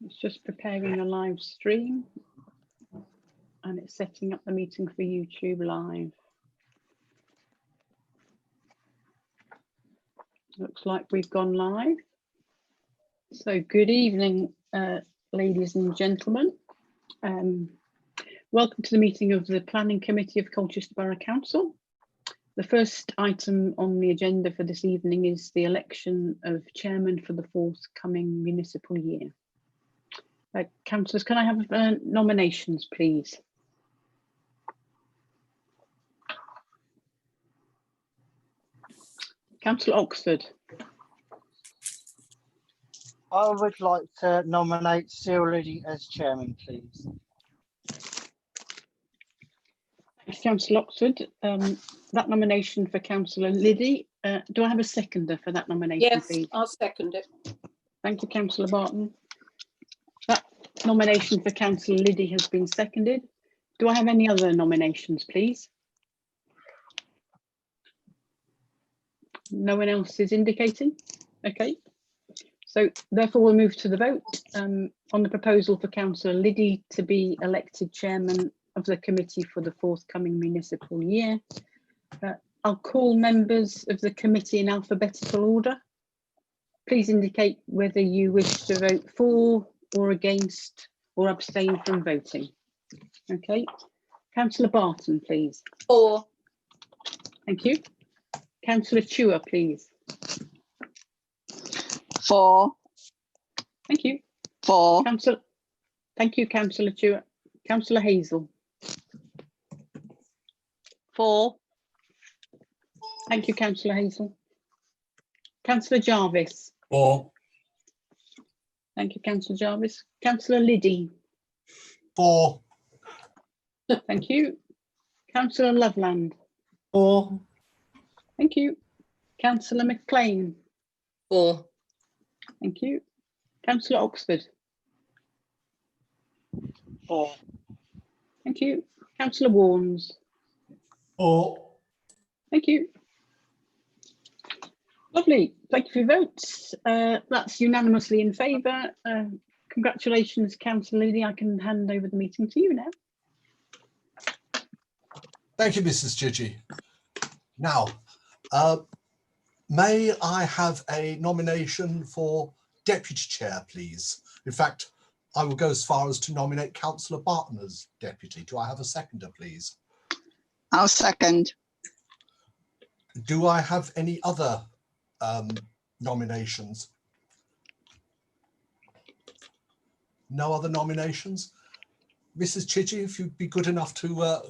It's just preparing a live stream and it's setting up the meeting for YouTube Live. Looks like we've gone live. So good evening, ladies and gentlemen. Welcome to the meeting of the Planning Committee of Colchester Borough Council. The first item on the agenda for this evening is the election of chairman for the forthcoming municipal year. Councillors, can I have nominations, please? Councillor Oxford. I would like to nominate Cyril Liddy as chairman, please. Thanks, Councillor Oxford. That nomination for Councillor Liddy. Do I have a seconder for that nomination, yes, please? I'll second it. Thank you, Councillor Barton. That nomination for Councillor Liddy has been seconded. Do I have any other nominations, please? No one else is indicating? Okay. So therefore we'll move to the vote on the proposal for Councillor Liddy to be elected chairman of the committee for the forthcoming municipal year. I'll call members of the committee in alphabetical order. Please indicate whether you wish to vote for or against or abstain from voting. Okay. Councillor Barton, please. For. Thank you. Councillor Chua, please. For. Thank you. For. Thank you, Councillor Chua. Councillor Hazel. For. Thank you, Councillor Hazel. Councillor Jarvis. For. Thank you, Councillor Jarvis. Councillor Liddy. For. Thank you. Councillor Loveland. For. Thank you. Councillor McLean. For. Thank you. Councillor Oxford. For. Thank you. Councillor Warnes. For. Thank you. Lovely. Thank you for your votes. That's unanimously in favour. Congratulations, Councillor Liddy. I can hand over the meeting to you now. Thank you, Mrs. Chichi. Now, may I have a nomination for deputy chair, please? In fact, I will go as far as to nominate Councillor Barton as deputy. Do I have a seconder, please? I'll second. Do I have any other nominations? No other nominations? Mrs. Chichi, if you'd be good enough to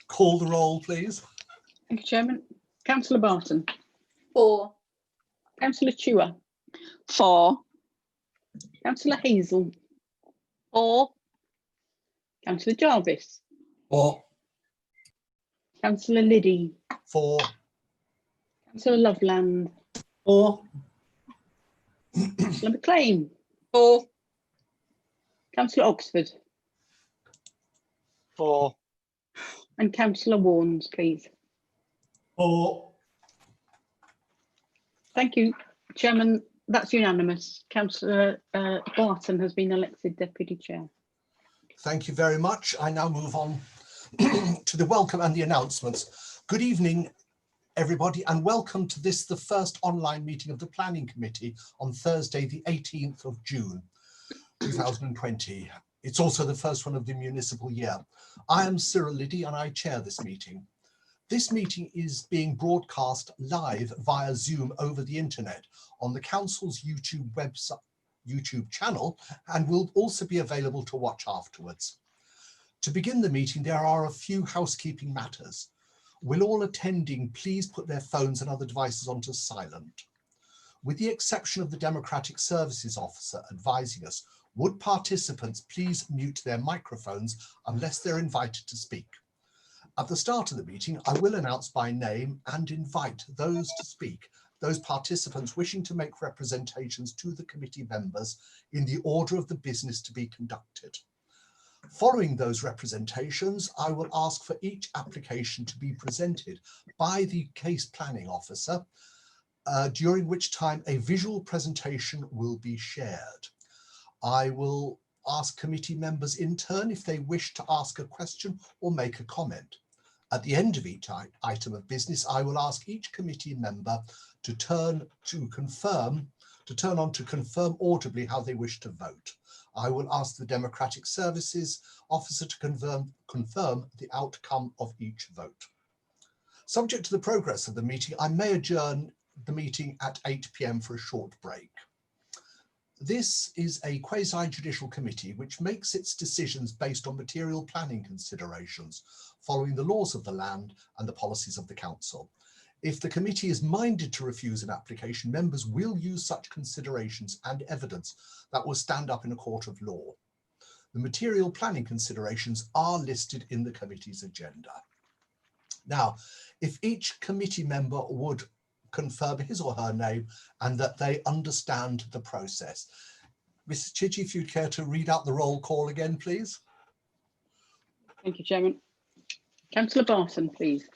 call the roll, please. Thank you, Chairman. Councillor Barton. For. Councillor Chua. For. Councillor Hazel. For. Councillor Jarvis. For. Councillor Liddy. For. Councillor Loveland. For. Councillor McLean. For. Councillor Oxford. For. And Councillor Warnes, please. For. Thank you, Chairman. That's unanimous. Councillor Barton has been elected Deputy Chair. Thank you very much. I now move on to the welcome and the announcements. Good evening, everybody, and welcome to this, the first online meeting of the Planning Committee on Thursday, the 18th of June, 2020. It's also the first one of the municipal year. I am Cyril Liddy and I chair this meeting. This meeting is being broadcast live via Zoom over the internet on the Council's YouTube channel and will also be available to watch afterwards. To begin the meeting, there are a few housekeeping matters. Will all attending please put their phones and other devices onto silent? With the exception of the Democratic Services Officer advising us, would participants please mute their microphones unless they're invited to speak? At the start of the meeting, I will announce by name and invite those to speak, those participants wishing to make representations to the committee members in the order of the business to be conducted. Following those representations, I will ask for each application to be presented by the case planning officer, during which time a visual presentation will be shared. I will ask committee members in turn if they wish to ask a question or make a comment. At the end of each item of business, I will ask each committee member to turn on to confirm audibly how they wish to vote. I will ask the Democratic Services Officer to confirm the outcome of each vote. Subject to the progress of the meeting, I may adjourn the meeting at 8 p.m. for a short break. This is a quasi-judicial committee which makes its decisions based on material planning considerations, following the laws of the land and the policies of the council. If the committee is minded to refuse an application, members will use such considerations and evidence that will stand up in a court of law. The material planning considerations are listed in the committee's agenda. Now, if each committee member would confirm his or her name and that they understand the process. Mrs. Chidgey, if you'd care to read out the roll call again, please. Thank you, Chairman. Councillor Barton, please.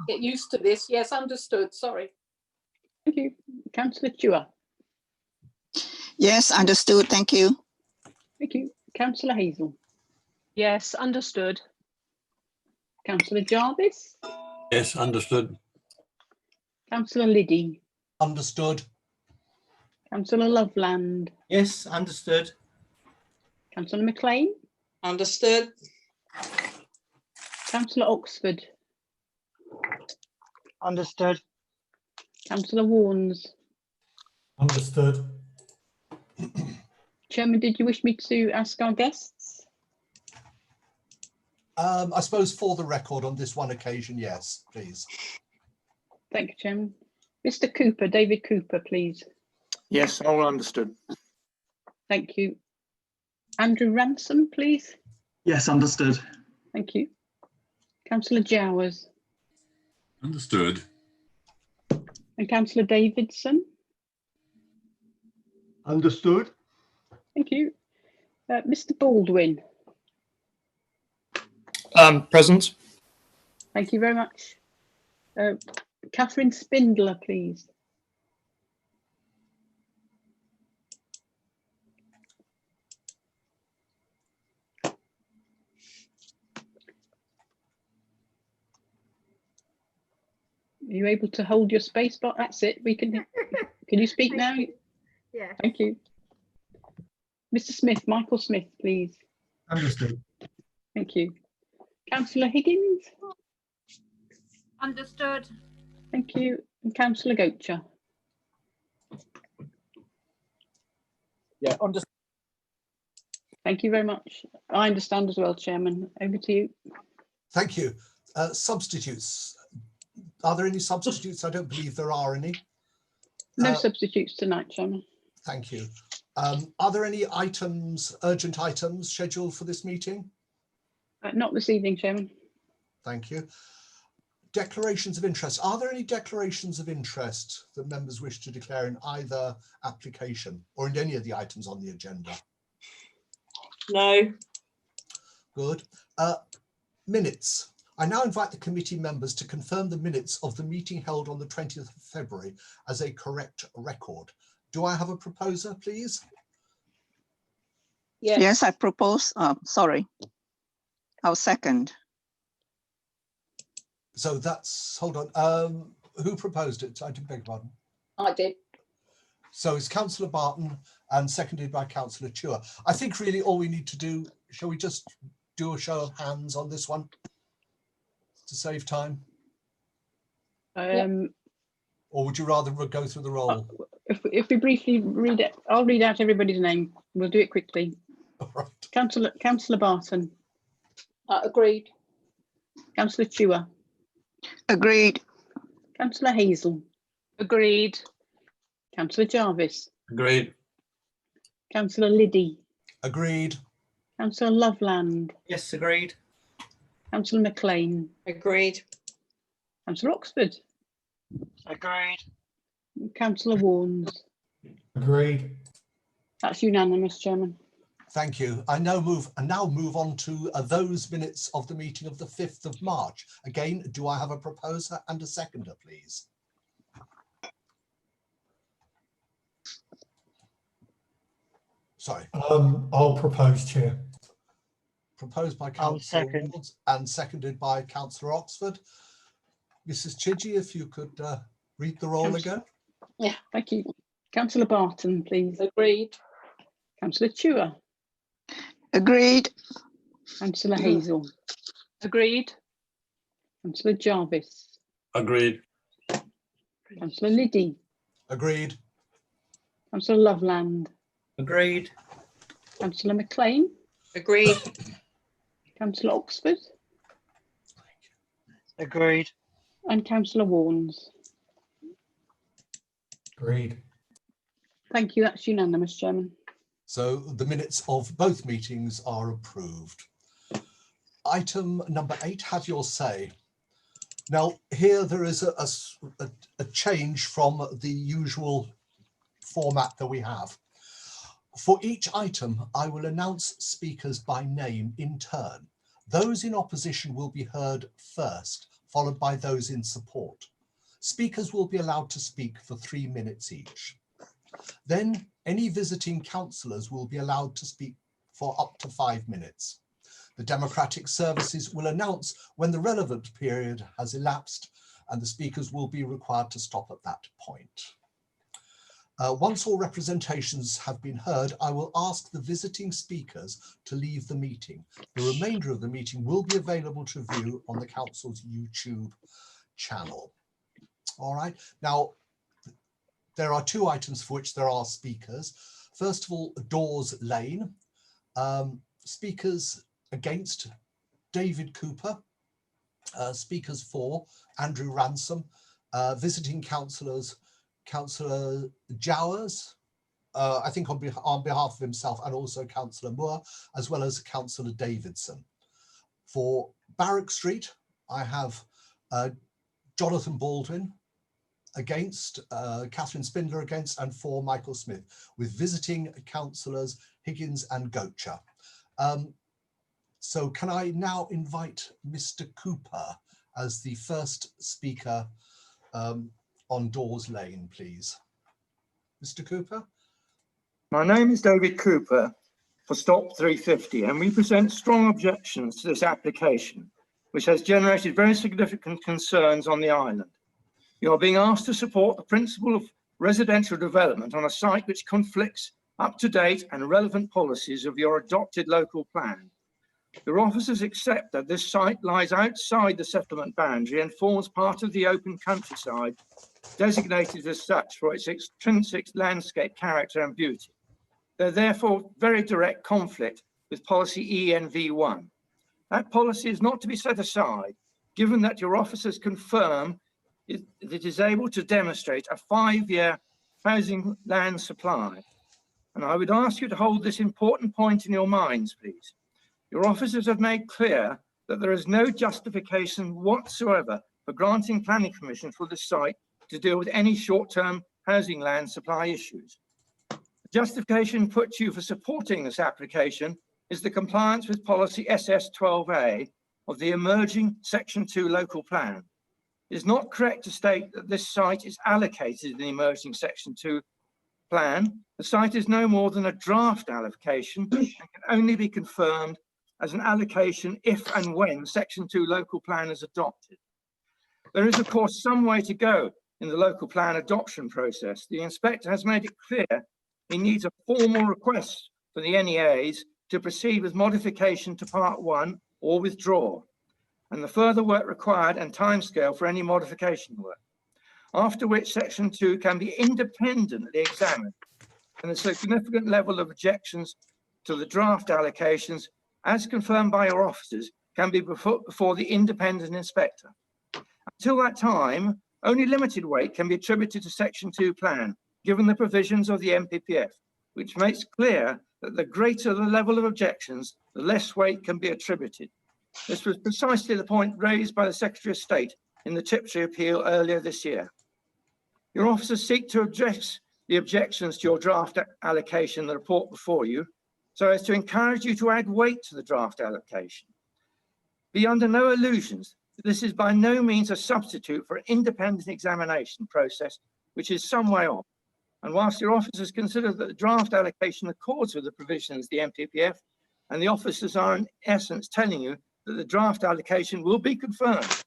Get used to this. Yes, understood. Sorry. Thank you. Councillor Chua. Yes, understood. Thank you. Thank you. Councillor Hazel. Yes, understood. Councillor Jarvis. Yes, understood. Councillor Liddy. Understood. Councillor Loveland. Yes, understood. Councillor McLean. Understood. Councillor Oxford. Understood. Councillor Warnes. Understood. Chairman, did you wish me to ask our guests? I suppose for the record on this one occasion, yes, please. Thank you, Chairman. Mr. Cooper, David Cooper, please. Yes, all understood. Thank you. Andrew Ransom, please. Yes, understood. Thank you. Councillor Jowers Understood. and Councillor Davidson. Understood. Thank you. Mr. Baldwin. Present. Thank you very much. Catherine Spindler, please. Are you able to hold your space bar? That's it. We can. Can you speak now? Yeah. Thank you. Mr. Smith, Michael Smith, please. Understood. Thank you. Councillor Higgins. Understood. Thank you. And Councillor Gocher. Yeah, understood. Thank you very much. I understand as well, Chairman. Over to you. Thank you. Substitutes. Are there any substitutes? I don't believe there are any. No substitutes tonight, Chairman. Thank you. Are there any items, urgent items scheduled for this meeting? Not this evening, Chairman. Thank you. Declarations of interest. Are there any declarations of interest that members wish to declare in either application or in any of the items on the agenda? No. Good. Minutes. I now invite the committee members to confirm the minutes of the meeting held on the 20th of February as a correct record. Do I have a proposer, please? Yes. Yes, I propose. Sorry. I'll second. So that's, hold on. Who proposed it? I beg your pardon. I did. So it's Councillor Barton and seconded by Councillor Chua. I think really all we need to do, shall we just do a show of hands on this one to save time? Or would you rather go through the roll? If we briefly read it, I'll read out everybody's name. We'll do it quickly. All right. Councillor Barton. Agreed. Councillor Chua. Agreed. Councillor Hazel. Agreed. Councillor Jarvis. Agreed. Councillor Liddy. Agreed. Councillor Loveland. Yes, agreed. Councillor McLean. Agreed. Councillor Oxford. Agreed. Councillor Warnes. Agreed. That's unanimous, Chairman. Thank you. I now move on to those minutes of the meeting of the 5th of March. Again, do I have a proposer and a seconder, please? Sorry. I'll propose, Chair. Proposed by I'll Councillor second. Wards and seconded by Councillor Oxford. Mrs. Chidgey, if you could read the roll again. Yeah, thank you. Councillor Barton, please. Agreed. Councillor Chua. Agreed. Councillor Hazel. Agreed. Councillor Jarvis. Agreed. Councillor Liddy. Agreed. Councillor Loveland. Agreed. Councillor McLean. Agreed. Councillor Oxford. Agreed. And Councillor Warnes. Agreed. Thank you. That's unanimous, Chairman. So the minutes of both meetings are approved. Item number 8, have your say. Now, here there is a change from the usual format that we have. For each item, I will announce speakers by name in turn. Those in opposition will be heard first, followed by those in support. Speakers will be allowed to speak for 3 minutes each. Then any visiting councillors will be allowed to speak for up to 5 minutes. The Democratic Services will announce when the relevant period has elapsed, and the speakers will be required to stop at that point. Once all representations have been heard, I will ask the visiting speakers to leave the meeting. The remainder of the meeting will be available to view on the council's YouTube channel. All right. Now, there are 2 items for which there are speakers. First of all, Dawes Lane. Speakers against, David Cooper. Speakers for, Andrew Ransom. Visiting councillors, Councillor Dawes, I think on behalf of himself, and also Councillor Moore, as well as Councillor Davidson. For Barrack Street, I have Jonathan Baldwin against, Catherine Spindler against, and for Michael Smith, with visiting councillors Higgins and Gocher. So can I now invite Mr. Cooper as the first speaker on Dawes Lane, please. Mr. Cooper. My name is David Cooper for Stop 350, and we present strong objections to this application, which has generated very significant concerns on the island. You are being asked to support the principle of residential development on a site which conflicts up-to-date and relevant policies of your adopted local plan. Your officers accept that this site lies outside the settlement boundary and forms part of the open countryside, designated as such for its extrinsic landscape character and beauty. They're therefore very direct conflict with policy ENV1. That policy is not to be set aside, given that your officers confirm that it is able to demonstrate a 5-year housing land supply. And I would ask you to hold this important point in your minds, please. Your officers have made clear that there is no justification whatsoever for granting planning permission for this site to deal with any short-term housing land supply issues. The justification put to you for supporting this application is the compliance with policy SS12A of the emerging Section 2 local plan. It is not correct to state that this site is allocated in the emerging Section 2 plan. The site is no more than a draft allocation and can only be confirmed as an allocation if and when Section 2 local plan is adopted. There is, of course, some way to go in the local plan adoption process. The inspector has made it clear he needs a formal request for the NEAs to proceed with modification to Part 1 or withdraw, and the further work required and timescale for any modification work, after which Section 2 can be independently examined, and a significant level of objections to the draft allocations, as confirmed by your officers, can be put before the independent inspector. Until that time, only limited weight can be attributed to Section 2 plan, given the provisions of the MPPF, which makes clear that the greater the level of objections, the less weight can be attributed. This was precisely the point raised by the Secretary of State in the Tiptree appeal earlier this year. Your officers seek to address the objections to your draft allocation, the report before you, so as to encourage you to add weight to the draft allocation. Be under no illusions that this is by no means a substitute for an independent examination process, which is some way off. And whilst your officers consider that the draft allocation accords with the provisions of the MTPF, and the officers are in essence telling you that the draft allocation will be confirmed.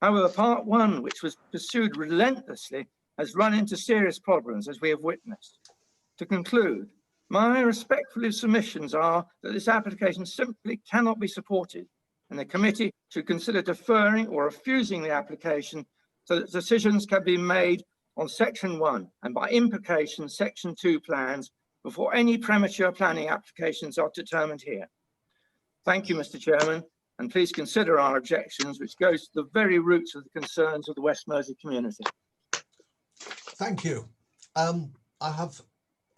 However, part one, which was pursued relentlessly, has run into serious problems, as we have witnessed. To conclude, my respectful submissions are that this application simply cannot be supported, and the committee should consider deferring or refusing the application so that decisions can be made on section 1 and by implication section 2 plans before any premature planning applications are determined here. Thank you, Mr. Chairman, and please consider our objections, which goes to the very roots of the concerns of the West Mersea community. Thank you. I have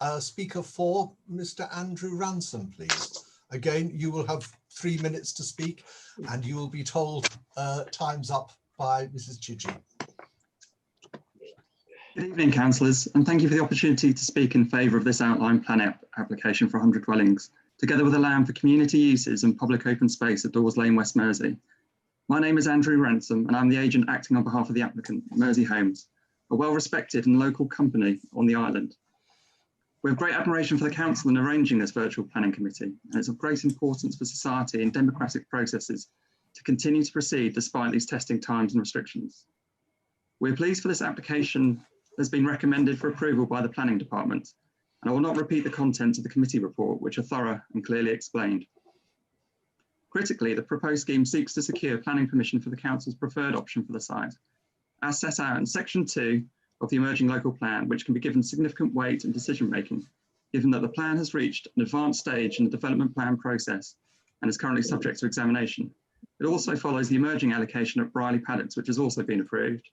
a speaker for Mr. Andrew Ransom, please. Again, you will have 3 minutes to speak, and you will be told time's up by Mrs. Chidgey. Good evening, councillors, and thank you for the opportunity to speak in favour of this outline plan application for 100 dwellings, together with a land for community uses and public open space at Dawes Lane, West Mersea. My name is Andrew Ransom, and I'm the agent acting on behalf of the applicant, Mersea Homes, a well-respected and local company on the island. We have great admiration for the council in arranging this virtual planning committee, and it's of great importance for society and democratic processes to continue to proceed despite these testing times and restrictions. We're pleased for this application has been recommended for approval by the planning department, and I will not repeat the contents of the committee report, which are thorough and clearly explained. Critically, the proposed scheme seeks to secure planning permission for the council's preferred option for the site, as set out in section 2 of the emerging local plan, which can be given significant weight in decision making, given that the plan has reached an advanced stage in the development plan process and is currently subject to examination. It also follows the emerging allocation at Briley Paddocks, which has also been approved.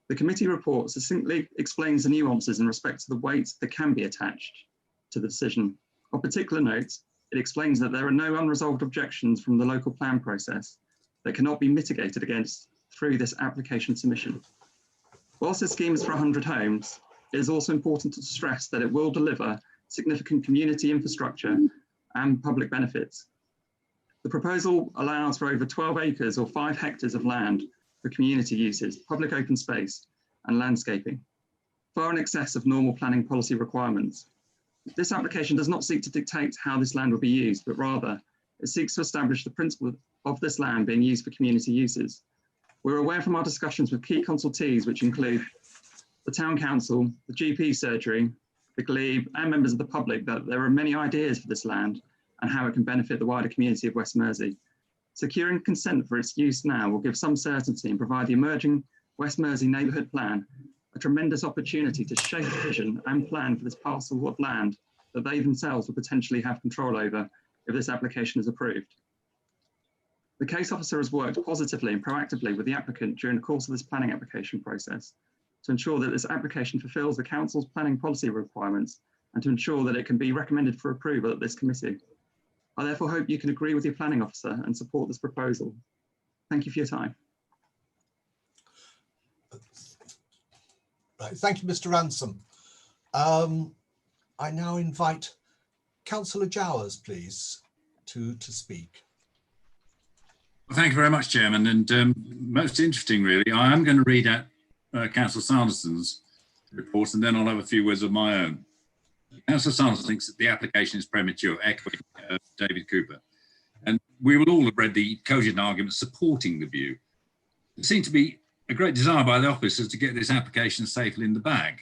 The committee report succinctly explains the nuances in respect to the weight that can be attached to the decision. Of particular note, it explains that there are no unresolved objections from the local plan process that cannot be mitigated against through this application submission. Whilst this scheme is for 100 homes, it is also important to stress that it will deliver significant community infrastructure and public benefits. The proposal allows for over 12 acres or 5 hectares of land for community uses, public open space and landscaping, far in excess of normal planning policy requirements. This application does not seek to dictate how this land will be used, but rather it seeks to establish the principle of this land being used for community uses. We're aware from our discussions with key consultees, which include the Town Council, the GP surgery, the glebe and members of the public, that there are many ideas for this land and how it can benefit the wider community of West Mersea. Securing consent for its use now will give some certainty and provide the emerging West Mersea neighbourhood plan a tremendous opportunity to shape a vision and plan for this parcel of land that they themselves will potentially have control over if this application is approved. The case officer has worked positively and proactively with the applicant during the course of this planning application process to ensure that this application fulfills the council's planning policy requirements and to ensure that it can be recommended for approval at this committee. I therefore hope you can agree with your planning officer and support this proposal. Thank you for your time. Right, thank you, Mr. Ransom. I now invite Councillor Dawes, please, to speak. Well, thank you very much, Chairman, and most interesting, really. I am going to read out Councillor Sanderson's report, and then I'll have a few words of my own. Councillor Sanderson thinks that the application is premature, echoing David Cooper. And we will all have read the cogent arguments supporting the view. There seemed to be a great desire by the officers to get this application safely in the bag.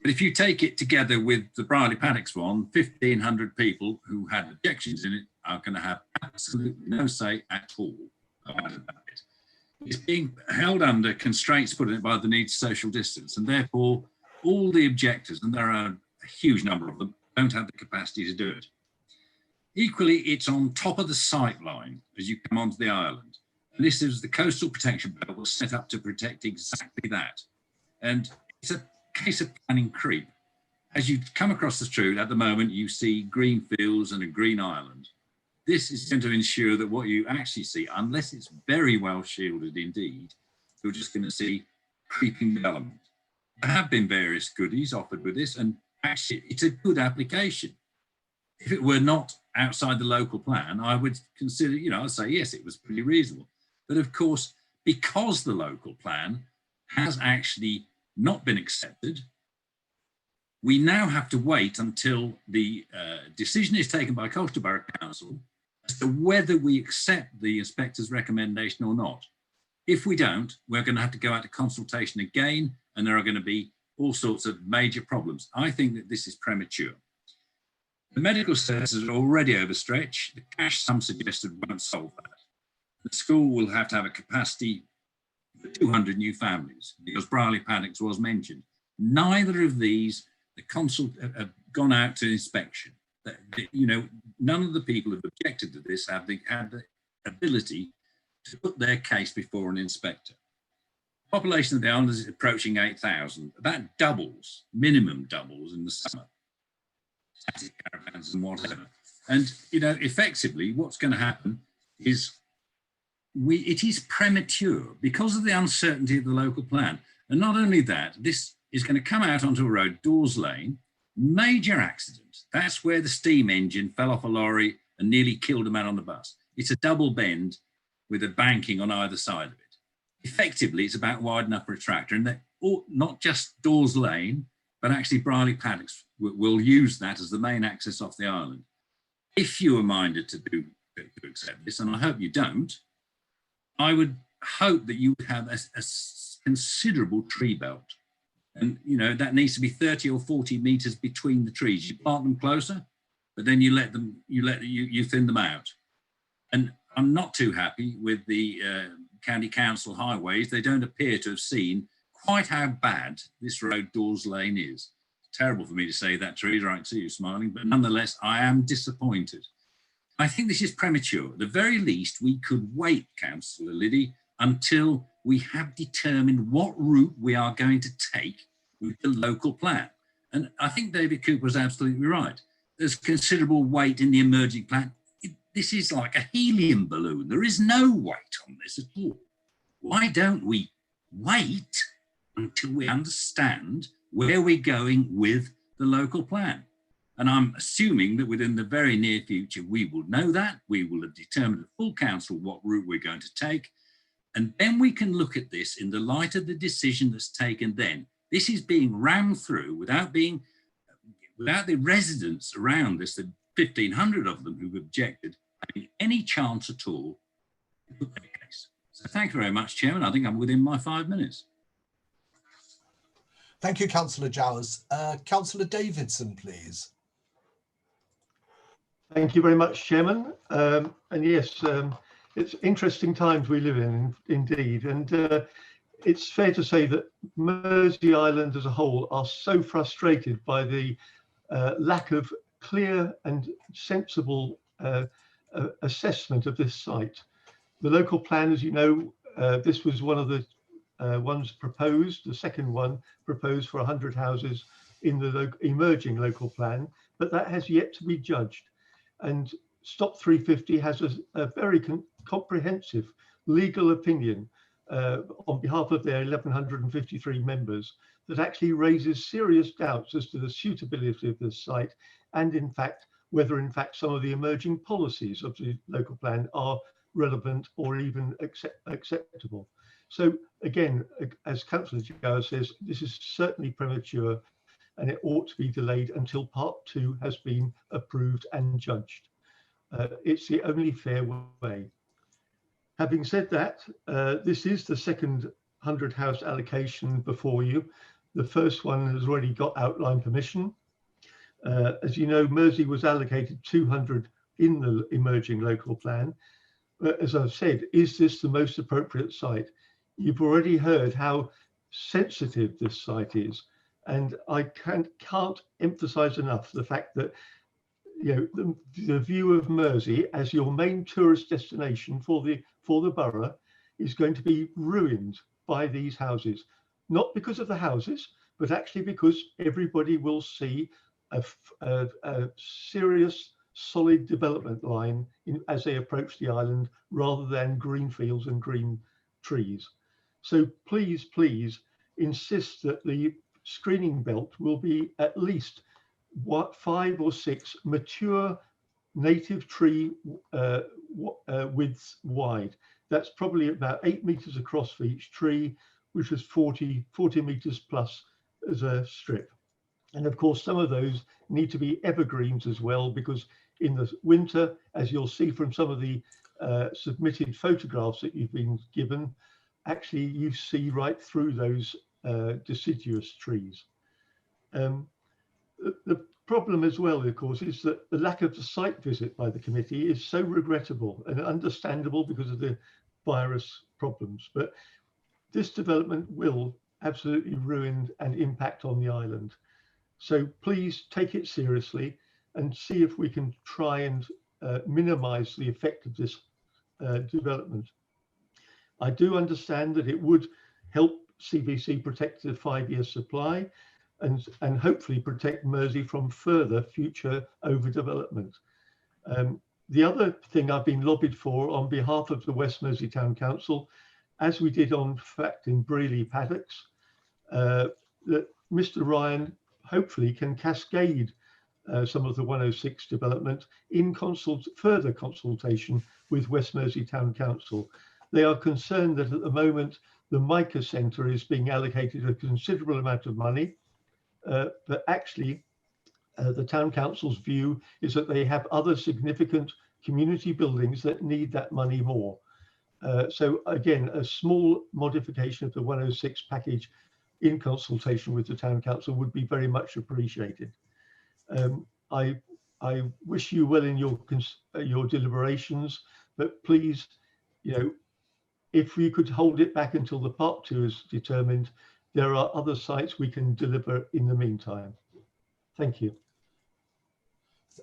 But if you take it together with the Briley Paddocks one, 1,500 people who had objections in it are going to have absolutely no say at all about it. It's being held under constraints put in it by the need to social distance, and therefore all the objectors, and there are a huge number of them, don't have the capacity to do it. Equally, it's on top of the sight line as you come onto the island. And this is the coastal protection belt was set up to protect exactly that. And it's a case of planning creep. As you come across the street at the moment, you see green fields and a green island. This is going to ensure that what you actually see, unless it's very well shielded indeed, you're just going to see creeping development. There have been various goodies offered with this, and actually it's a good application. If it were not outside the local plan, I would consider, I'd say, yes, it was pretty reasonable. But of course, because the local plan has actually not been accepted, we now have to wait until the decision is taken by Colchester Borough Council as to whether we accept the inspector's recommendation or not. If we don't, we're going to have to go out to consultation again, and there are going to be all sorts of major problems. I think that this is premature. The medical services are already overstretched. The cash sum suggested won't solve that. The school will have to have a capacity for 200 new families, because Brierley Paddocks was mentioned. Neither of these, the consul have gone out to inspection. None of the people who've objected to this have the ability to put their case before an inspector. The population of the island is approaching 8,000. That doubles, minimum doubles in the summer. Static caravans and whatever. And, effectively what's going to happen is it is premature because of the uncertainty of the local plan. And not only that, this is going to come out onto a road, Dawes Lane, major accident. That's where the steam engine fell off a lorry and nearly killed a man on the bus. It's a double bend with a banking on either side of it. Effectively, it's about wide enough for a tractor, and not just Dawes Lane, but actually Brierley Paddocks will use that as the main access off the island. If you are minded to accept this, and I hope you don't, I would hope that you would have a considerable tree belt. And, that needs to be 30 or 40 meters between the trees. You plant them closer, but then you thin them out. And I'm not too happy with the county council highways. They don't appear to have seen quite how bad this road Dawes Lane is. It's terrible for me to say that, Teresa. I can see you smiling, but nonetheless, I am disappointed. I think this is premature. At the very least, we could wait, Councillor Liddy, until we have determined what route we are going to take with the local plan. And I think David Cooper is absolutely right. There's considerable weight in the emerging plan. This is like a helium balloon. There is no weight on this at all. Why don't we wait until we understand where we're going with the local plan? And I'm assuming that within the very near future, we will know that. We will have determined at full council what route we're going to take. And then we can look at this in the light of the decision that's taken then. This is being rammed through without the residents around this, the 1,500 of them who've objected, having any chance at all to put their case. So thank you very much, Chairman. I think I'm within my 5 minutes. Thank you, Councillor Jowers. Councillor Davidson, please. Thank you very much, Chairman. And yes, it's interesting times we live in, indeed. And it's fair to say that Mersea Island as a whole are so frustrated by the lack of clear and sensible assessment of this site. The local plan, as you know, this was one of the ones proposed, the second one proposed for 100 houses in the emerging local plan, but that has yet to be judged. And Stop 350 has a very comprehensive legal opinion on behalf of their 1,153 members that actually raises serious doubts as to the suitability of this site and in fact whether in fact some of the emerging policies of the local plan are relevant or even acceptable. So again, as Councillor Jowers says, this is certainly premature and it ought to be delayed until part 2 has been approved and judged. It's the only fair way. Having said that, this is the second 100 house allocation before you. The first one has already got outline permission. As you know, Mersea was allocated 200 in the emerging local plan. But as I've said, is this the most appropriate site? You've already heard how sensitive this site is. And I can't emphasize enough the fact that the view of Mersea as your main tourist destination for the borough is going to be ruined by these houses, not because of the houses, but actually because everybody will see a serious, solid development line as they approach the island, rather than green fields and green trees. So please, please insist that the screening belt will be at least 5 or 6 mature native tree widths wide. That's probably about 8 meters across for each tree, which is 40 meters plus as a strip. And of course, some of those need to be evergreens as well, because in the winter, as you'll see from some of the submitted photographs that you've been given, actually you see right through those deciduous trees. The problem as well, of course, is that the lack of the site visit by the committee is so regrettable and understandable because of the virus problems. But this development will absolutely ruin and impact on the island. So please take it seriously and see if we can try and minimize the effect of this development. I do understand that it would help CVC protect the 5-year supply and hopefully protect Mersea from further future overdevelopment. The other thing I've been lobbied for on behalf of the West Mersea Town Council, as we did on fact in Brealey Paddocks, that Mr. Ryan hopefully can cascade some of the 106 development in further consultation with West Mersea Town Council. They are concerned that at the moment the Mica Centre is being allocated a considerable amount of money, but actually the Town Council's view is that they have other significant community buildings that need that money more. So again, a small modification of the 106 package in consultation with the Town Council would be very much appreciated. I wish you well in your deliberations, but please, if we could hold it back until the part 2 is determined, there are other sites we can deliver in the meantime. Thank you.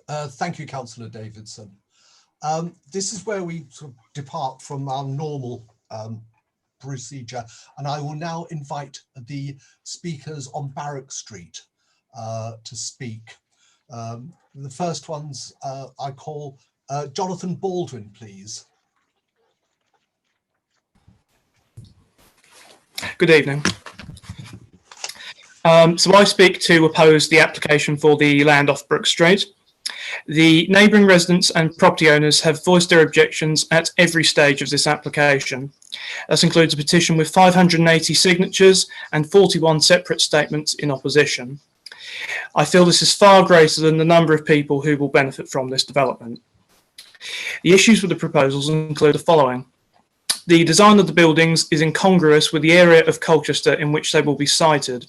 Thank you, Councillor Davidson. This is where we sort of depart from our normal procedure, and I will now invite the speakers on Barrack Street to speak. The first ones I call Jonathan Baldwin, please. Good evening. So I speak to oppose the application for the land off Brook Street. The neighbouring residents and property owners have voiced their objections at every stage of this application. This includes a petition with 580 signatures and 41 separate statements in opposition. I feel this is far greater than the number of people who will benefit from this development. The issues with the proposals include the following. The design of the buildings is incongruous with the area of Colchester in which they will be sited.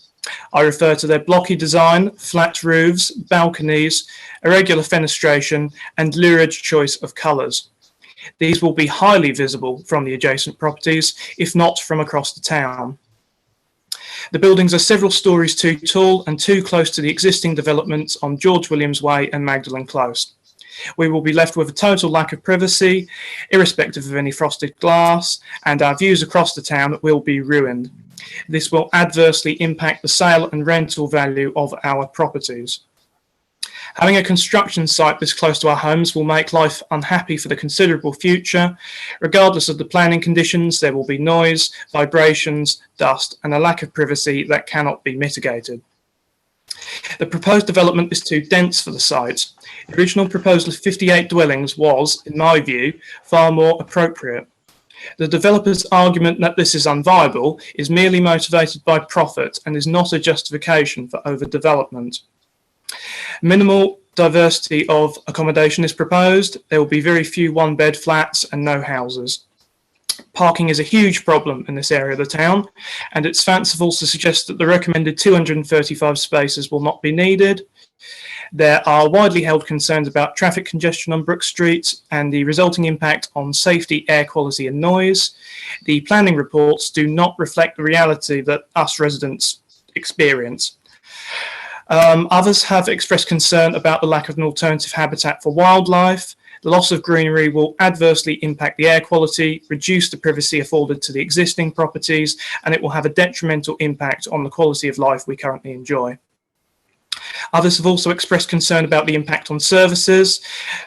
I refer to their blocky design, flat roofs, balconies, irregular fenestration, and lurid choice of colours. These will be highly visible from the adjacent properties, if not from across the town. The buildings are several stories too tall and too close to the existing developments on George Williams Way and Magdalen Close. We will be left with a total lack of privacy, irrespective of any frosted glass, and our views across the town will be ruined. This will adversely impact the sale and rental value of our properties. Having a construction site this close to our homes will make life unhappy for the considerable future. Regardless of the planning conditions, there will be noise, vibrations, dust, and a lack of privacy that cannot be mitigated. The proposed development is too dense for the site. The original proposal of 58 dwellings was, in my view, far more appropriate. The developer's argument that this is unviable is merely motivated by profit and is not a justification for overdevelopment. Minimal diversity of accommodation is proposed. There will be very few one-bed flats and no houses. Parking is a huge problem in this area of the town, and it's fanciful to suggest that the recommended 235 spaces will not be needed. There are widely held concerns about traffic congestion on Brook Street and the resulting impact on safety, air quality and noise. The planning reports do not reflect the reality that us residents experience. Others have expressed concern about the lack of an alternative habitat for wildlife. The loss of greenery will adversely impact the air quality, reduce the privacy afforded to the existing properties, and it will have a detrimental impact on the quality of life we currently enjoy. Others have also expressed concern about the impact on services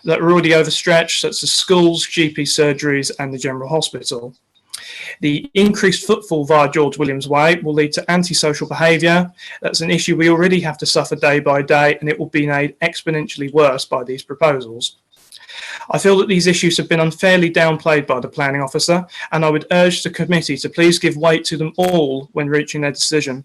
that are already overstretched, such as schools, GP surgeries, and the general hospital. The increased footfall via George Williams Way will lead to antisocial behaviour. That's an issue we already have to suffer day by day, and it will be made exponentially worse by these proposals. I feel that these issues have been unfairly downplayed by the planning officer, and I would urge the committee to please give weight to them all when reaching their decision.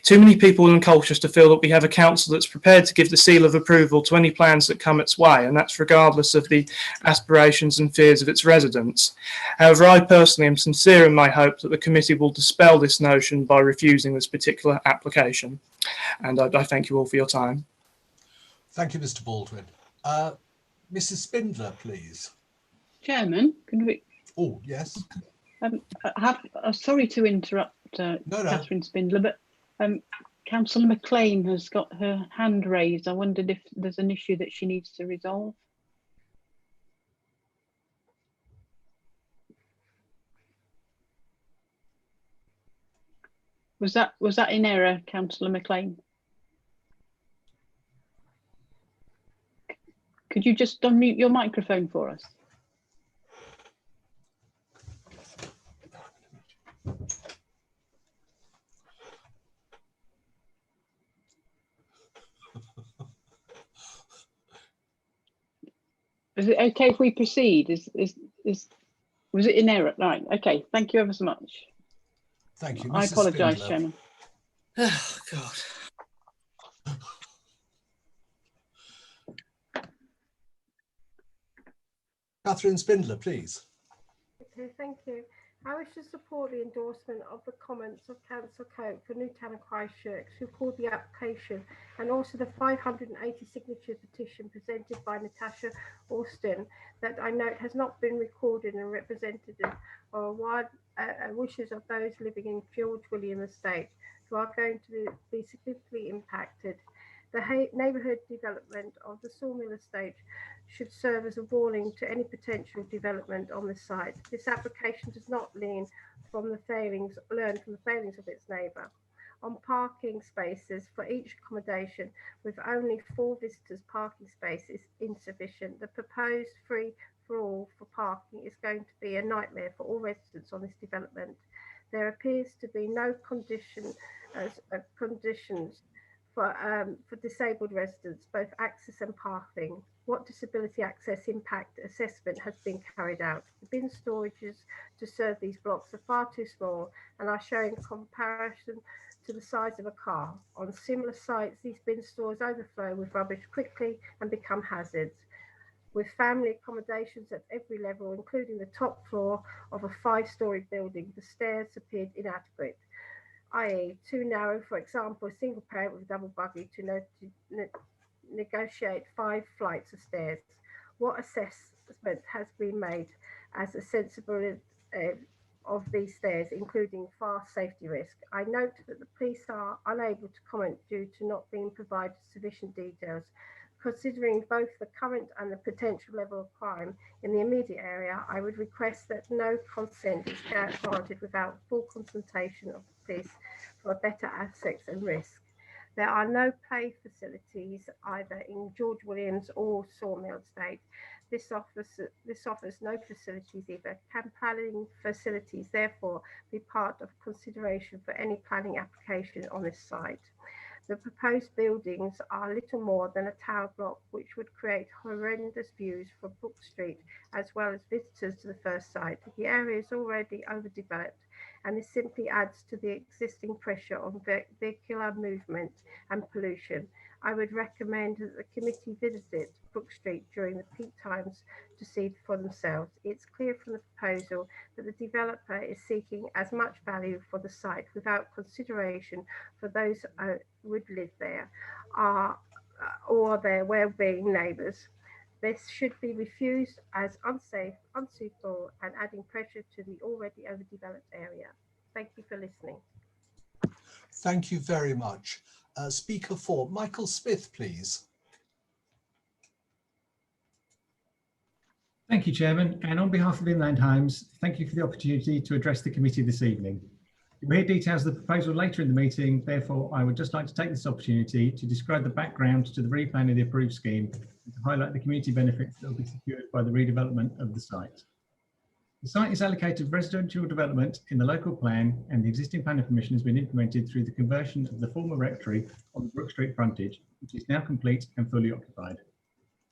Too many people in Colchester feel that we have a council that's prepared to give the seal of approval to any plans that come its way, and that's regardless of the aspirations and fears of its residents. However, I personally am sincere in my hope that the committee will dispel this notion by refusing this particular application. And I thank you all for your time. Thank you, Mr. Baldwin. Mrs. Spindler, please. Chairman, can we? Oh, yes. Sorry to interrupt Catherine Spindler, but Councillor McLean has got her hand raised. I wondered if there's an issue that she needs to resolve. Was that in error, Councillor McLean? Could you just unmute your microphone for us? Is it okay if we proceed? Was it in error? Right. Okay. Thank you ever so much. Thank you. I Mrs. apologise, Spindler. Chairman. Oh, God. Catherine Spindler, please. Okay, thank you. I wish to support the endorsement of the comments of Councillor Cope for Newtown and Christchurch, who called the application, and also the 580 signature petition presented by Natasha Austin that I note has not been recorded and representative or wide wishes of those living in George William Estate, who are going to be significantly impacted. The neighbourhood development of the Sawmill Estate should serve as a warning to any potential development on this site. This application does not learn from the failings of its neighbour. On parking spaces for each accommodation, with only 4 visitors parking spaces insufficient. The proposed free for all for parking is going to be a nightmare for all residents on this development. There appears to be no conditions for disabled residents, both access and parking. What disability access impact assessment has been carried out? The bin storages to serve these blocks are far too small and are showing comparison to the size of a car. On similar sites, these bin stores overflow with rubbish quickly and become hazards. With family accommodations at every level, including the top floor of a 5-storey building, the stairs appeared inadequate, i.e. too narrow. For example, a single parent with a double buggy to negotiate 5 flights of stairs. What assessment has been made as a sensible of these stairs, including fire safety risk? I note that the police are unable to comment due to not being provided sufficient details. Considering both the current and the potential level of crime in the immediate area, I would request that no consent is granted without full consultation of the police for better aspects and risk. There are no play facilities either in George Williams or Sawmill Estate. This offers no facilities either. Can planning facilities therefore be part of consideration for any planning application on this site? The proposed buildings are little more than a tower block, which would create horrendous views from Brook Street, as well as visitors to the first site. The area is already overdeveloped, and this simply adds to the existing pressure on vehicular movement and pollution. I would recommend that the committee visit Brook Street during the peak times to see for themselves. It's clear from the proposal that the developer is seeking as much value for the site without consideration for those who would live there or their well-being neighbours. This should be refused as unsafe, unsuitable, and adding pressure to the already overdeveloped area. Thank you for listening. Thank you very much. Speaker 4, Michael Smith, please. Thank you, Chairman. And on behalf of Inland Homes, thank you for the opportunity to address the committee this evening. You'll hear details of the proposal later in the meeting. Therefore, I would just like to take this opportunity to describe the background to the replan of the approved scheme and to highlight the community benefits that will be secured by the redevelopment of the site. The site is allocated residential development in the local plan, and the existing planning permission has been implemented through the conversion of the former rectory on the Brook Street frontage, which is now complete and fully occupied.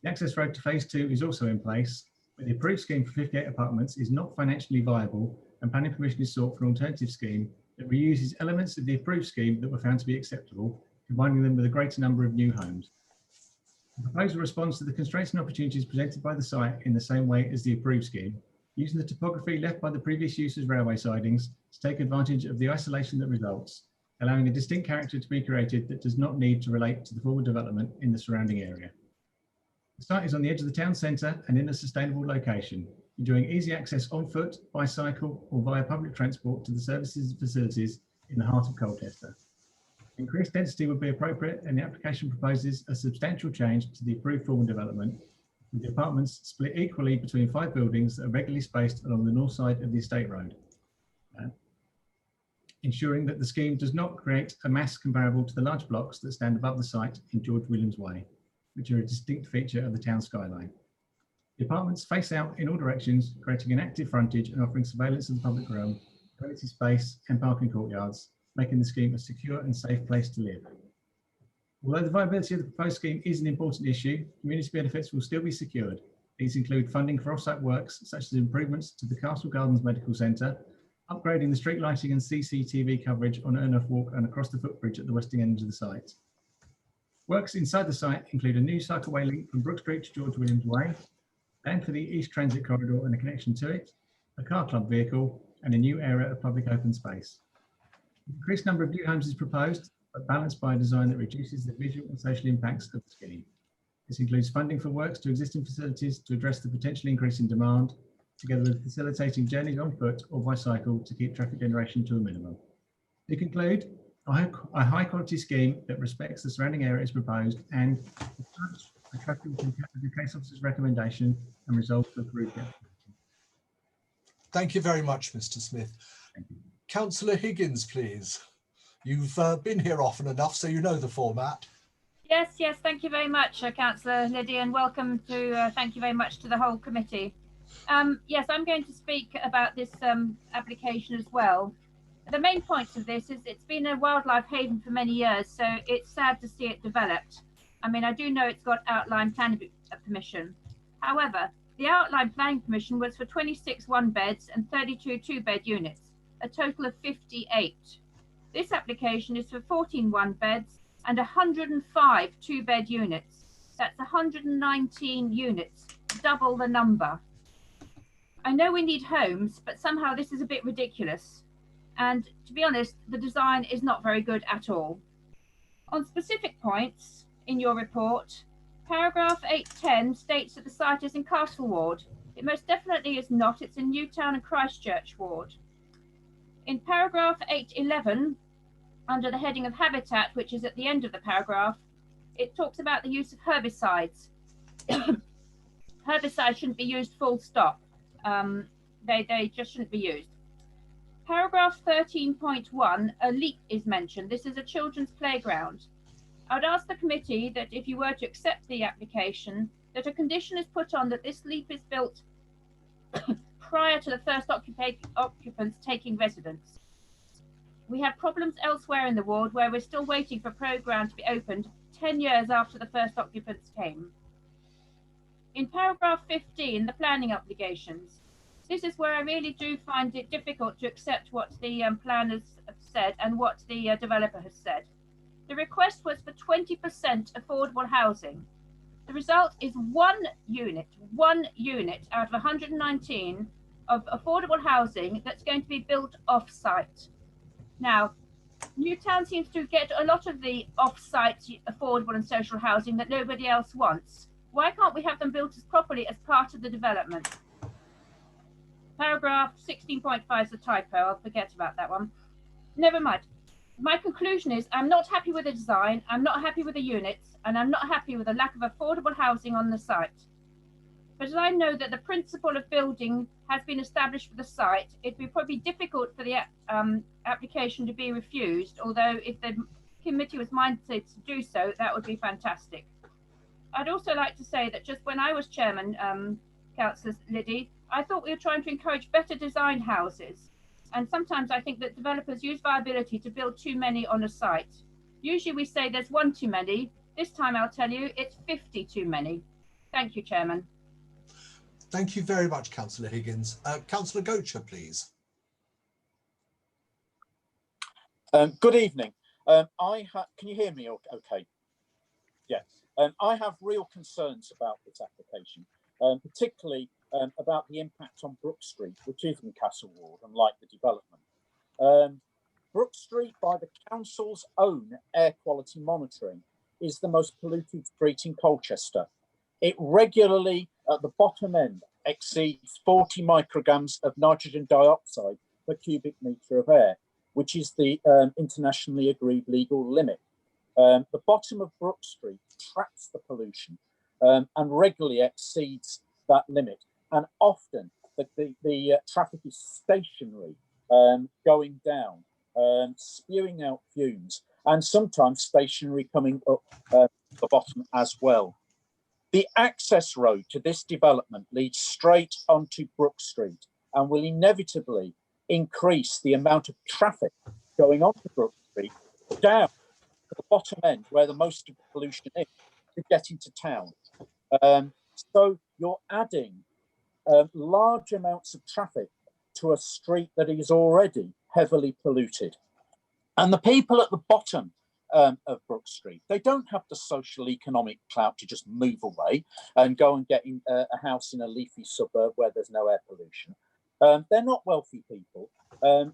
The access road to phase 2 is also in place, but the approved scheme for 58 apartments is not financially viable, and planning permission is sought for an alternative scheme that reuses elements of the approved scheme that were found to be acceptable, combining them with a greater number of new homes. The proposal responds to the constraints and opportunities presented by the site in the same way as the approved scheme, using the topography left by the previous use as railway sidings to take advantage of the isolation that results, allowing a distinct character to be created that does not need to relate to the forward development in the surrounding area. The site is on the edge of the town centre and in a sustainable location, enjoying easy access on foot, bicycle or via public transport to the services and facilities in the heart of Colchester. Increased density would be appropriate, and the application proposes a substantial change to the approved form of development, with the apartments split equally between 5 buildings that are regularly spaced along the north side of the estate road, ensuring that the scheme does not create a mass comparable to the large blocks that stand above the site in George Williams Way, which are a distinct feature of the town skyline. The apartments face out in all directions, creating an active frontage and offering surveillance of the public realm, amenity space and parking courtyards, making the scheme a secure and safe place to live. Although the viability of the proposed scheme is an important issue, community benefits will still be secured. These include funding for off-site works, such as improvements to the Castle Gardens Medical Centre, upgrading the street lighting and CCTV coverage on Ernest Walk and across the footbridge at the western end of the site. Works inside the site include a new cycleway link from Brook Street to George Williams Way, and for the East Transit Corridor and a connection to it, a car club vehicle, and a new area of public open space. An increased number of new homes is proposed, but balanced by a design that reduces the visual and social impacts of the scheme. This includes funding for works to existing facilities to address the potential increase in demand, together with facilitating journeys on foot or by to keep traffic generation to a minimum. To conclude, a high quality scheme that respects the surrounding area is proposed, and the traffic will consider the case officer's recommendation and resolve to approve it. Thank you very much, Mr. Smith. Councillor Higgins, please. You've been here often enough, so you know the format. Yes, thank you very much, Councillor Liddy, and welcome to, thank you very much to the whole committee. Yes, I'm going to speak about this application as well. The main point of this is it's been a wildlife haven for many years, so it's sad to see it developed. I mean, I do know it's got outline planning permission. However, the outline planning permission was for 26 one-beds and 32 two-bed units, a total of 58. This application is for 14 one-beds and 105 two-bed units. That's 119 units, double the number. I know we need homes, but somehow this is a bit ridiculous. And to be honest, the design is not very good at all. On specific points in your report, paragraph 810 states that the site is in Castle Ward. It most definitely is not. It's in Newtown and Christchurch Ward. In paragraph 811, under the heading of habitat, which is at the end of the paragraph, it talks about the use of herbicides. Herbicides shouldn't be used full stop. They just shouldn't be used. Paragraph 13.1, a leap is mentioned. This is a children's playground. I would ask the committee that if you were to accept the application, that a condition is put on that this leap is built prior to the first occupants taking residence. We have problems elsewhere in the ward where we're still waiting for a programme to be opened 10 years after the first occupants came. In paragraph 15, the planning obligations. This is where I really do find it difficult to accept what the planners have said and what the developer has said. The request was for 20% affordable housing. The result is one unit out of 119 of affordable housing that's going to be built off-site. Now, Newtown seems to get a lot of the off-site affordable and social housing that nobody else wants. Why can't we have them built as properly as part of the development? Paragraph 16.5 is a typo. I'll forget about that one. Never mind. My conclusion is I'm not happy with the design, I'm not happy with the units, and I'm not happy with the lack of affordable housing on the site. But as I know that the principle of building has been established for the site, it'd be probably difficult for the application to be refused, although if the committee was minded to do so, that would be fantastic. I'd also like to say that just when I was chairman, Councillor Liddy, I thought we were trying to encourage better designed houses. And sometimes I think that developers use viability to build too many on a site. Usually we say there's one too many. This time I'll tell you it's 50 too many. Thank you, Chairman. Thank you very much, Councillor Higgins. Councillor Gocher, please. Good evening. Can you hear me okay? Yeah. I have real concerns about this application, particularly about the impact on Brook Street, which is in Castle Ward, unlike the development. Brook Street, by the council's own air quality monitoring, is the most polluted street in Colchester. It regularly, at the bottom end, exceeds 40 micrograms of nitrogen dioxide per cubic metre of air, which is the internationally agreed legal limit. The bottom of Brook Street traps the pollution and regularly exceeds that limit. And often the traffic is stationary, going down, spewing out fumes, and sometimes stationary coming up the bottom as well. The access road to this development leads straight onto Brook Street and will inevitably increase the amount of traffic going onto Brook Street down to the bottom end where the most of the pollution is to get into town. So you're adding large amounts of traffic to a street that is already heavily polluted. And the people at the bottom of Brook Street, they don't have the social economic clout to just move away and go and get in a house in a leafy suburb where there's no air pollution. They're not wealthy people.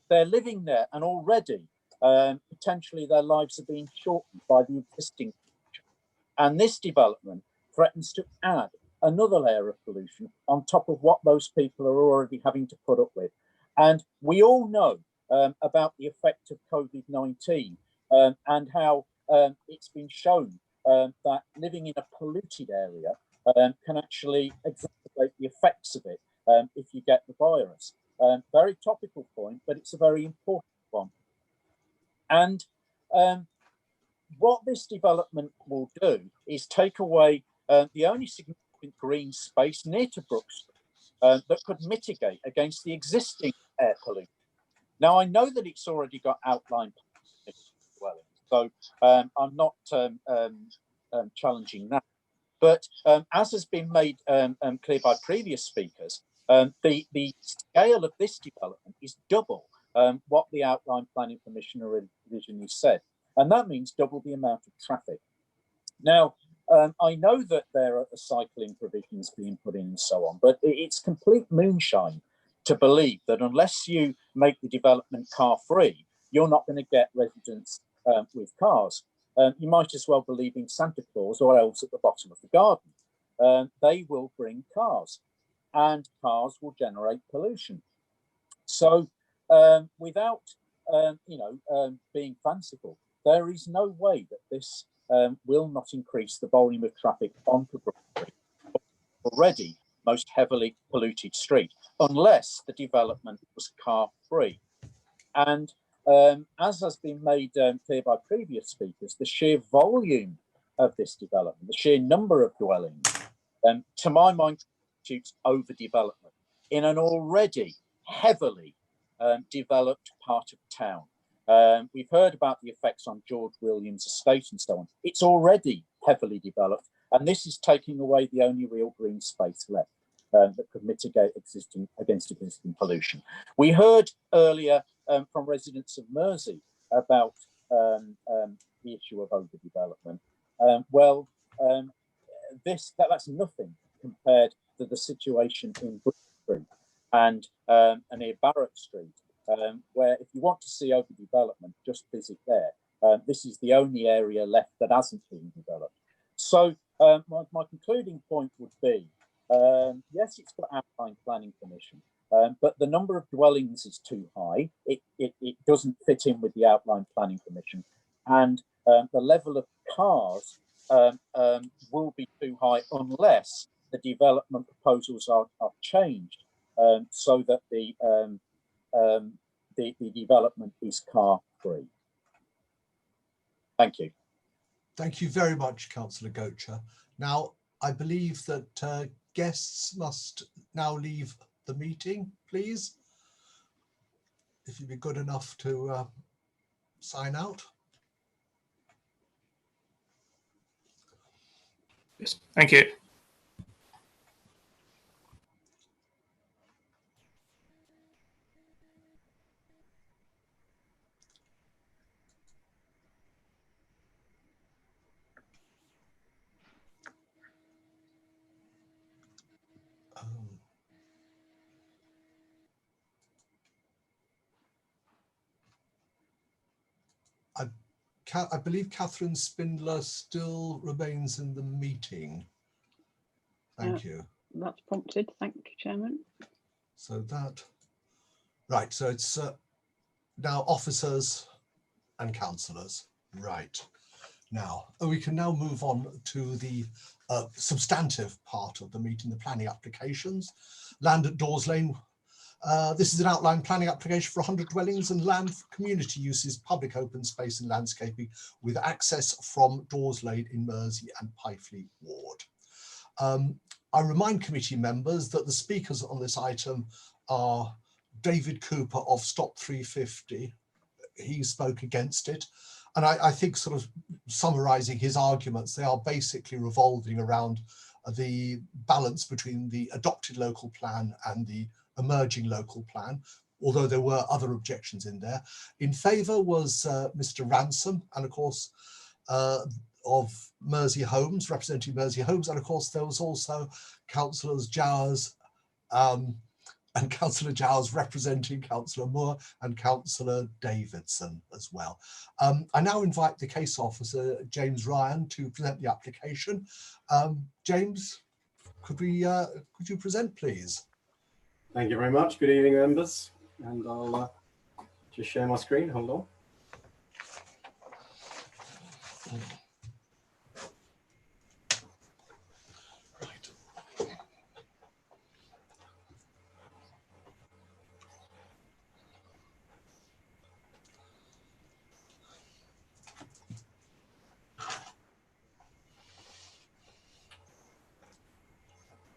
They're living there, and already potentially their lives are being shortened by the existing pollution. And this development threatens to add another layer of pollution on top of what those people are already having to put up with. And we all know about the effect of COVID-19 and how it's been shown that living in a polluted area can actually exacerbate the effects of it if you get the virus. Very topical point, but it's a very important one. And what this development will do is take away the only significant green space near to Brook Street that could mitigate against the existing air pollution. Now, I know that it's already got outline dwellings, so I'm not challenging that. But as has been made clear by previous speakers, the scale of this development is double what the Outline Planning Commission originally said. And that means double the amount of traffic. Now, I know that there are cycling provisions being put in and so on, but it's complete moonshine to believe that unless you make the development car-free, you're not going to get residents with cars. You might as well believe in Santa Claus or else at the bottom of the garden. They will bring cars, and cars will generate pollution. So without being fanciful, there is no way that this will not increase the volume of traffic onto Brook Street, already most heavily polluted street, unless the development was car-free. And as has been made clear by previous speakers, the sheer volume of this development, the sheer number of dwellings, to my mind, constitutes overdevelopment in an already heavily developed part of town. We've heard about the effects on George Williams Estate and so on. It's already heavily developed, and this is taking away the only real green space left that could mitigate against existing pollution. We heard earlier from residents of Mersea about the issue of overdevelopment. That's nothing compared to the situation in Brook Street and near Barrack Street, where if you want to see overdevelopment, just visit there. This is the only area left that hasn't been developed. So my concluding point would be, yes, it's got Outline Planning Commission, but the number of dwellings is too high. It doesn't fit in with the Outline Planning Commission, and the level of cars will be too high unless the development proposals are changed so that the development is car-free. Thank you. Thank you very much, Councillor Gocher. Now, I believe that guests must now leave the meeting, please? If you'd be good enough to sign out. Yes, thank you. I believe Catherine Spindler still remains in the meeting. Thank you. That's prompted. Thank you, Chairman. So that, right, so it's now officers and councillors. Right. Now, we can now move on to the substantive part of the meeting, the planning applications. Land at Dawes Lane. This is an outline planning application for 100 dwellings and land for community uses, public open space and landscaping with access from Dawes Lane in Mersea and Pifley Ward. I remind committee members that the speakers on this item are David Cooper of Stop 350. He spoke against it. And I think, sort of summarising his arguments, they are basically revolving around the balance between the adopted local plan and the emerging local plan, although there were other objections in there. In favour was Mr. Ransom, and of course of Mersea Homes, representing Mersea Homes, and of course there was also Councillors Jowers and Councillor Jowers representing Councillor Moore and Councillor Davidson as well. I now invite the case officer, James Ryan, to present the application. James, could you present, please? Thank you very much. Good evening, members. And I'll just share my screen. Hold on.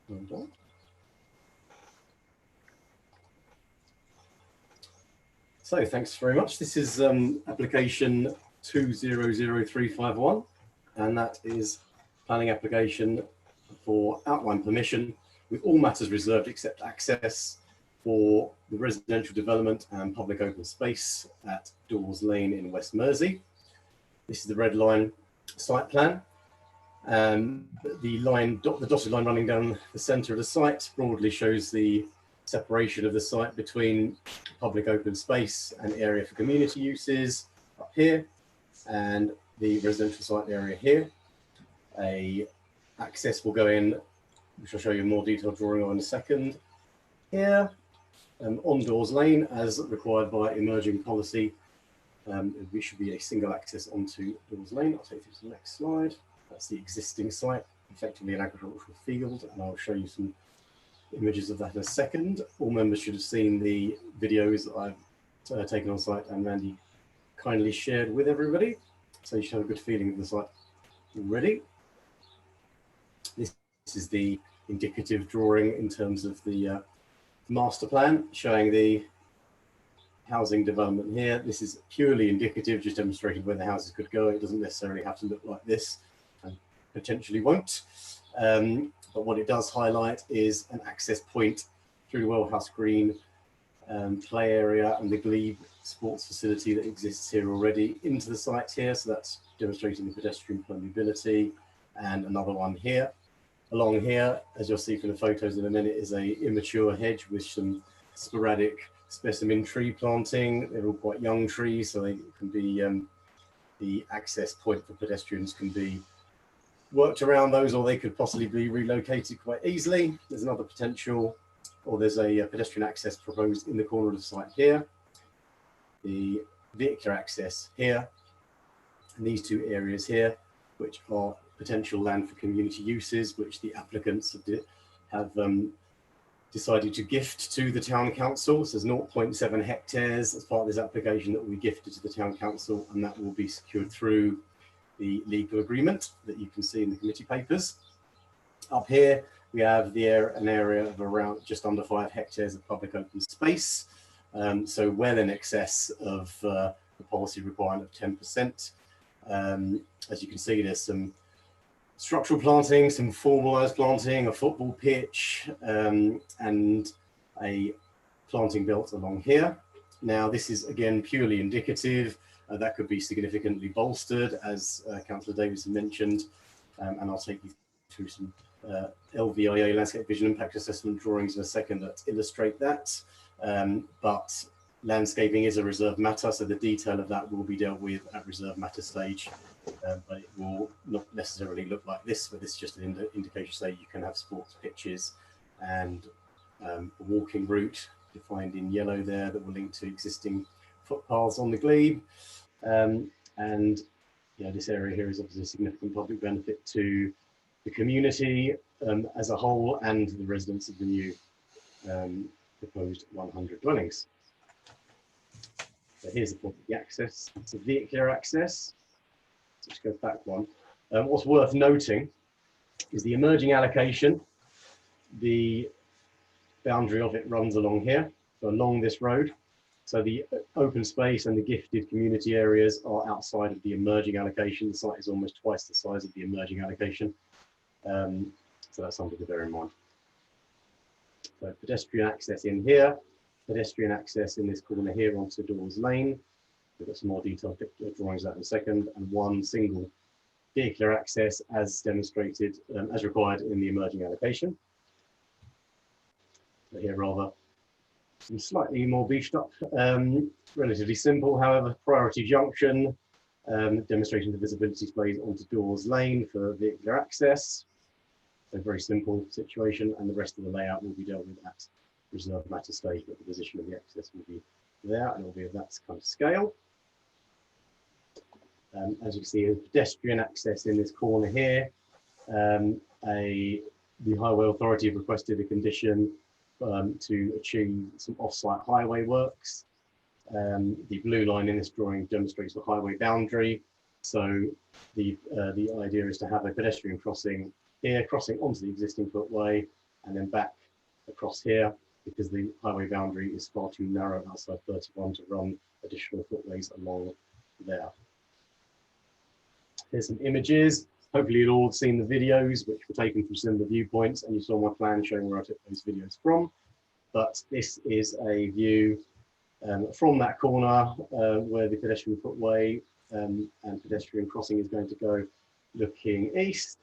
Hold on. So thanks very much. This is application 200351, and that is planning application for outline permission with all matters reserved except access for the residential development and public open space at Dawes Lane in West Mersea. This is the red line site plan. The dotted line running down the centre of the site broadly shows the separation of the site between public open space and area for community uses up here, and the residential site area here. A access will go in, which I'll show you a more detailed drawing on in a second, here on Dawes Lane as required by emerging policy. We should be a single access onto Dawes Lane. I'll take you to the next slide. That's the existing site, effectively an agricultural field, and I'll show you some images of that in a second. All members should have seen the videos that I've taken on site and Randy kindly shared with everybody. So you should have a good feeling of the site already. This is the indicative drawing in terms of the master plan, showing the housing development here. This is purely indicative, just demonstrating where the houses could go. It doesn't necessarily have to look like this, and potentially won't. But what it does highlight is an access point through Wellhouse Green play area and the glebe sports facility that exists here already into the site here. So that's demonstrating the pedestrian permeability, and another one here. Along here, as you'll see from the photos in a minute, is a immature hedge with some sporadic specimen tree planting. They're all quite young trees, so they can be the access point for pedestrians can be worked around those, or they could possibly be relocated quite easily. There's another potential, or there's a pedestrian access proposed in the corner of the site here. The vehicular access here, and these two areas here, which are potential land for community uses, which the applicants have decided to gift to the town council. So there's 0.7 hectares as part of this application that will be gifted to the town council, and that will be secured through the legal agreement that you can see in the committee papers. Up here, we have an area of around just under 5 hectares of public open space, so well in excess of the policy requirement of 10%. As you can see, there's some structural planting, some formalised planting, a football pitch, and a planting belt along here. Now, this is again purely indicative. That could be significantly bolstered, as Councillor Davidson mentioned, and I'll take you through some LVIA landscape visual impact assessment drawings in a second that illustrate that. But landscaping is a reserved matter, so the detail of that will be dealt with at reserved matter stage. But it will not necessarily look like this, but this is just an indication, say you can have sports pitches and a walking route defined in yellow there that will link to existing footpaths on the glebe. And yeah, this area here is obviously a significant public benefit to the community as a whole and the residents of the new proposed 100 dwellings. So here's the access, it's a vehicular access. So just go back one. What's worth noting is the emerging allocation. The boundary of it runs along here, so along this road. So the open space and the gifted community areas are outside of the emerging allocation. The site is almost twice the size of the emerging allocation. So that's something to bear in mind. So pedestrian access in here, pedestrian access in this corner here onto Dawes Lane. We've got some more detailed drawings of that in a second, and one single vehicular access as demonstrated, as required in the emerging allocation. So here rather some slightly more beefed up, relatively simple, however, priority junction, demonstrating the visibility displays onto Dawes Lane for vehicular access. So very simple situation, and the rest of the layout will be dealt with at reserved matter stage, but the position of the access will be there, and it will be of that kind of scale. As you can see, pedestrian access in this corner here. The Highway Authority have requested a condition to achieve some off-site highway works. The blue line in this drawing demonstrates the highway boundary. So the idea is to have a pedestrian crossing here, crossing onto the existing footway, and then back across here, because the highway boundary is far too narrow outside 31 to run additional footways along there. Here's some images. Hopefully you've all seen the videos, which were taken from similar viewpoints, and you saw my plan showing where I took those videos from. But this is a view from that corner where the pedestrian footway and pedestrian crossing is going to go, looking east.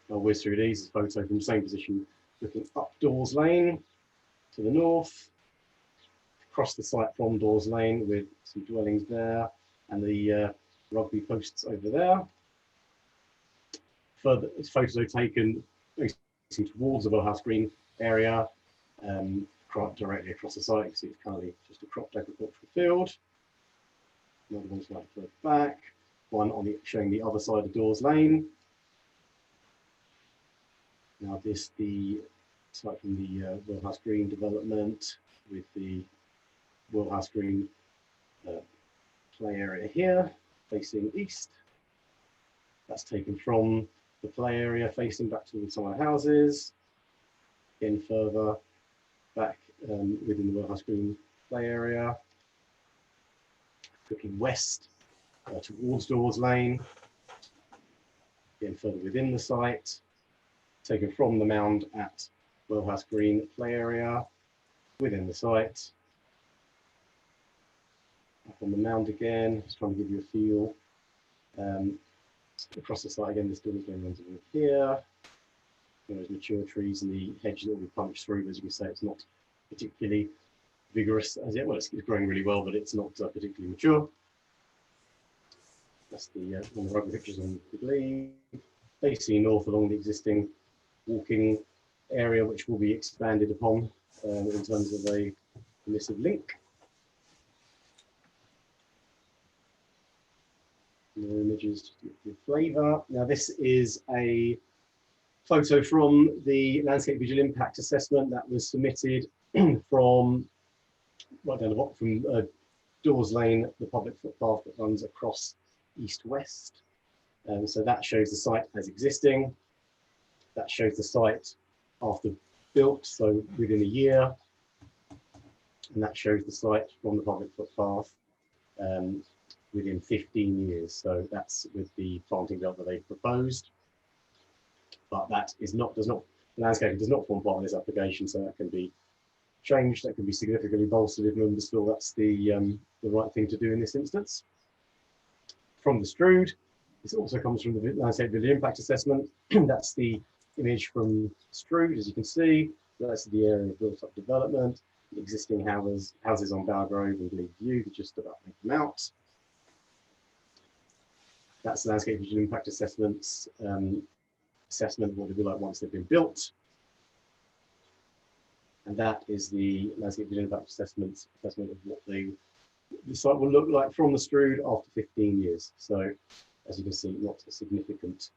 I'll whiz through these. Photo from the same position, looking up Dawes Lane to the north, across the site from Dawes Lane with some dwellings there, and the rugby posts over there. Further, photos are taken facing towards the Wellhouse Green area, directly across the site. You can see it's currently just a cropped agricultural field. Another one slightly further back. One on showing the other side of Dawes Lane. Now this the site from the Wellhouse Green development with the Wellhouse Green play area here facing east. That's taken from the play area facing back towards some of the houses. Again further back within the Wellhouse Green play area. Looking west towards Dawes Lane. Again further within the site. Taken from the mound at Wellhouse Green play area within the site. Up on the mound again, just trying to give you a feel. Across the site again, this Dawes Lane runs over here. Those mature trees and the hedge that will be punched through. As you can see, it's not particularly vigorous as yet. Well, it's growing really well, but it's not particularly mature. That's the one of the rugby pictures on the glebe. Facing north along the existing walking area, which will be expanded upon in terms of a permissive link. More images to give you flavour. Now this is a photo from the landscape visual impact assessment that was submitted from right down the bottom from Dawes Lane, the public footpath that runs across east-west. So that shows the site as existing. That shows the site after built, so within a year. And that shows the site from the public footpath within 15 years. So that's with the planting belt that they've proposed. But that is not, landscaping does not form part of this application, so that can be changed, that can be significantly bolstered if members feel that's the right thing to do in this instance. From the Strood, this also comes from the landscape village impact assessment. That's the image from Strood, as you can see. That's the area of built up development, the existing houses on Bower Grove and Glebe View, just about make them out. That's the landscape visual impact assessments, assessment of what they will be like once they've been built. And that is the landscape visual impact assessment of what the site will look like from the Strood after 15 years. So as you can see, not a significant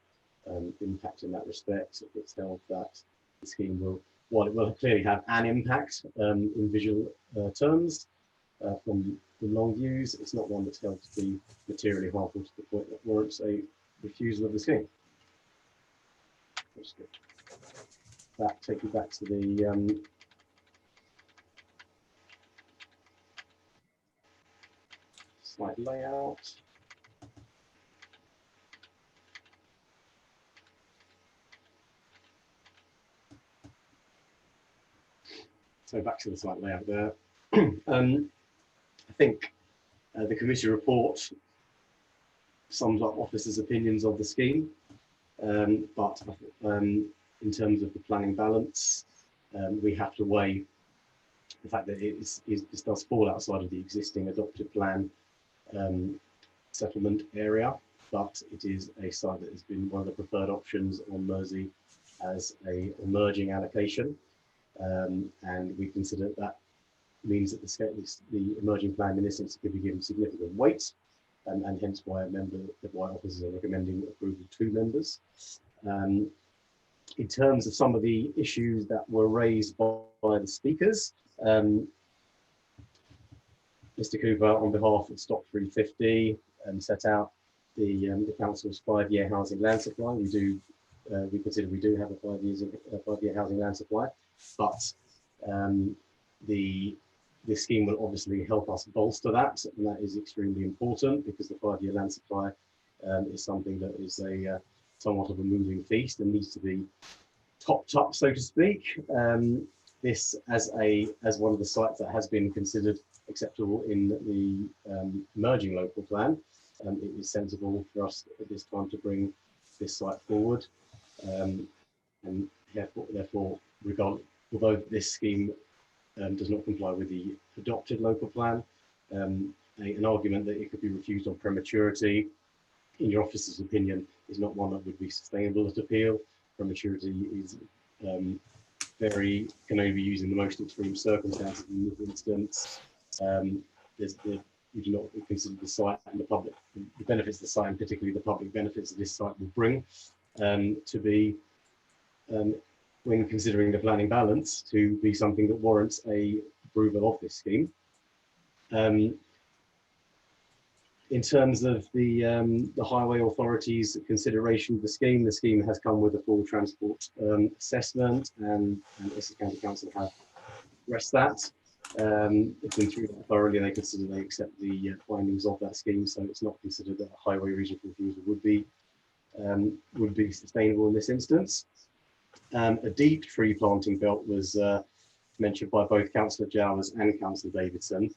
impact in that respect. It's held that the scheme will, while it will clearly have an impact in visual terms from the long views, it's not one that's held to be materially harmful to the point that warrants a refusal of the scheme. That takes you back to the slide layout. So back to the site layout there. I think the committee report sums up officers' opinions of the scheme, but in terms of the planning balance, we have to weigh the fact that this does fall outside of the existing adopted plan settlement area, but it is a site that has been one of the preferred options on Mersea as a emerging allocation. And we consider that means that the emerging plan in this instance could be given significant weight, and hence why officers are recommending approval to members. In terms of some of the issues that were raised by the speakers, Mr. Cooper, on behalf of Stop 350, set out the council's 5-year housing land supply. We consider we do have a 5-year housing land supply, but this scheme will obviously help us bolster that, and that is extremely important because the 5-year land supply is something that is somewhat of a moving feast and needs to be topped up, so to speak. This as one of the sites that has been considered acceptable in the emerging local plan, it is sensible for us at this time to bring this site forward, and therefore, although this scheme does not comply with the adopted local plan, an argument that it could be refused on prematurity, in your officer's opinion, is not one that would be sustainable at appeal. Prematurity is can only be used in the most extreme circumstances. In this instance, we do not consider the site and the benefits of the site, and particularly the public benefits that this site will bring, to be, when considering the planning balance, to be something that warrants a approval of this scheme. In terms of the highway authority's consideration of the scheme has come with a full transport assessment, and Essex County Council have addressed that. It's been through that thoroughly, and they accept the findings of that scheme, so it's not considered that a highway regional refusal would be sustainable in this instance. A deep tree planting belt was mentioned by both Councillor Dawes and Councillor Davidson.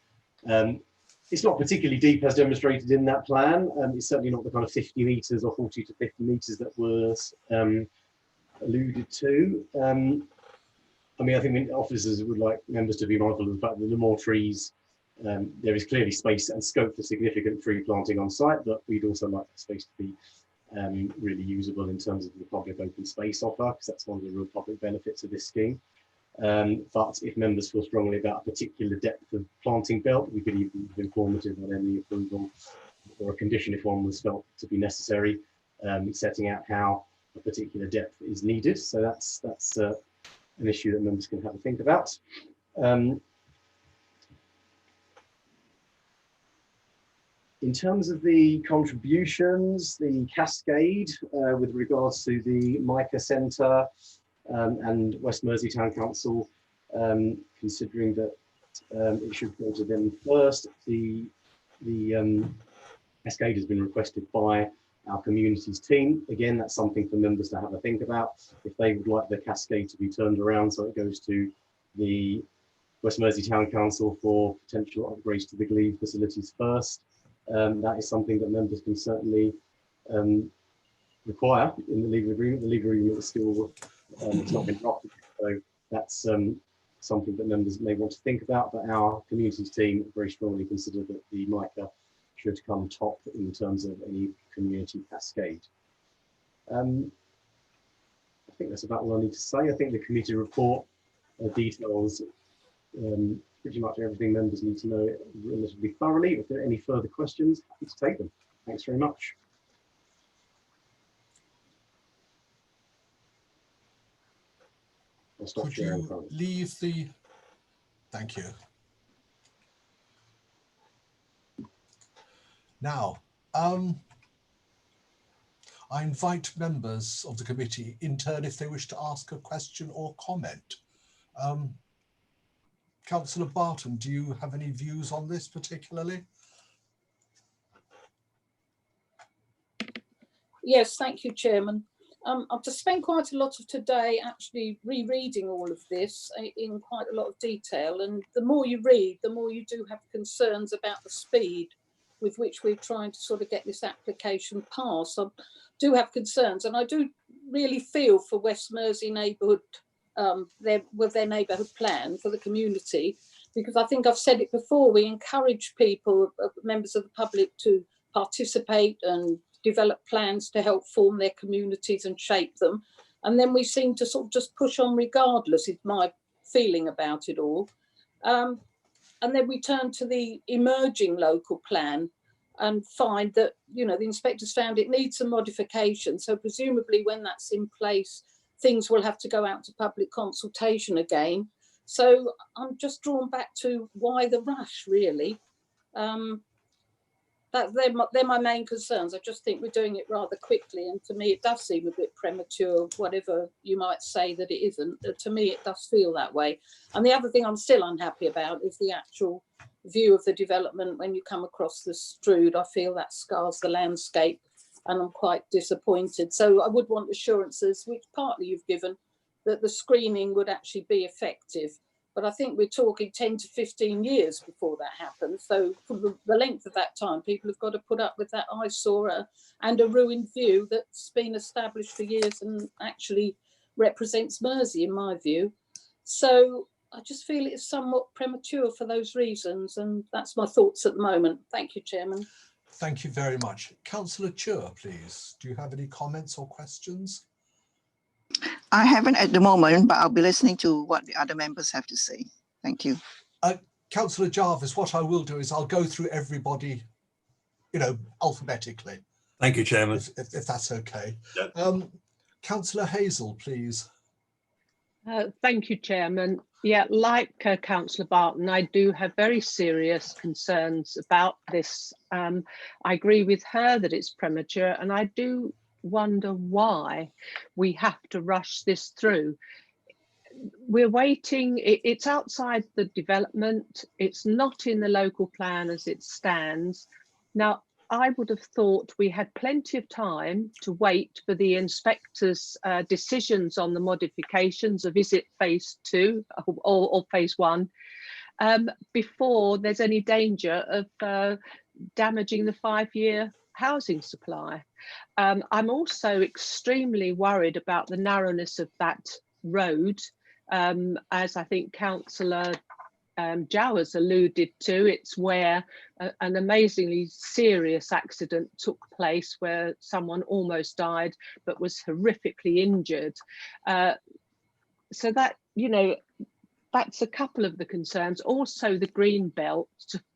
It's not particularly deep as demonstrated in that plan. It's certainly not the kind of 50 metres or 40 to 50 metres that was alluded to. I mean, I think officers would like members to be mindful of the fact that the more trees, there is clearly space and scope for significant tree planting on site, but we'd also like the space to be really usable in terms of the public open space offer, because that's one of the real public benefits of this scheme. But if members feel strongly about a particular depth of planting belt, we could even be informative on any approval or a condition if one was felt to be necessary, setting out how a particular depth is needed. So that's an issue that members can have a think about. In terms of the contributions, the cascade with regards to the Mica Centre and West Mersea Town Council, considering that it should go to them first. The cascade has been requested by our communities team. Again, that's something for members to have a think about. If they would like the cascade to be turned around so it goes to the West Mersea Town Council for potential upgrades to the Glebe facilities first, that is something that members can certainly require in the legal agreement. The legal agreement is still, it's not been drafted, so that's something that members may want to think about, but our communities team very strongly consider that the MICA should come top in terms of any community cascade. I think that's about all I need to say. I think the committee report details pretty much everything members need to know relatively thoroughly. If there are any further questions, happy to take them. Thanks very much. Could you leave the, thank you. Now, I invite members of the committee in turn if they wish to ask a question or comment. Councillor Barton, do you have any views on this particularly? Yes, thank you, Chairman. I've just spent quite a lot of today actually rereading all of this in quite a lot of detail, and the more you read, the more you do have concerns about the speed with which we're trying to sort of get this application passed. I do have concerns, and I do really feel for West Mersea neighbourhood, their neighbourhood plan for the community, because I think I've said it before, we encourage people, members of the public, to participate and develop plans to help form their communities and shape them. And then we seem to sort of just push on regardless, is my feeling about it all. And then we turn to the emerging local plan and find that, you know, the inspectors found it needs some modification. So presumably when that's in place, things will have to go out to public consultation again. So I'm just drawn back to why the rush, really. They're my main concerns. I just think we're doing it rather quickly, and to me it does seem a bit premature, whatever you might say that it isn't. To me it does feel that way. And the other thing I'm still unhappy about is the actual view of the development. When you come across the Strood, I feel that scars the landscape, and I'm quite disappointed. So I would want assurances, which partly you've given, that the screening would actually be effective. But I think we're talking 10 to 15 years before that happens. So for the length of that time, people have got to put up with that eyesore and a ruined view that's been established for years and actually represents Mersea, in my view. So I just feel it's somewhat premature for those reasons. And that's my thoughts at the moment. Thank you, Chairman. Thank you very much. Councillor Chur, please. Do you have any comments or questions? I haven't at the moment, but I'll be listening to what the other members have to say. Thank you. Councillor Jarvis, what I will do is I'll go through everybody, you know, alphabetically. Thank you, Chairman. If that's okay. Yep. Councillor Hazel, please. Thank you, Chairman. Yeah, like Councillor Barton, I do have very serious concerns about this. I agree with her that it's premature, and I do wonder why we have to rush this through. We're waiting, it's outside the development, it's not in the local plan as it stands. Now, I would have thought we had plenty of time to wait for the inspectors' decisions on the modifications of, is it phase 2 or phase 1, before there's any danger of damaging the 5-year housing supply. I'm also extremely worried about the narrowness of that road. As I think Councillor Dawes alluded to, it's where an amazingly serious accident took place where someone almost died but was horrifically injured. So that, you know, that's a couple of the concerns. Also the green belt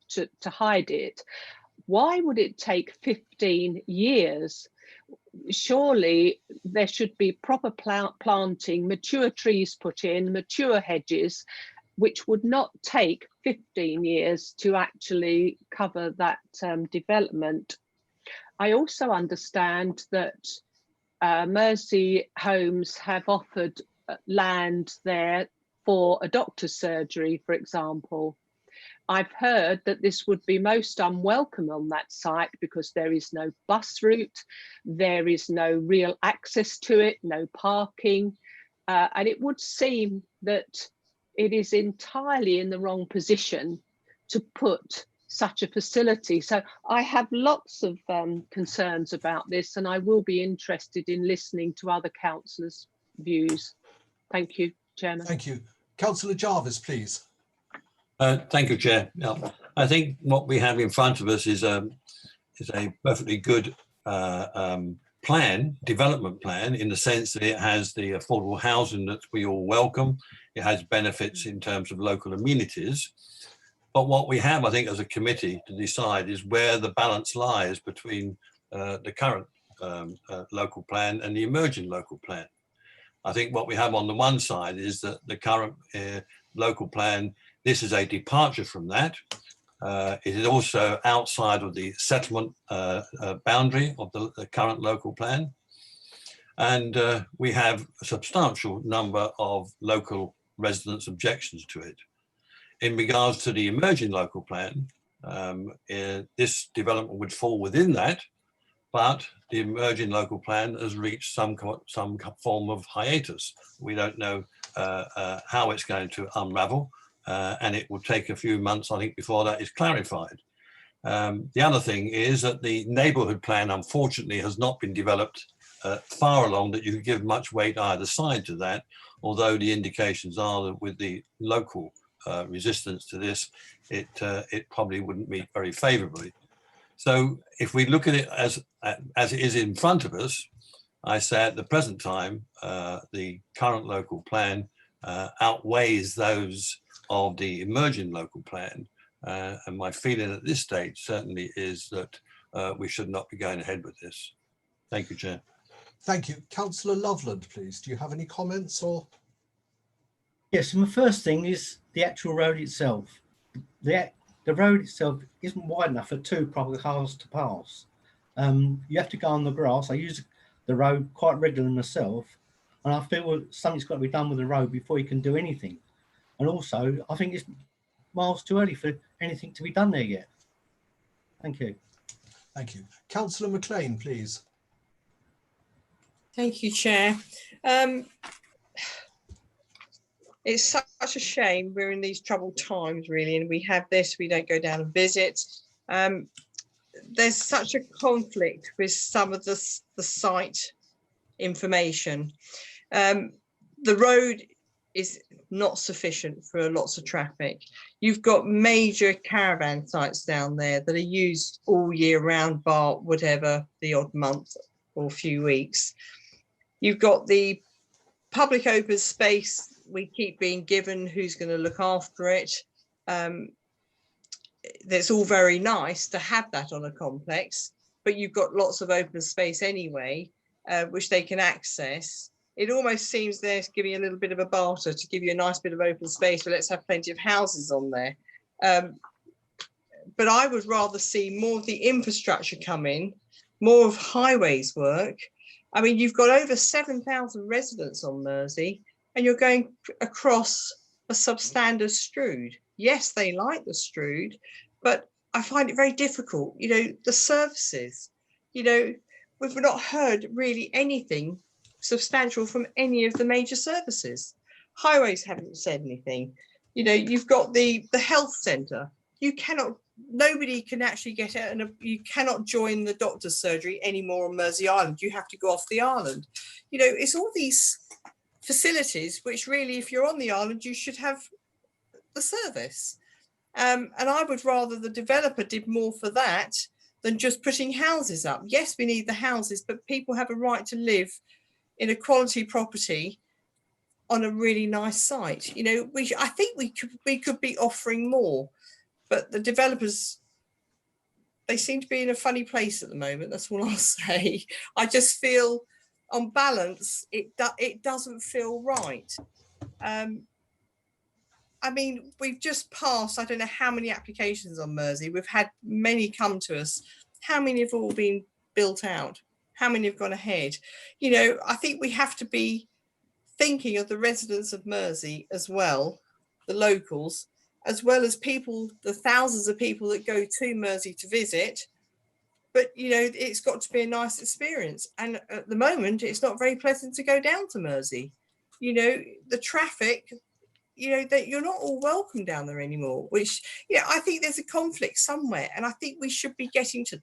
to hide it. Why would it take 15 years? Surely there should be proper planting, mature trees put in, mature hedges, which would not take 15 years to actually cover that development. I also understand that Mersea Homes have offered land there for a doctor's surgery, for example. I've heard that this would be most unwelcome on that site because there is no bus route, there is no real access to it, no parking, and it would seem that it is entirely in the wrong position to put such a facility. So I have lots of concerns about this, and I will be interested in listening to other councillors' views. Thank you, Chairman. Thank you. Councillor Jarvis, please. Thank you, Chair. Now, I think what we have in front of us is a perfectly good development plan, in the sense that it has the affordable housing that we all welcome. It has benefits in terms of local amenities. But what we have, I think, as a committee to decide is where the balance lies between the current local plan and the emerging local plan. I think what we have on the one side is that the current local plan, this is a departure from that. It is also outside of the settlement boundary of the current local plan. And we have a substantial number of local residents' objections to it. In regards to the emerging local plan, this development would fall within that, but the emerging local plan has reached some form of hiatus. We don't know how it's going to unravel. And it will take a few months, I think, before that is clarified. The other thing is that the neighbourhood plan, unfortunately, has not been developed far along that you could give much weight either side to that, although the indications are that with the local resistance to this, it probably wouldn't meet very favourably. So if we look at it as it is in front of us, I say at the present time, the current local plan outweighs those of the emerging local plan, and my feeling at this stage certainly is that we should not be going ahead with this. Thank you, Chair. Thank you. Councillor Loveland, please. Do you have any comments or? Yes, and the first thing is the actual road itself. The road itself isn't wide enough for two proper cars to pass. You have to go on the grass. I use the road quite regularly myself, and I feel something's got to be done with the road before you can do anything. And also, I think it's miles too early for anything to be done there yet. Thank you. Thank you. Councillor McLean, please. Thank you, Chair. It's such a shame we're in these troubled times, really, and we have this, we don't go down and visit. There's such a conflict with some of the site information. The road is not sufficient for lots of traffic. You've got major caravan sites down there that are used all year round, bar whatever, the odd month or few weeks. You've got the public open space we keep being given, who's going to look after it. That's all very nice to have that on a complex, but you've got lots of open space anyway, which they can access. It almost seems they're giving a little bit of a barter to give you a nice bit of open space, but let's have plenty of houses on there. But I would rather see more of the infrastructure come in, more of highways work. I mean, you've got over 7,000 residents on Mersea, and you're going across a substandard Strood. Yes, they like the Strood, but I find it very difficult. You know, the services, you know, we've not heard really anything substantial from any of the major services. Highways haven't said anything. You know, you've got the health centre. You cannot, nobody can actually get out, and you cannot join the doctor's surgery anymore on Mersea Island. You have to go off the island. You know, it's all these facilities which really, if you're on the island, you should have the service. And I would rather the developer did more for that than just putting houses up. Yes, we need the houses, but people have a right to live in a quality property on a really nice site. You know, I think we could be offering more, but the developers, they seem to be in a funny place at the moment. That's all I'll say. I just feel, on balance, it doesn't feel right. I mean, we've just passed, I don't know how many applications on Mersea. We've had many come to us. How many have all been built out? How many have gone ahead? You know, I think we have to be thinking of the residents of Mersea as well, the locals, as well as people, the thousands of people that go to Mersea to visit. But, you know, it's got to be a nice experience. And at the moment, it's not very pleasant to go down to Mersea. You know, the traffic, you know, that you're not all welcome down there anymore, which, yeah, I think there's a conflict somewhere. And I think we should be getting to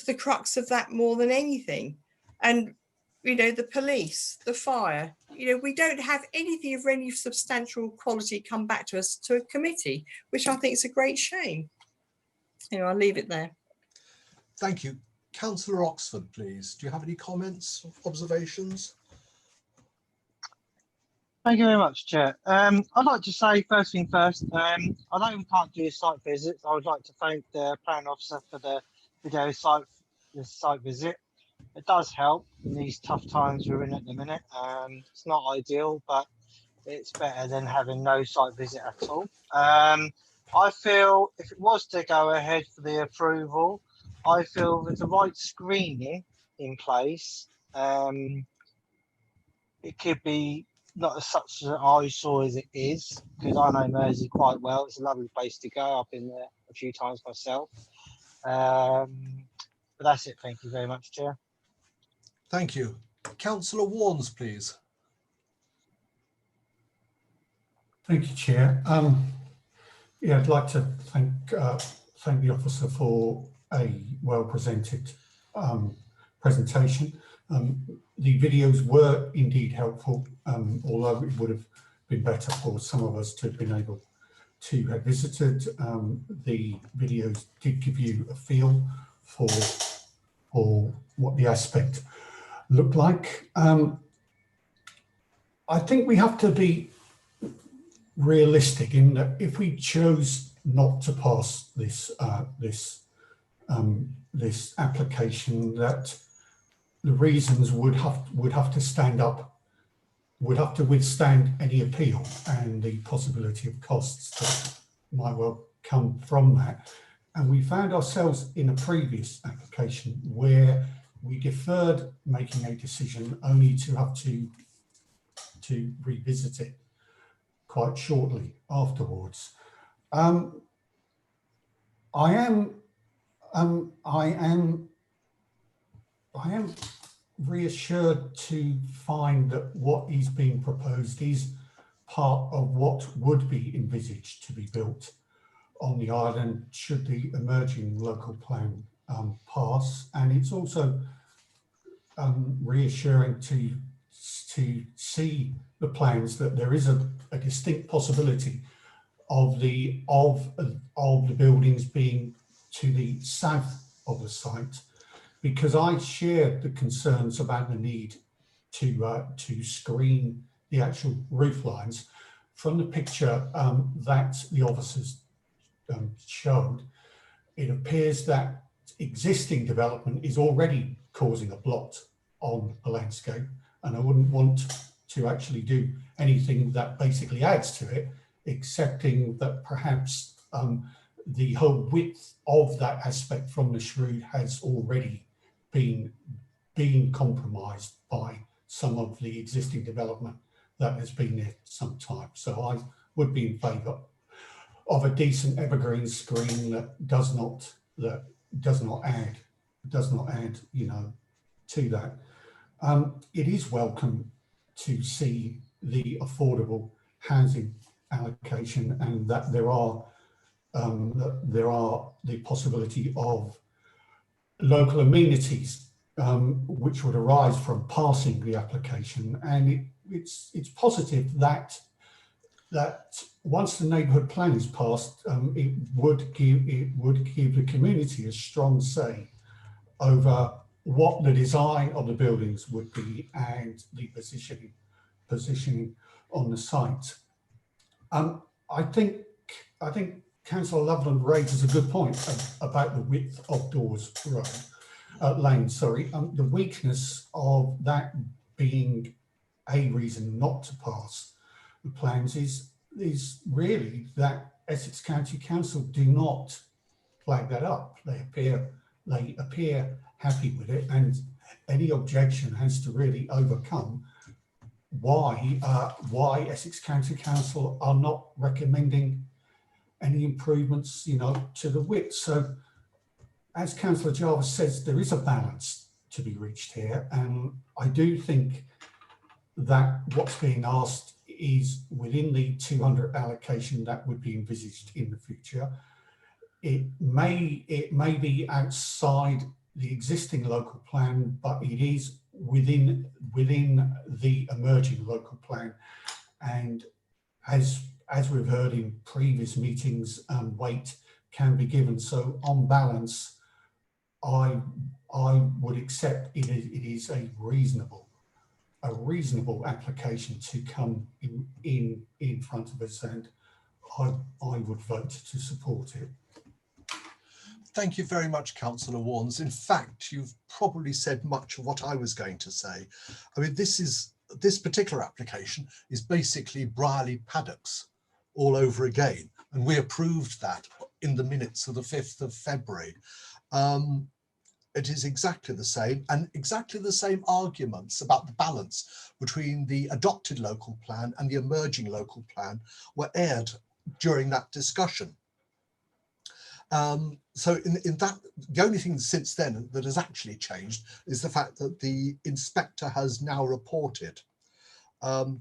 the crux of that more than anything. And, you know, the police, the fire, you know, we don't have anything of any substantial quality come back to us to a committee, which I think is a great shame. You know, I'll leave it there. Thank you. Councillor Oxford, please. Do you have any comments, observations? Thank you very much, Chair. I'd like to say, first thing first, although we can't do site visits, I would like to thank the planning officer for the video site visit. It does help in these tough times we're in at the minute. It's not ideal, but it's better than having no site visit at all. I feel if it was to go ahead for the approval, I feel with the right screening in place, it could be not as such an eyesore as it is, because I know Mersea quite well. It's a lovely place to go. I've been there a few times myself. But that's it. Thank you very much, Chair. Thank you. Councillor Warnes, please. Thank you, Chair. Yeah, I'd like to thank the officer for a well-presented presentation. The videos were indeed helpful, although it would have been better for some of us to have been able to have visited. The videos did give you a feel for what the aspect looked like. I think we have to be realistic in that if we chose not to pass this this application, that the reasons would have to stand up, would have to withstand any appeal and the possibility of costs that might well come from that. And we found ourselves in a previous application where we deferred making a decision only to have to revisit it quite shortly afterwards. I am reassured to find that what is being proposed is part of what would be envisaged to be built on the island should the emerging local plan pass. And it's also reassuring to see the plans that there is a distinct possibility of the buildings being to the south of the site, because I shared the concerns about the need to screen the actual roof lines. From the picture that the officers showed, it appears that existing development is already causing a blot on the landscape, and I wouldn't want to actually do anything that basically adds to it, excepting that perhaps the whole width of that aspect from the Shroud has already been compromised by some of the existing development that has been there some time. So I would be in favour of a decent evergreen screen that does not add, you know, to that. It is welcome to see the affordable housing allocation, and that there are the possibility of local amenities which would arise from passing the application. And it's positive that once the neighbourhood plan is passed, it would give the community a strong say over what the design of the buildings would be and the positioning on the site. I think Councillor Loveland raises a good point about the width of Dawes Lane. The weakness of that being a reason not to pass the plans is really that Essex County Council do not flag that up. They appear happy with it, and any objection has to really overcome why Essex County Council are not recommending any improvements, to the width. So, as Councillor Jarvis says, there is a balance to be reached here, and I do think that what's being asked is within the 200 allocation that would be envisaged in the future. It may be outside the existing local plan, but it is within the emerging local plan. And as we've heard in previous meetings, weight can be given. So on balance, I would accept it is a reasonable application to come in front of us, and I would vote to support it. Thank you very much, Councillor Warnes. In fact, you've probably said much of what I was going to say. I mean, this particular application is basically Brierley Paddocks all over again, and we approved that in the minutes of the 5th of February. It is exactly the same, and exactly the same arguments about the balance between the adopted local plan and the emerging local plan were aired during that discussion. So in that, the only thing since then that has actually changed is the fact that the inspector has now reported. And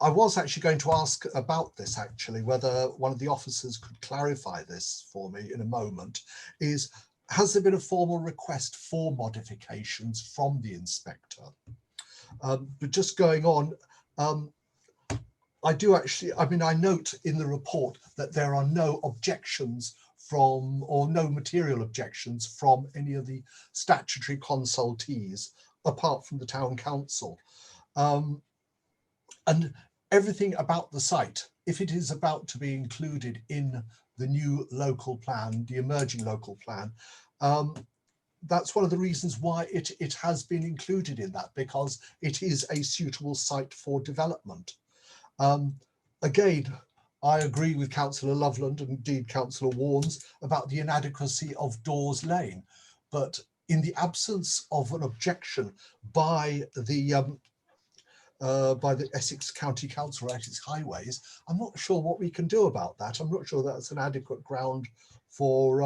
I was actually going to ask about this, actually, whether one of the officers could clarify this for me in a moment, has there been a formal request for modifications from the inspector? But just going on, I note in the report that there are no objections no material objections from any of the statutory consultees, apart from the town council. And everything about the site, if it is about to be included in the new local plan, the emerging local plan, that's one of the reasons why it has been included in that, because it is a suitable site for development. Again, I agree with Councillor Loveland and indeed Councillor Warnes about the inadequacy of Dawes Lane, but in the absence of an objection by the Essex County Council or Essex Highways, I'm not sure what we can do about that. I'm not sure that's an adequate ground for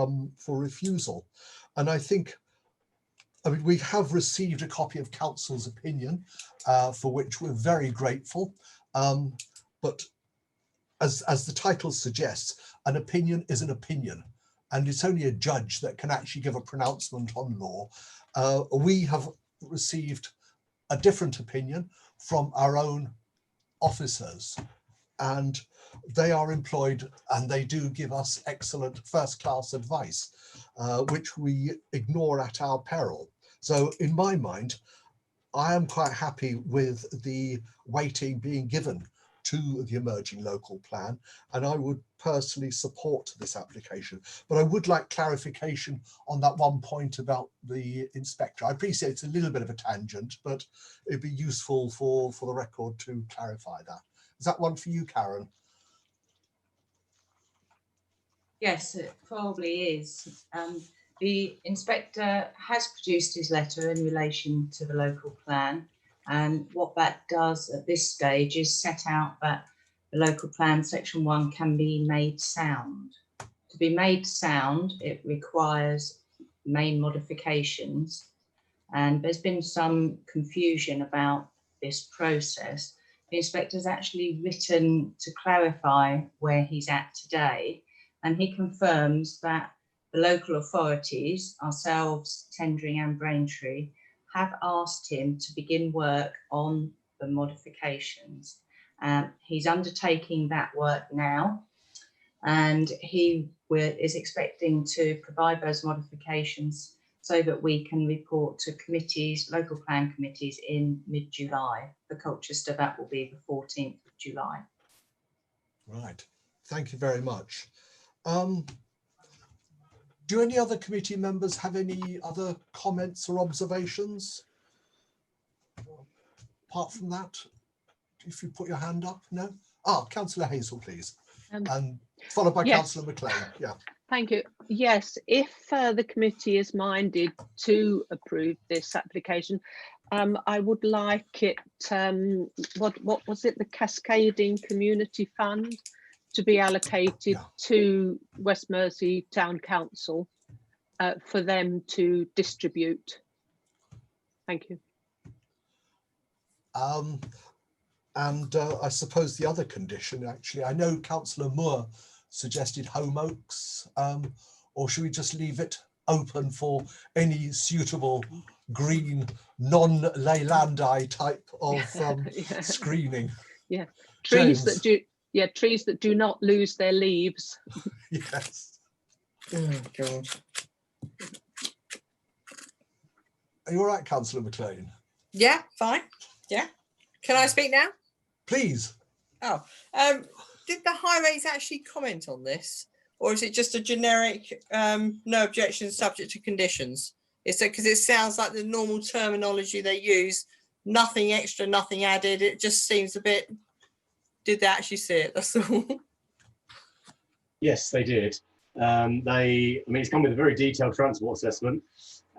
refusal. And I think, we have received a copy of Council's opinion, for which we're very grateful. But as the title suggests, an opinion is an opinion, and it's only a judge that can actually give a pronouncement on law. We have received a different opinion from our own officers, and they are employed and they do give us excellent first-class advice, which we ignore at our peril. So in my mind, I am quite happy with the weighting being given to the emerging local plan, and I would personally support this application. But I would like clarification on that one point about the inspector. I appreciate it's a little bit of a tangent, but it'd be useful for the record to clarify that. Is that one for you, Karen? Yes, it probably is. The inspector has produced his letter in relation to the local plan, and what that does at this stage is set out that the local plan section 1 can be made sound. To be made sound, it requires main modifications, and there's been some confusion about this process. The inspector's actually written to clarify where he's at today, and he confirms that the local authorities, ourselves, Tendring and Braintree, have asked him to begin work on the modifications. He's undertaking that work now, and he is expecting to provide those modifications so that we can report to committees, local plan committees, in mid-July. For Colchester, that will be the 14th of July. Right, thank you very much. Do any other committee members have any other comments or observations? Apart from that, if you put your hand up, no? Councillor Hazel, please. And followed by Councillor McLean. Yeah. Thank you. Yes, if the committee is minded to approve this application, I would like it, what was it, the Cascading Community Fund to be allocated to West Mersea Town Council for them to distribute. Thank you. And I suppose the other condition, actually, I know Councillor Moore suggested Home Oaks, or should we just leave it open for any suitable green, non-Leylandi type of screening? Yeah, trees James. trees that do not lose their leaves. Yes. Oh, God. Are you all right, Councillor McLean? Yeah, fine. Yeah. Can I speak now? Please. Oh, did the high rates actually comment on this, or is it just a generic no objections subject to conditions? It's because it sounds like the normal terminology they use, nothing extra, nothing added. It just seems a bit. Did they actually see it? That's all. Yes, they did. I mean, it's come with a very detailed transport assessment,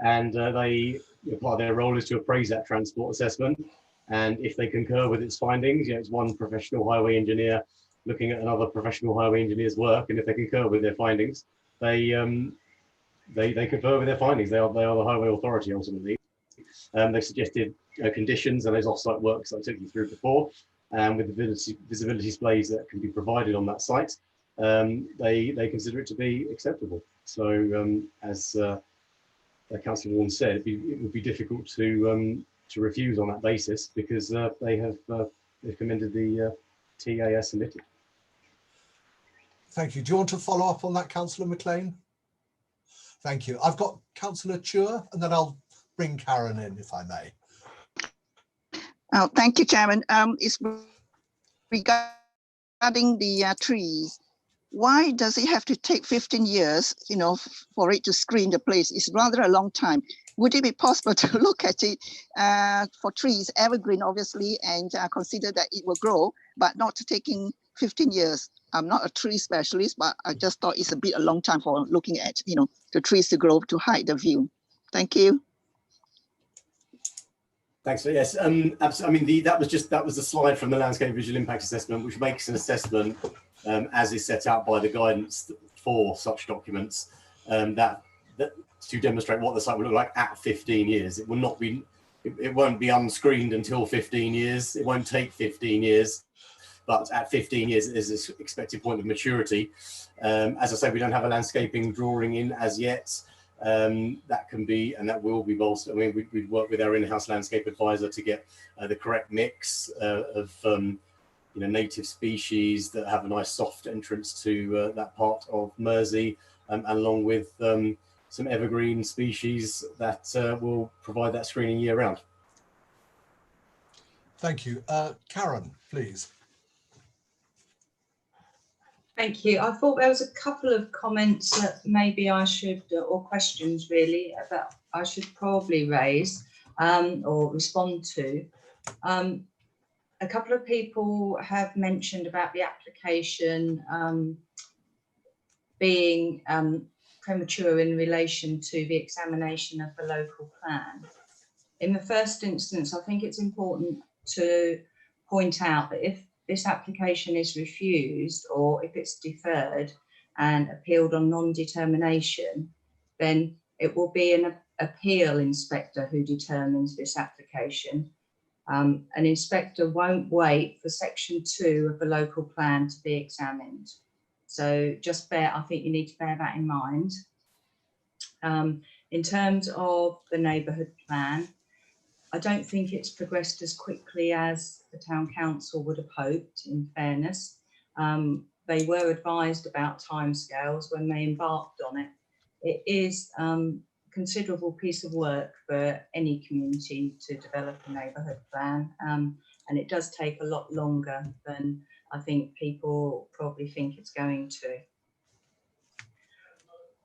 and part of their role is to appraise that transport assessment. And if they concur with its findings, it's one professional highway engineer looking at another professional highway engineer's work, and if they concur with their findings, they concur with their findings. They are the highway authority ultimately. They've suggested conditions and those off-site works that I took you through before, with the visibility displays that can be provided on that site. They consider it to be acceptable. So as Councillor Warren said, it would be difficult to refuse on that basis, because they've commended the TA as submitted. Thank you. Do you want to follow up on that, Councillor McLean? Thank you. I've got Councillor Chua, and then I'll bring Karen in, if I may. Oh, thank you, Chairman. It's regarding the trees. Why does it have to take 15 years, for it to screen the place? It's rather a long time. Would it be possible to look at it for trees, evergreen, obviously, and consider that it will grow, but not taking 15 years? I'm not a tree specialist, but I just thought it's a long time for looking at, the trees to grow to hide the view. Thank you. Thanks. Yes, absolutely. I mean, that was the slide from the landscape visual impact assessment, which makes an assessment as is set out by the guidance for such documents, that to demonstrate what the site will look like at 15 years. It will not be, it won't be unscreened until 15 years. It won't take 15 years, but at 15 years is this expected point of maturity. As I say, we don't have a landscaping drawing in as yet. That can be, and that will be bolstered. I mean, we'd work with our in-house landscape advisor to get the correct mix of native species that have a nice soft entrance to that part of Mersea, along with some evergreen species that will provide that screening year round. Thank you. Karen, please. Thank you. I thought there was a couple of comments that maybe I should, or questions really, that I should probably raise or respond to. A couple of people have mentioned about the application being premature in relation to the examination of the local plan. In the first instance, I think it's important to point out that if this application is refused, or if it's deferred and appealed on non-determination, then it will be an appeal inspector who determines this application. An inspector won't wait for section 2 of the local plan to be examined. So I think you need to bear that in mind. In terms of the neighbourhood plan, I don't think it's progressed as quickly as the town council would have hoped, in fairness. They were advised about timescales when they embarked on it. It is a considerable piece of work for any community to develop a neighbourhood plan, and it does take a lot longer than I think people probably think it's going to.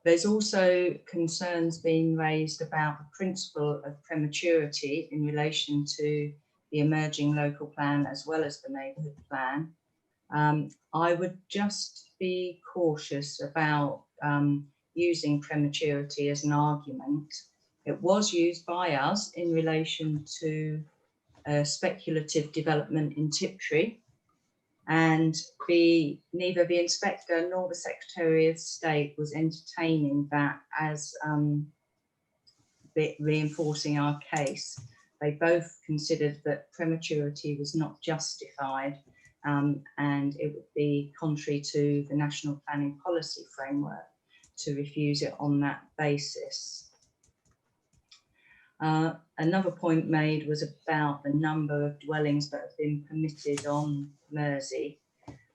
There's also concerns being raised about the principle of prematurity in relation to the emerging local plan as well as the neighbourhood plan. I would just be cautious about using prematurity as an argument. It was used by us in relation to speculative development in Tiptree, and neither the inspector nor the Secretary of State was entertaining that as reinforcing our case. They both considered that prematurity was not justified, and it would be contrary to the National Planning Policy Framework to refuse it on that basis. Another point made was about the number of dwellings that have been permitted on Mersea.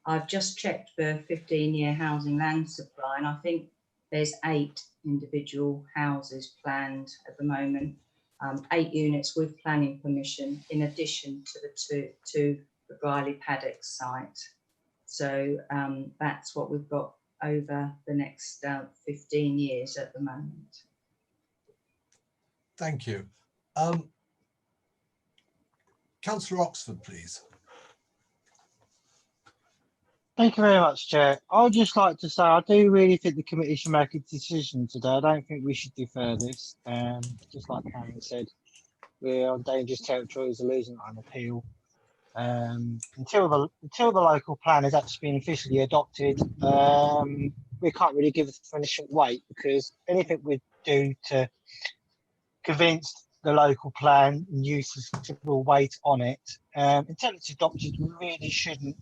I've just checked the 15-year housing land supply, and I think there's 8 individual houses planned at the moment, 8 units with planning permission, in addition to the Briley Paddock site. So that's what we've got over the next 15 years at the moment. Thank you. Councillor Oxford, please. Thank you very much, Chair. I'd just like to say I do really think the committee should make a decision today. I don't think we should defer this. Just like Karen said, we're on dangerous territory, is losing on appeal. Until the local plan has actually been officially adopted, we can't really give it sufficient weight, because anything we do to convince the local plan and use considerable weight on it, until it's adopted, we really shouldn't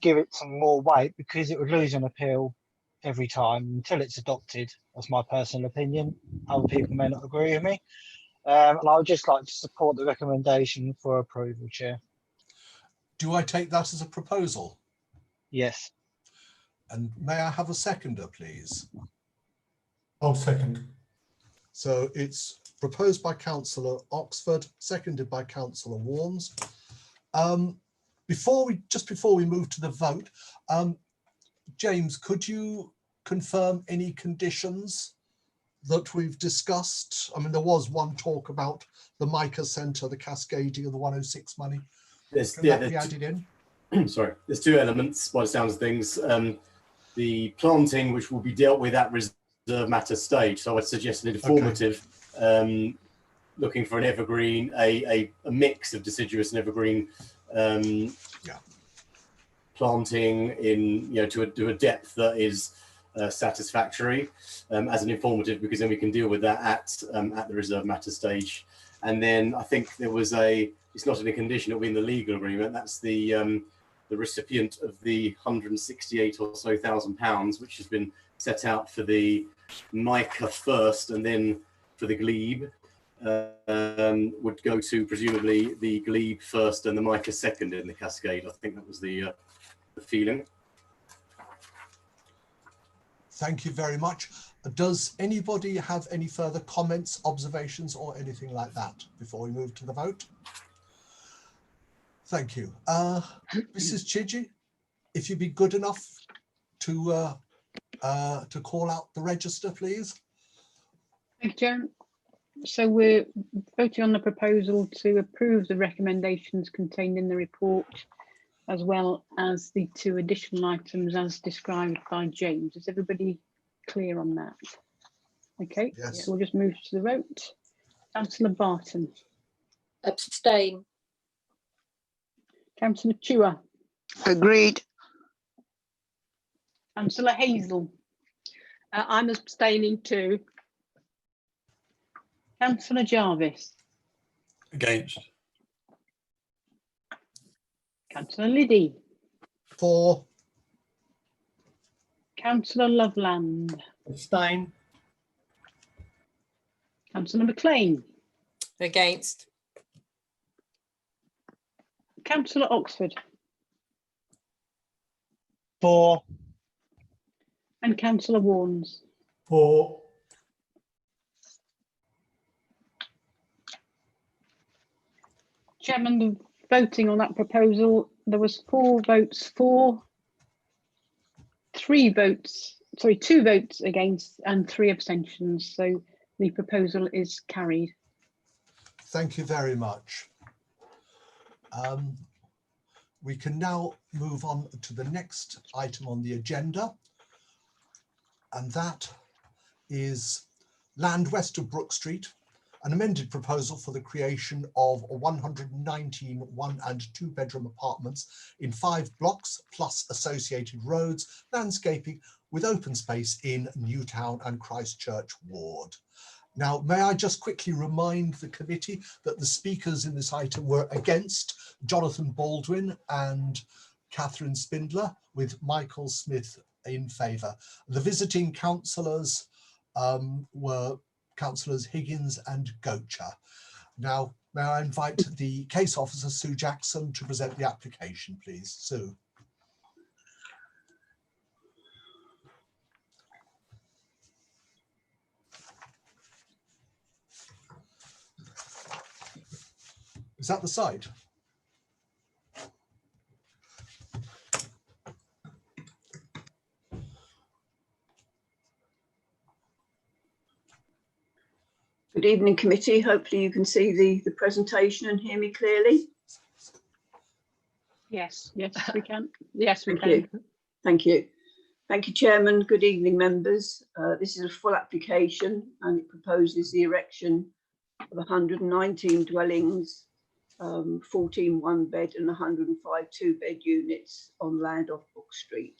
give it some more weight, because it would lose an appeal every time until it's adopted. That's my personal opinion. Other people may not agree with me. And I would just like to support the recommendation for approval, Chair. Do I take that as a proposal? Yes. And may I have a seconder, please? I'll second. So it's proposed by Councillor Oxford, seconded by Councillor Warnes. Before we move to the vote, James, could you confirm any conditions that we've discussed? I mean, there was one talk about the Mica Centre, the cascading of the 106 money. Can that be added in? Sorry, there's 2 elements by the sounds of things. The planting, which will be dealt with at reserve matter stage. So I would suggest an informative, looking for an evergreen, a mix of deciduous and evergreen planting in, to a depth that is satisfactory, as an informative, because then we can deal with that at the reserve matter stage. And then I think there was it's not in a condition, it'll be in the legal agreement. That's the recipient of the 168 or so £1,000, which has been set out for the mica first and then for the glebe, would go to presumably the glebe first and the mica second in the cascade. I think that was the feeling. Thank you very much. Does anybody have any further comments, observations, or anything like that before we move to the vote? Thank you. Mrs. Chidgey, if you'd be good enough to call out the register, please. Thank you, Chair. So we're voting on the proposal to approve the recommendations contained in the report, as well as the 2 additional items as described by James. Is everybody clear on that? Okay, yes. So we'll just move to the vote. Councillor Barton. Abstain. Councillor Chua. Agreed. Councillor Hazel. I'm abstaining too. Councillor Jarvis. Against. Councillor Liddy. For. Councillor Loveland. Abstain. Councillor McLean. Against. Councillor Oxford. For. And Councillor Warnes. For. Chairman, voting on that proposal, there was 4 votes for, 2 votes against, and 3 abstentions. So the proposal is carried. Thank you very much. We can now move on to the next item on the agenda, and that is land west of Brook Street, an amended proposal for the creation of 119 one and two bedroom apartments in 5 blocks plus associated roads, landscaping with open space in Newtown and Christchurch ward. Now, may I just quickly remind the committee that the speakers in this item were against Jonathan Baldwin and Catherine Spindler, with Michael Smith in favour. The visiting councillors were Councillors Higgins and Gocher. Now, may I invite the case officer, Sue Jackson, to present the application, please. Sue. Is that the site? Good evening, committee. Hopefully you can see the presentation and hear me clearly. Yes. Yes, we can. Yes, we Thank can. you. Thank you. Thank you, Chairman. Good evening, members. This is a full application and it proposes the erection of 119 dwellings, 14 one-bed and 105 two-bed units on land off Brook Street.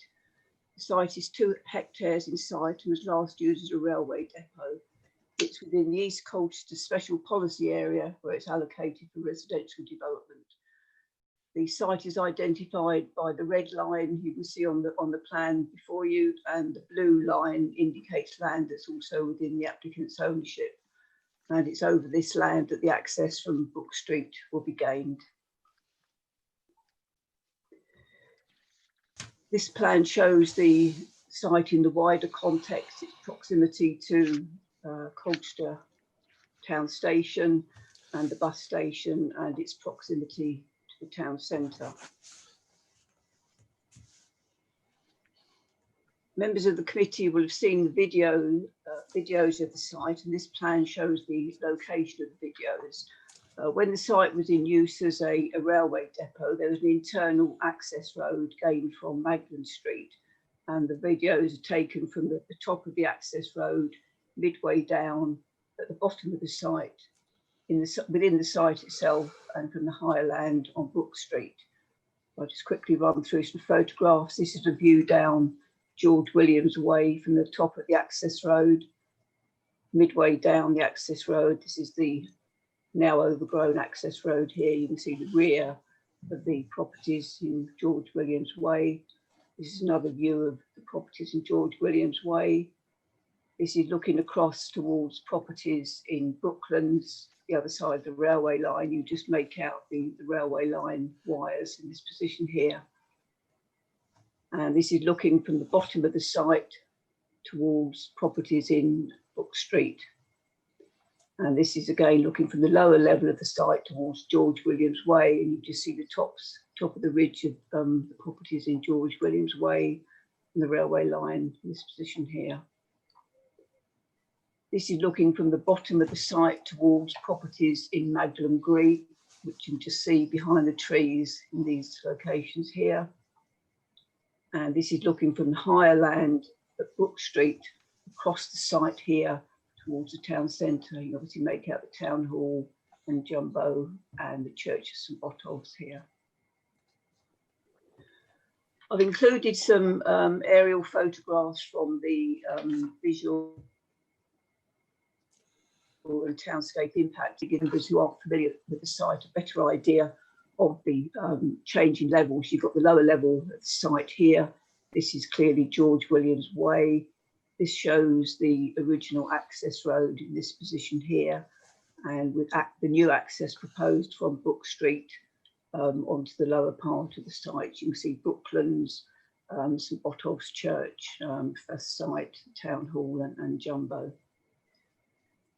The site is 2 hectares in site and was last used as a railway depot. It's within the East Colchester Special Policy Area where it's allocated for residential development. The site is identified by the red line you can see on the plan before you, and the blue line indicates land that's also within the applicant's ownership. And it's over this land that the access from Brook Street will be gained. This plan shows the site in the wider context, its proximity to Colchester town station and the bus station, and its proximity to the town centre. Members of the committee will have seen the videos of the site, and this plan shows the location of the videos. When the site was in use as a railway depot, there was an internal access road gained from Magdalen Street, and the videos are taken from the top of the access road, midway down at the bottom of the site, within the site itself, and from the higher land on Brook Street. I'll just quickly run through some photographs. This is a view down George Williams Way from the top of the access road, midway down the access road. This is the now overgrown access road here. You can see the rear of the properties in George Williams Way. This is another view of the properties in George Williams Way. This is looking across towards properties in Brooklands, the other side of the railway line. You just make out the railway line wires in this position here. And this is looking from the bottom of the site towards properties in Brook Street. And this is again looking from the lower level of the site towards George Williams Way, and you just see the top of the ridge of the properties in George Williams Way and the railway line in this position here. This is looking from the bottom of the site towards properties in Magdalen Green, which you can just see behind the trees in these locations here. And this is looking from the higher land at Brook Street across the site here towards the town centre. You obviously make out the town hall and Jumbo and the Church of St Botolph's here. I've included some aerial photographs from the visual and townscape impact to give those who aren't familiar with the site a better idea of the changing levels. You've got the lower level of the site here. This is clearly George Williams Way. This shows the original access road in this position here, and with the new access proposed from Brook Street onto the lower part of the site. You can see Brooklands, St Botolph's Church, first site, Town Hall and Jumbo.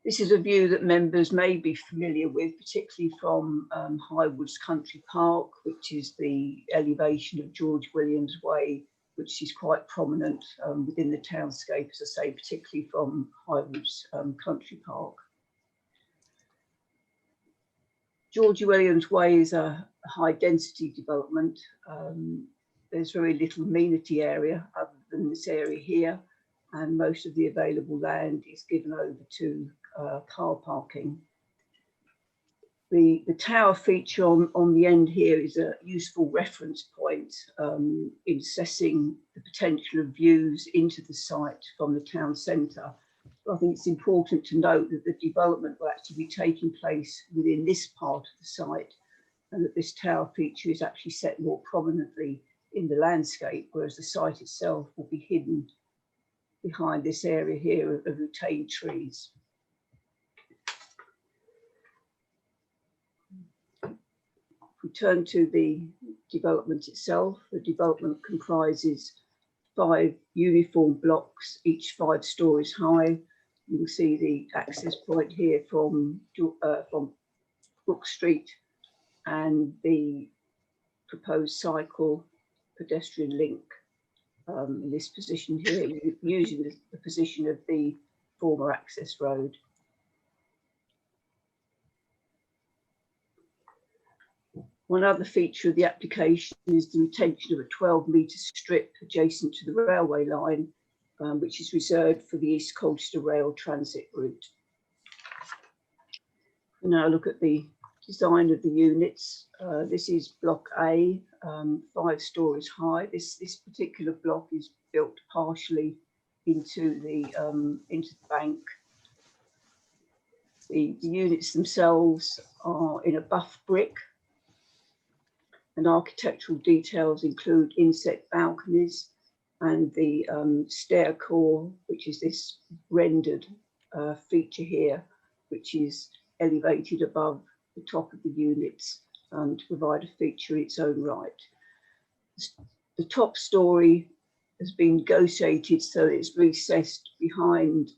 This is a view that members may be familiar with, particularly from Highwoods Country Park, which is the elevation of George Williams Way, which is quite prominent within the townscape, as I say, particularly from Highwoods Country Park. George Williams Way is a high density development. There's very little amenity area other than this area here. and most of the available land is given over to car parking. The tower feature on the end here is a useful reference point in assessing the potential of views into the site from the town centre. I think it's important to note that the development will actually be taking place within this part of the site, and that this tower feature is actually set more prominently in the landscape, whereas the site itself will be hidden behind this area here of retained trees. If we turn to the development itself, the development comprises 5 uniform blocks, each 5 stories high. You can see the access point here from Brook Street and the proposed cycle pedestrian link in this position here, using the position of the former access road. One other feature of the application is the retention of a 12-metre strip adjacent to the railway line, which is reserved for the East Colchester Rail transit route. And now look at the design of the units. This is block A, 5 stories high. This particular block is built partially into the bank. The units themselves are in a buff brick, and architectural details include inset balconies and the stair core, which is this rendered feature here, which is elevated above the top of the units to provide a feature in its own right. The top story has been negotiated so it's recessed behind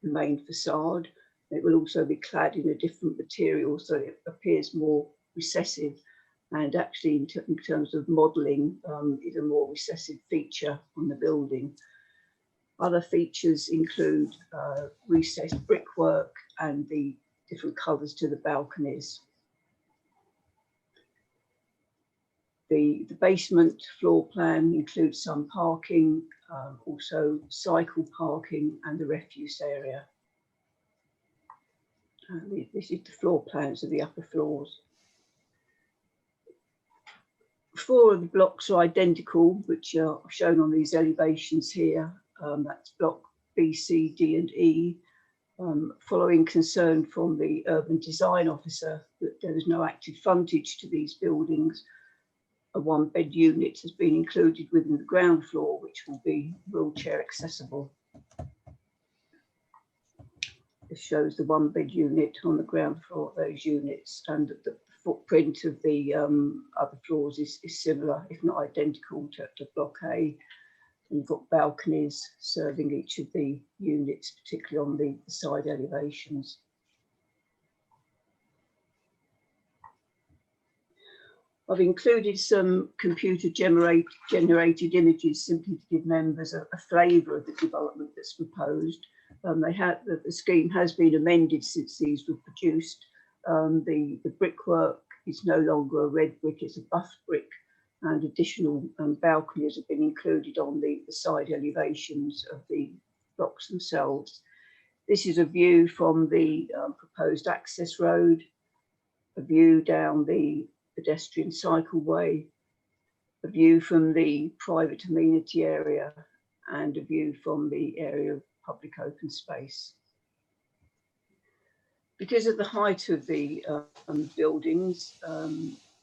the main facade. It will also be clad in a different material so it appears more recessive, and actually in terms of modelling is a more recessive feature on the building. Other features include recessed brickwork and the different colours to the balconies. The basement floor plan includes some parking, also cycle parking and the refuse area. This is the floor plans of the upper floors. 4 of the blocks are identical, which are shown on these elevations here. That's block B, C, D and E. Following concern from the urban design officer that there is no active frontage to these buildings, a 1-bed unit has been included within the ground floor, which will be wheelchair accessible. This shows the 1-bed unit on the ground floor of those units, and the footprint of the other floors is similar, if not identical, to block A. And you've got balconies serving each of the units, particularly on the side elevations. I've included some computer generated images simply to give members a flavour of the development that's proposed. The scheme has been amended since these were produced. The brickwork is no longer a red brick, it's a buff brick, and additional balconies have been included on the side elevations of the blocks themselves. This is a view from the proposed access road, a view down the pedestrian cycleway, a view from the private amenity area, and a view from the area of public open space. Because of the height of the buildings,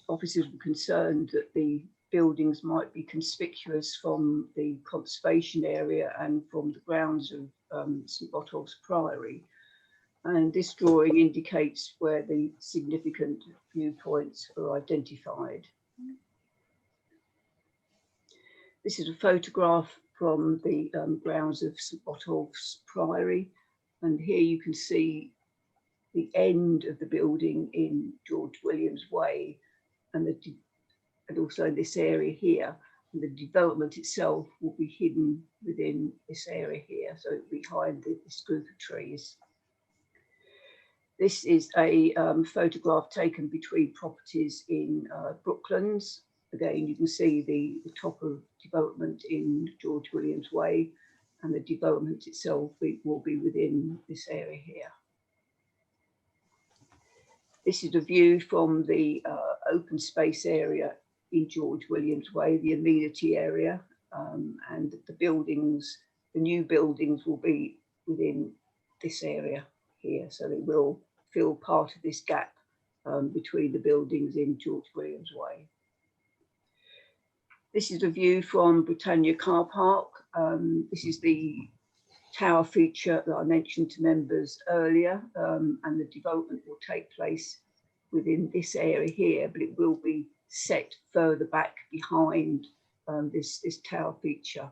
officers were concerned that the buildings might be conspicuous from the conservation area and from the grounds of St Botolph's Priory. And this drawing indicates where the significant viewpoints are identified. This is a photograph from the grounds of St Botolph's Priory, and here you can see the end of the building in George Williams Way, and also in this area here. And the development itself will be hidden within this area here, so behind this group of trees. This is a photograph taken between properties in Brooklands. Again, you can see the top of development in George Williams Way, and the development itself will be within this area here. This is a view from the open space area in George Williams Way, the amenity area, and the buildings, the new buildings will be within this area here, so they will fill part of this gap between the buildings in George Williams Way. This is a view from Britannia Car Park. This is the tower feature that I mentioned to members earlier, and the development will take place within this area here, but it will be set further back behind this tower feature.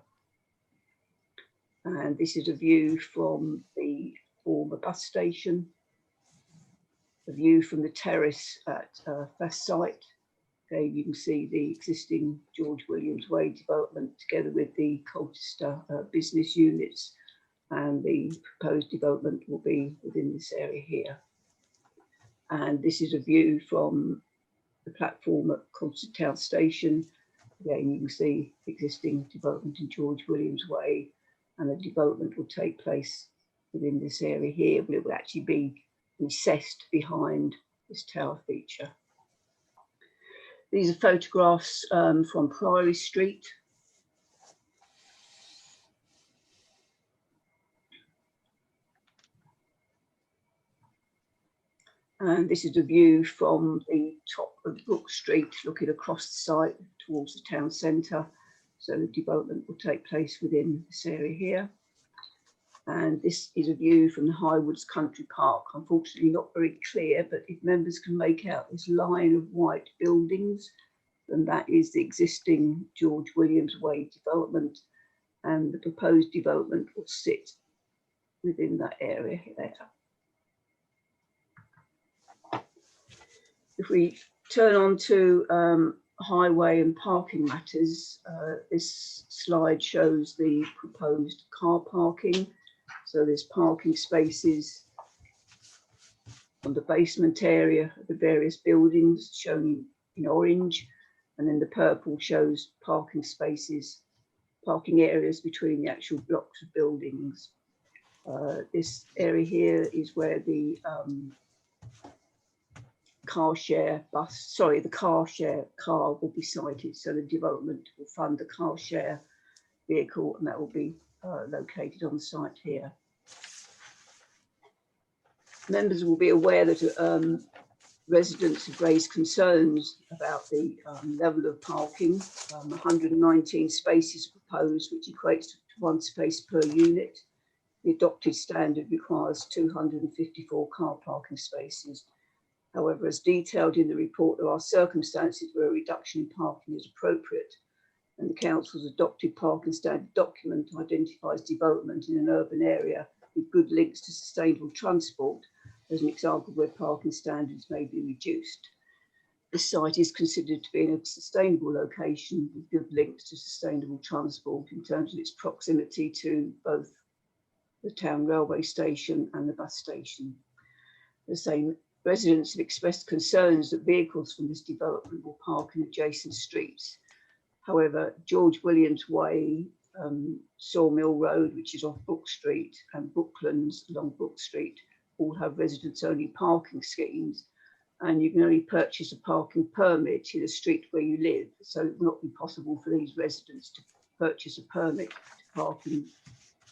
And this is a view from the former bus station, a view from the terrace at First Site. Okay, you can see the existing George Williams Way development together with the Colchester business units, and the proposed development will be within this area here. And this is a view from the platform at Colchester Town Station. Again, you can see existing development in George Williams Way, and the development will take place within this area here, but it will actually be recessed behind this tower feature. These are photographs from Priory Street. And this is a view from the top of Brook Street, looking across the site towards the town centre. So the development will take place within this area here. And this is a view from the Highwoods Country Park. Unfortunately, not very clear, but if members can make out this line of white buildings, then that is the existing George Williams Way development, and the proposed development will sit within that area there. If we turn on to highway and parking matters, this slide shows the proposed car parking. So there's parking spaces on the basement area of the various buildings shown in orange, and then the purple shows parking spaces, parking areas between the actual blocks of buildings. This area here is where the car share car will be sited. So the development will fund the car share vehicle, and that will be located on the site here. Members will be aware that residents have raised concerns about the level of parking. 119 spaces proposed, which equates to 1 space per unit. The adopted standard requires 254 car parking spaces. However, as detailed in the report, there are circumstances where a reduction in parking is appropriate, and the council's adopted parking standard document identifies development in an urban area with good links to sustainable transport as an example where parking standards may be reduced. This site is considered to be in a sustainable location with good links to sustainable transport in terms of its proximity to both the town railway station and the bus station. The same residents have expressed concerns that vehicles from this development will park in adjacent streets. However, George Williams Way, Sawmill Road, which is off Brook Street, and Brooklands along Brook Street all have residents-only parking schemes, and you can only purchase a parking permit in a street where you live. So it will not be possible for these residents to purchase a permit to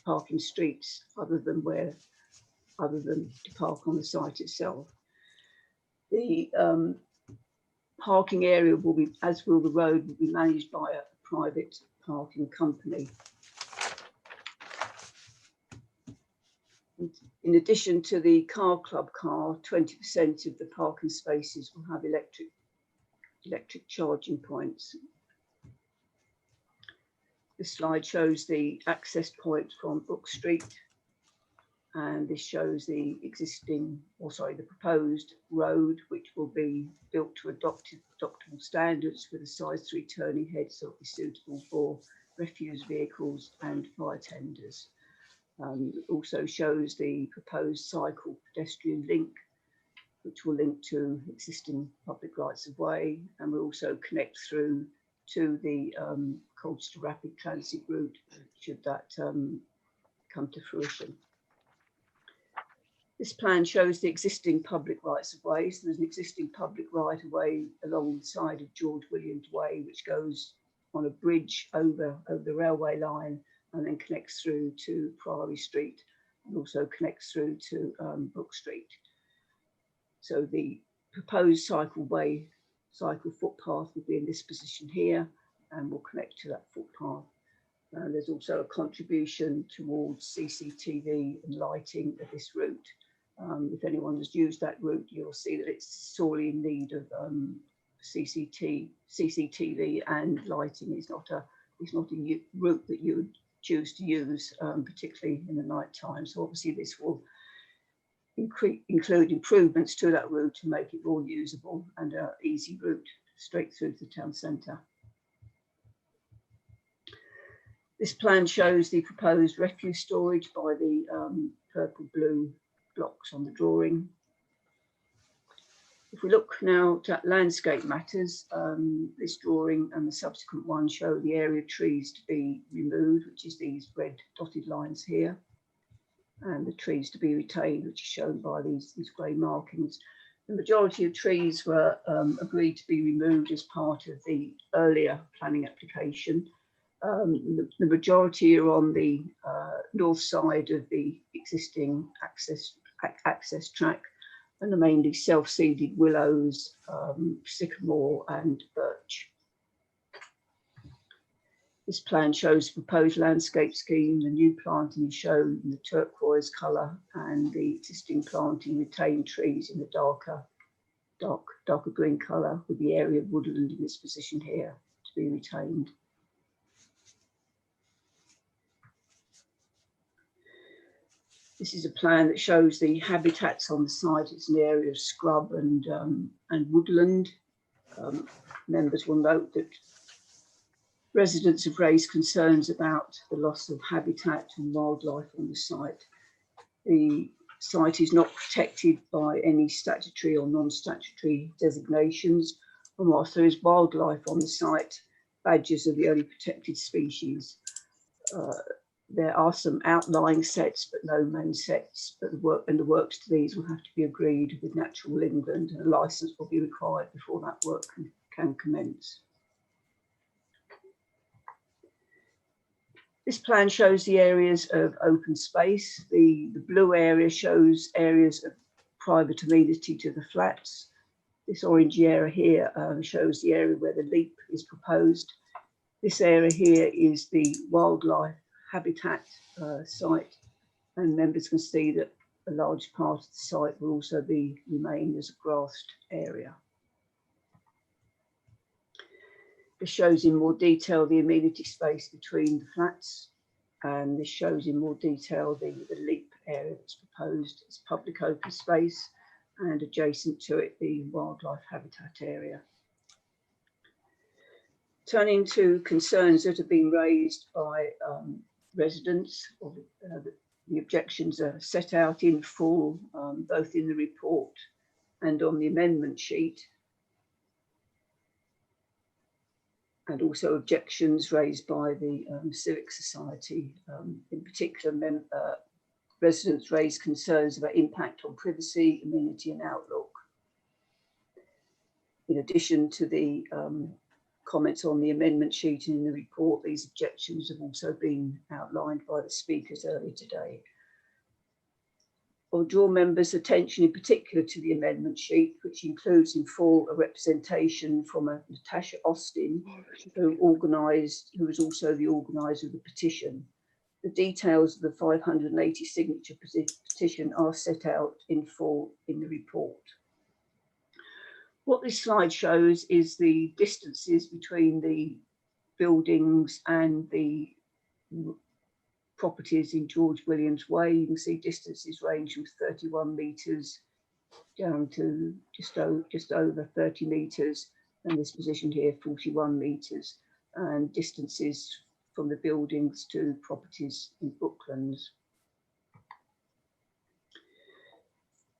park in streets other than to park on the site itself. The parking area will be, as will the road, will be managed by a private parking company. In addition to the car club car, 20% of the parking spaces will have electric charging points. This slide shows the access point from Brook Street, and this shows the the proposed road, which will be built to adoptable standards with a size 3 turning head, so it'll be suitable for refuse vehicles and fire tenders. It also shows the proposed cycle pedestrian link, which will link to existing public rights of way, and will also connect through to the Colchester Rapid Transit route, should that come to fruition. This plan shows the existing public rights of way. So there's an existing public right of way along the side of George Williams Way, which goes on a bridge over the railway line and then connects through to Priory Street and also connects through to Brook Street. So the proposed cycle footpath will be in this position here and will connect to that footpath. There's also a contribution towards CCTV and lighting of this route. If anyone has used that route, you'll see that it's sorely in need of CCTV and lighting. It's not a route that you would choose to use, particularly in the night time. So obviously this will include improvements to that route to make it more usable and an easy route straight through to the town centre. This plan shows the proposed refuse storage by the purple-blue blocks on the drawing. If we look now at landscape matters, this drawing and the subsequent one show the area of trees to be removed, which is these red dotted lines here, and the trees to be retained, which is shown by these grey markings. The majority of trees were agreed to be removed as part of the earlier planning application. The majority are on the north side of the existing access track and are mainly self-seeded willows, sycamore and birch. This plan shows the proposed landscape scheme. The new planting is shown in the turquoise colour and the existing planting retained trees in the darker green colour, with the area of woodland in this position here to be retained. This is a plan that shows the habitats on the site. It's an area of scrub and woodland. Members will note that residents have raised concerns about the loss of habitat and wildlife on the site. The site is not protected by any statutory or non-statutory designations, and whilst there is wildlife on the site, badgers are the only protected species. There are some outlying sets, but no main sets. But the works to these will have to be agreed with Natural England, and a licence will be required before that work can commence. This plan shows the areas of open space. The blue area shows areas of private amenity to the flats. This orange area here shows the area where the leap is proposed. This area here is the wildlife habitat site, and members can see that a large part of the site will also remain as a grassed area. This shows in more detail the amenity space between the flats, and this shows in more detail the leap area that's proposed as public open space, and adjacent to it the wildlife habitat area. Turning to concerns that have been raised by residents, the objections are set out in full, both in the report and on the amendment sheet, and also objections raised by the Civic Society. In particular, residents raised concerns about impact on privacy, amenity and outlook. In addition to the comments on the amendment sheet and in the report, these objections have also been outlined by the speakers earlier today. I'll draw members' attention in particular to the amendment sheet, which includes in full a representation from a Natasha Austin, who was also the organiser of the petition. The details of the 580 signature petition are set out in full in the report. What this slide shows is the distances between the buildings and the properties in George Williams Way. You can see distances range from 31 metres down to just over 30 metres, and this position here 41 metres, and distances from the buildings to properties in Brooklands.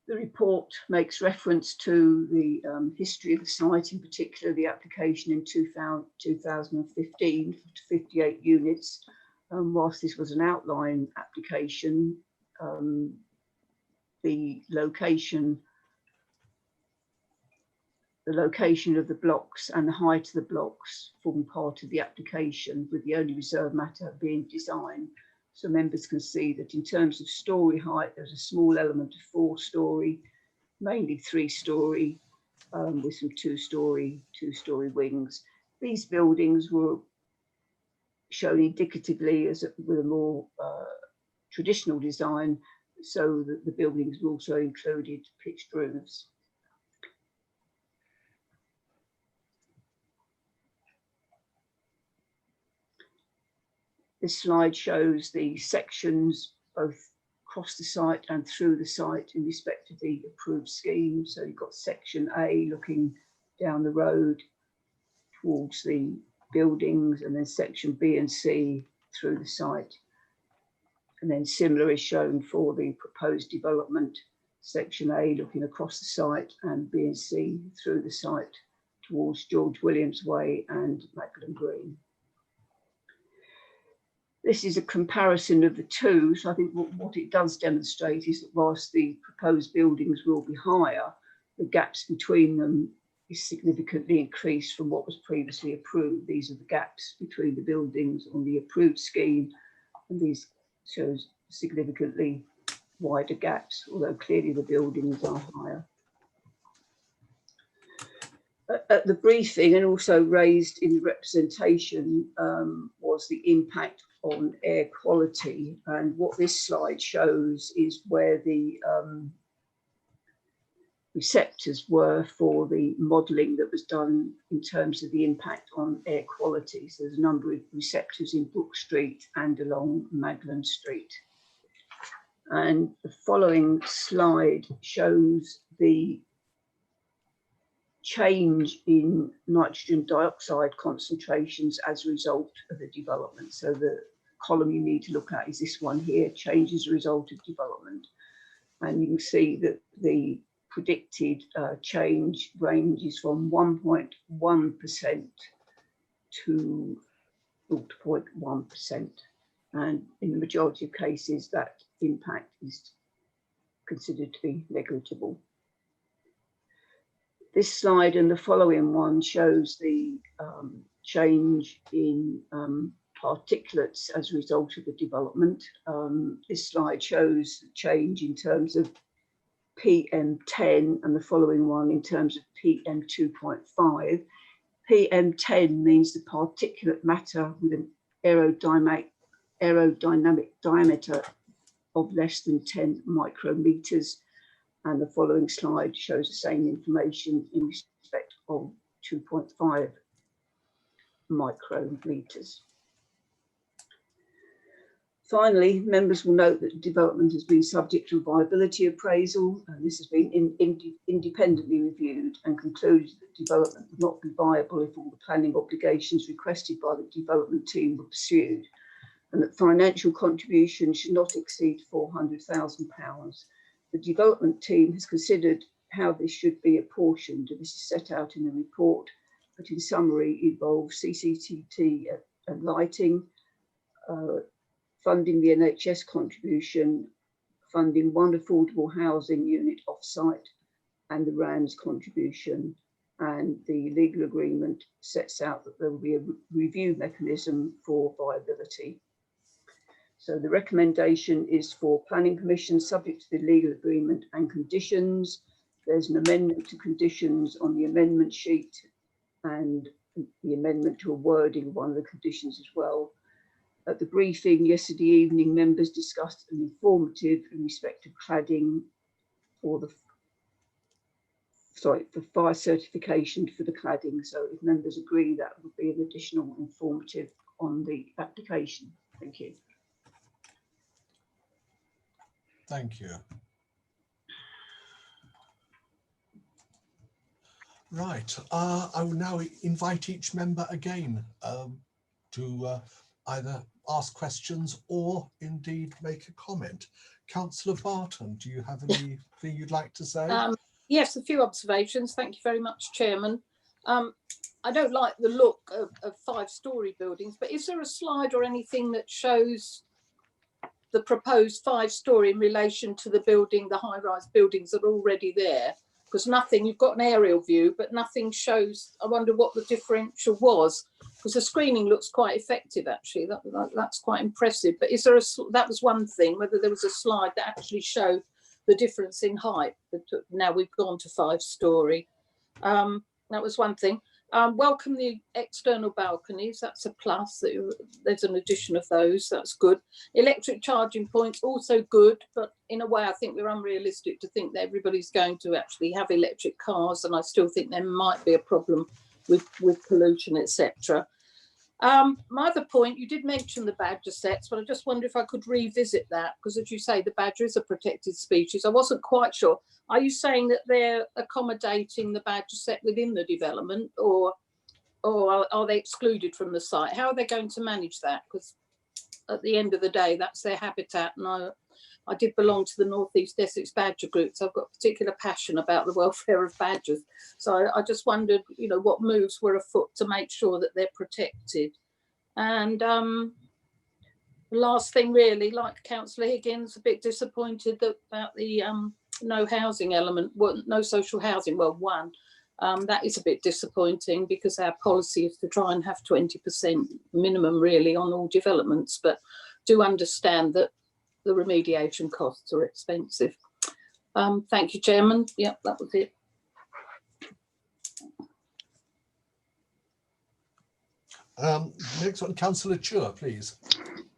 The report makes reference to the history of the site, in particular the application in 2015 to 58 units, Whilst this was an outline application, the location of the blocks and the height of the blocks form part of the application, with the only reserve matter being design. So members can see that in terms of storey height, there's a small element of 4-storey, mainly 3-storey, with some 2-storey wings. These buildings were shown indicatively with a more traditional design, so that the buildings also included pitched roofs. This slide shows the sections both across the site and through the site in respect of the approved scheme. So you've got section A looking down the road towards the buildings, and then section B and C through the site. And then similar is shown for the proposed development, section A looking across the site and B and C through the site towards George Williams Way and Magdalen Green. This is a comparison of the two. So I think what it does demonstrate is that whilst the proposed buildings will be higher, the gaps between them is significantly increased from what was previously approved. These are the gaps between the buildings on the approved scheme, and these shows significantly wider gaps, although clearly the buildings are higher. At the briefing, and also raised in the representation, was the impact on air quality. And what this slide shows is where the receptors were for the modelling that was done in terms of the impact on air quality. So there's a number of receptors in Brook Street and along Magdalen Street. And the following slide shows the change in nitrogen dioxide concentrations as a result of the development. So the column you need to look at is this one here, change as a result of development. And you can see that the predicted change ranges from 1.1% to 0.1%. And in the majority of cases, that impact is considered to be negligible. This slide and the following one shows the change in particulates as a result of the development. This slide shows the change in terms of PM10, and the following one in terms of PM2.5. PM10 means the particulate matter with an aerodynamic diameter of less than 10 micrometers. And the following slide shows the same information in respect of 2.5 micrometers. Finally, members will note that development has been subject to a viability appraisal, and this has been independently reviewed and concluded that development would not be viable if all the planning obligations requested by the development team were pursued, and that financial contributions should not exceed £400,000. The development team has considered how this should be apportioned, and this is set out in the report, but in summary it involves CCTV and lighting, funding the NHS contribution, funding one affordable housing unit off-site, and the RAND's contribution. And the legal agreement sets out that there will be a review mechanism for viability. So the recommendation is for planning permission subject to the legal agreement and conditions. There's an amendment to conditions on the amendment sheet and the amendment to a wording of one of the conditions as well. At the briefing yesterday evening, members discussed an informative in respect of cladding for fire certification for the cladding. So if members agree, that would be an additional informative on the application. Thank you. Thank you. Right, I will now invite each member again to either ask questions or indeed make a comment. Councillor Barton, do you have anything you'd like to say? Yes, a few observations. Thank you very much, Chairman. I don't like the look of 5-storey buildings, but is there a slide or anything that shows the proposed 5-storey in relation to the building, the high-rise buildings that are already there? Because nothing, you've got an aerial view, but nothing shows. I wonder what the differential was, because the screening looks quite effective, actually. That's quite impressive. But is there that was one thing, whether there was a slide that actually showed the difference in height. Now we've gone to 5-storey. That was one thing. Welcome the external balconies. That's a plus. There's an addition of those. That's good. Electric charging points, also good. But in a way, I think we're unrealistic to think that everybody's going to actually have electric cars. And I still think there might be a problem with pollution, etc. My other point, you did mention the badger sets, but I just wonder if I could revisit that, because as you say, the badger is a protected species. I wasn't quite sure. Are you saying that they're accommodating the badger set within the development, or are they excluded from the site? How are they going to manage that? Because at the end of the day, that's their habitat. And I did belong to the North East Essex Badger Group, so I've got a particular passion about the welfare of badgers. So I just wondered, you know, what moves were afoot to make sure that they're protected. And the last thing, really, like Councillor Higgins, a bit disappointed about the no housing element, well, no social housing. Well, one, that is a bit disappointing, because our policy is to try and have 20% minimum, really, on all developments, but do understand that the remediation costs are expensive. Thank you, Chairman. Yep, that was it. Next one, Councillor Chua, please.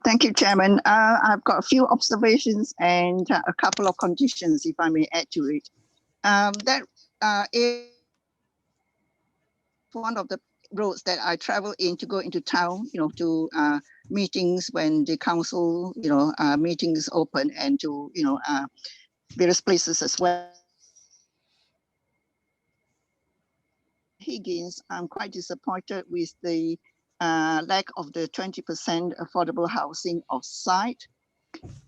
Thank you, Chairman. I've got a few observations and a couple of conditions, if I may add to it. That is one of the roads that I travel in to go into town, you know, to meetings when the council, you know, meetings open, and to, you know, various places as well. Higgins, I'm quite disappointed with the lack of the 20% affordable housing off-site.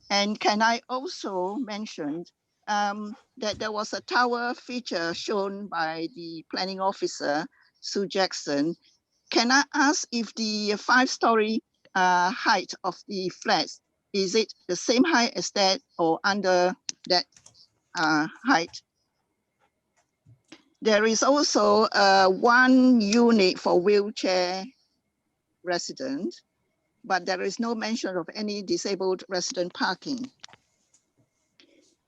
And can I also mention that there was a tower feature shown by the planning officer, Sue Jackson. Can I ask if the 5-storey height of the flats, is it the same height as that or under that height? There is also one unit for wheelchair resident, but there is no mention of any disabled resident parking.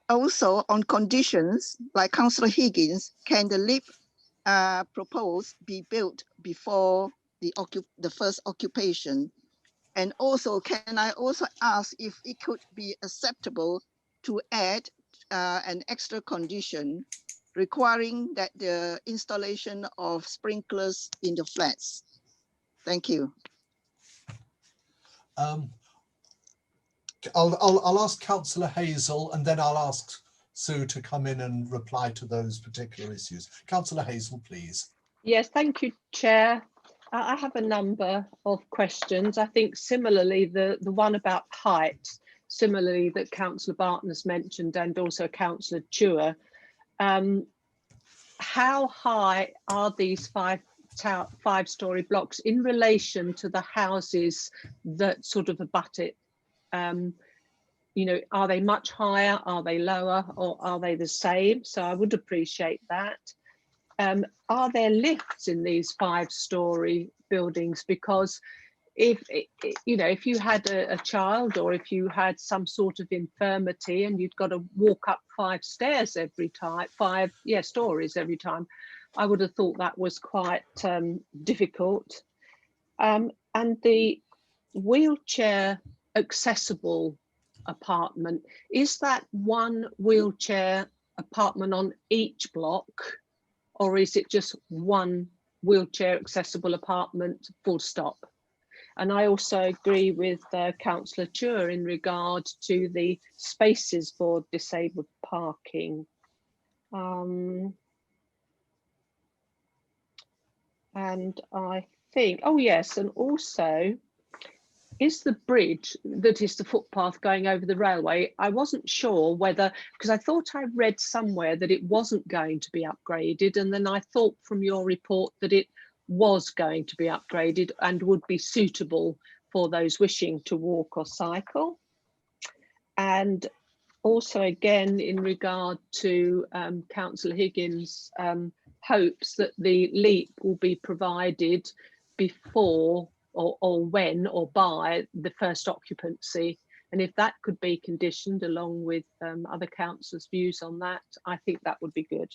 Also, on conditions, like Councillor Higgins, can the lift proposed be built before the first occupation? And also, can I also ask if it could be acceptable to add an extra condition requiring that the installation of sprinklers in the flats? Thank you. I'll ask Councillor Hazel, and then I'll ask Sue to come in and reply to those particular issues. Councillor Hazel, please. Yes, thank you, Chair. I have a number of questions. I think similarly, the one about height, similarly that Councillor Barton has mentioned, and also Councillor Chua. How high are these 5-storey blocks in relation to the houses that sort of abut it? You know, are they much higher? Are they lower? Or are they the same? So I would appreciate that. Are there lifts in these 5-storey buildings? Because if you know, if you had a child, or if you had some sort of infirmity and you'd got to walk up 5 stairs every time, 5 stories every time, I would have thought that was quite difficult. And the wheelchair accessible apartment, is that one wheelchair apartment on each block, or is it just one wheelchair accessible apartment, full stop? And I also agree with Councillor Chua in regard to the spaces for disabled parking. And I think, oh yes, and also, is the bridge that is the footpath going over the railway, I wasn't sure whether, because I thought I read somewhere that it wasn't going to be upgraded, and then I thought from your report that it was going to be upgraded and would be suitable for those wishing to walk or cycle. And also, again, in regard to Councillor Higgins' hopes that the leap will be provided before or when or by the first occupancy. And if that could be conditioned along with other councillors' views on that, I think that would be good.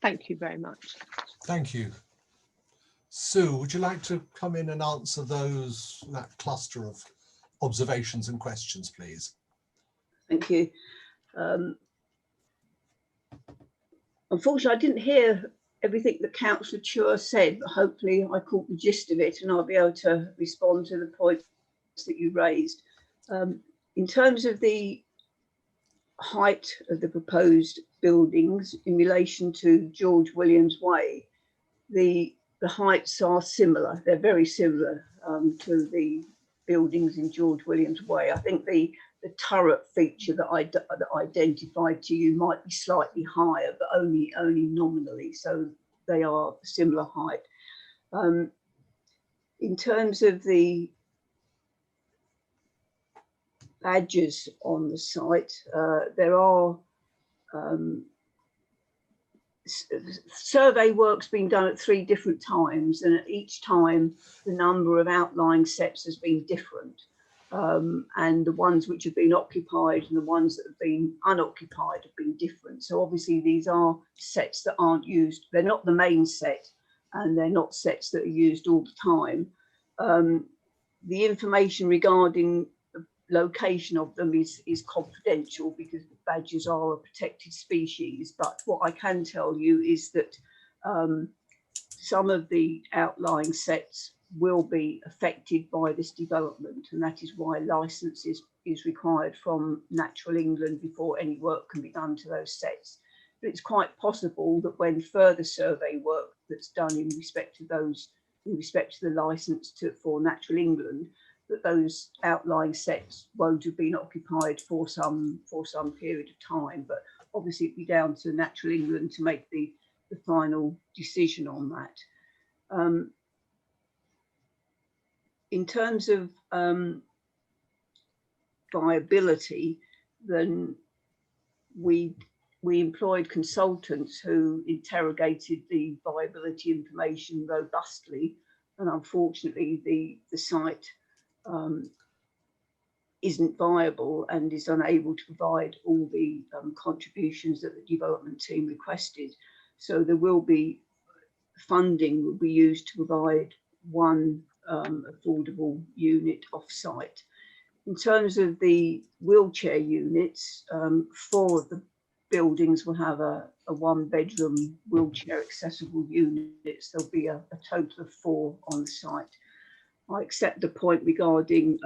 Thank you very much. Thank you. Sue, would you like to come in and answer that cluster of observations and questions, please? Thank you. Unfortunately, I didn't hear everything that Councillor Chur said, but hopefully I caught the gist of it and I'll be able to respond to the points that you raised. In terms of the height of the proposed buildings in relation to George Williams Way, the heights are similar. They're very similar to the buildings in George Williams Way. I think the turret feature that I identified to you might be slightly higher, but only nominally. So they are similar height. In terms of the badges on the site, there are survey work's been done at 3 different times, and at each time the number of outlying sets has been different, and the ones which have been occupied and the ones that have been unoccupied have been different. So obviously these are sets that aren't used. They're not the main set, and they're not sets that are used all the time. The information regarding location of them is confidential because badgers are a protected species, but what I can tell you is that some of the outlying sets will be affected by this development, and that is why licence is required from Natural England before any work can be done to those sets. But it's quite possible that when further survey work that's done in respect to those, in respect to the licence for Natural England, that those outlying sets won't have been occupied for some period of time. But obviously it'd be down to Natural England to make the final decision on that. In terms of viability, then we employed consultants who interrogated the viability information robustly, and unfortunately the site isn't viable and is unable to provide all the contributions that the development team requested. So there will be funding will be used to provide one affordable unit off-site. In terms of the wheelchair units, 4 of the buildings will have a 1-bedroom wheelchair accessible units. There'll be a total of 4 on the site. I accept the point regarding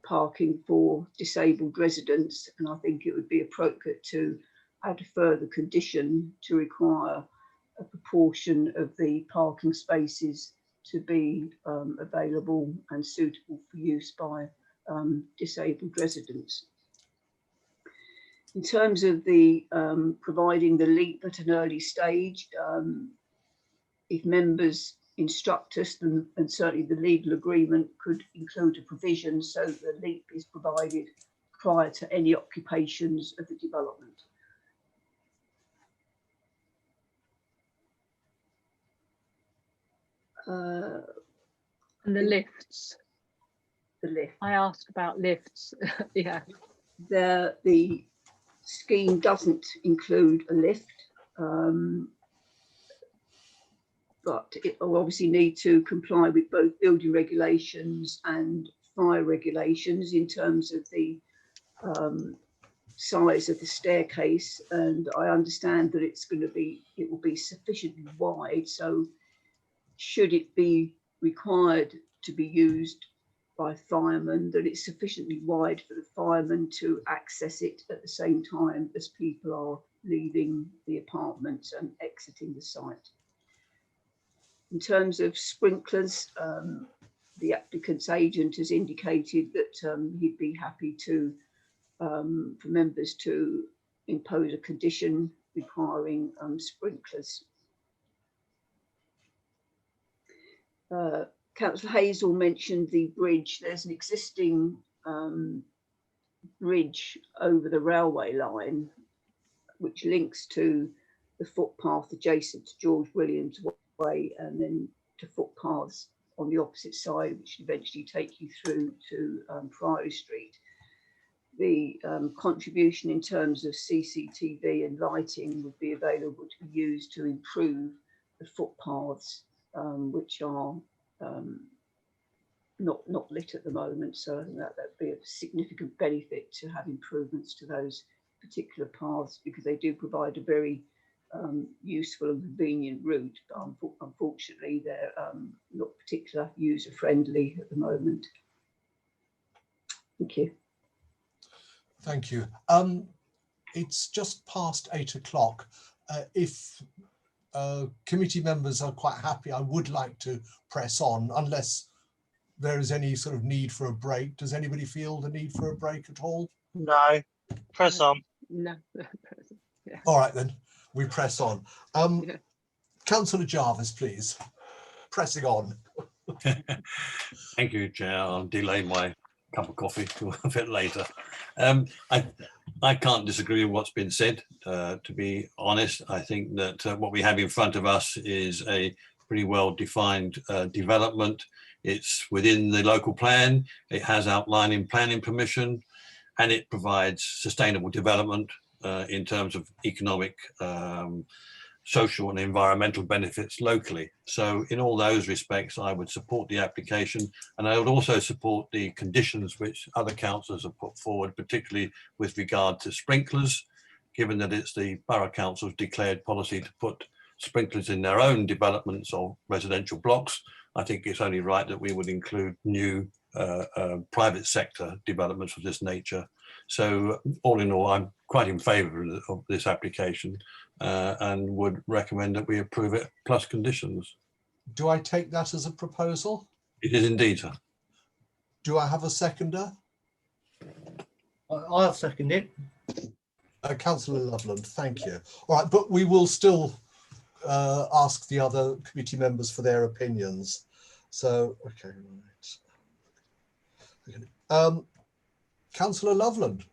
parking for disabled residents, and I think it would be appropriate to add a further condition to require a proportion of the parking spaces to be available and suitable for use by disabled residents. In terms of the providing the leap at an early stage, if members instruct us, and certainly the legal agreement could include a provision so that the leap is provided prior to any occupations of the development. And the lifts. The lift. I asked about lifts. Yeah. The scheme doesn't include a lift, but it will obviously need to comply with both building regulations and fire regulations in terms of the size of the staircase. And I understand that it will be sufficiently wide, so should it be required to be used by firemen, that it's sufficiently wide for the firemen to access it at the same time as people are leaving the apartments and exiting the site. In terms of sprinklers, the applicant's agent has indicated that he'd be happy to for members to impose a condition requiring sprinklers. Councillor Hazel mentioned the bridge. There's an existing bridge over the railway line, which links to the footpath adjacent to George Williams Way, and then to footpaths on the opposite side, which eventually take you through to Priory Street. The contribution in terms of CCTV and lighting would be available to be used to improve the footpaths, which are not lit at the moment. So I think that would be a significant benefit to have improvements to those particular paths, because they do provide a very useful and convenient route. But unfortunately, they're not particularly user friendly at the moment. Thank you. Thank you. It's just past 8 o'clock. If committee members are quite happy, I would like to press on, unless there is any sort of need for a break. Does anybody feel the need for a break at all? No, press on. No. Yeah. All right, then we press on. Councillor Jarvis, please. Pressing on. Thank you, Chair. I'll delay my cup of coffee to a bit later. I can't disagree with what's been said. To be honest, I think that what we have in front of us is a pretty well defined development. It's within the local plan. It has outlining planning permission, and it provides sustainable development in terms of economic, social and environmental benefits locally. So in all those respects, I would support the application, and I would also support the conditions which other councillors have put forward, particularly with regard to sprinklers, given that it's the Borough Council's declared policy to put sprinklers in their own developments or residential blocks. I think it's only right that we would include new private sector developments of this nature. So all in all, I'm quite in favour of this application and would recommend that we approve it plus conditions. Do I take that as a proposal? It is indeed, sir. Do I have a seconder? I'll second it. Councillor Loveland, thank you. All right, but we will still ask the other committee members for their opinions. So, okay, right. Councillor Loveland.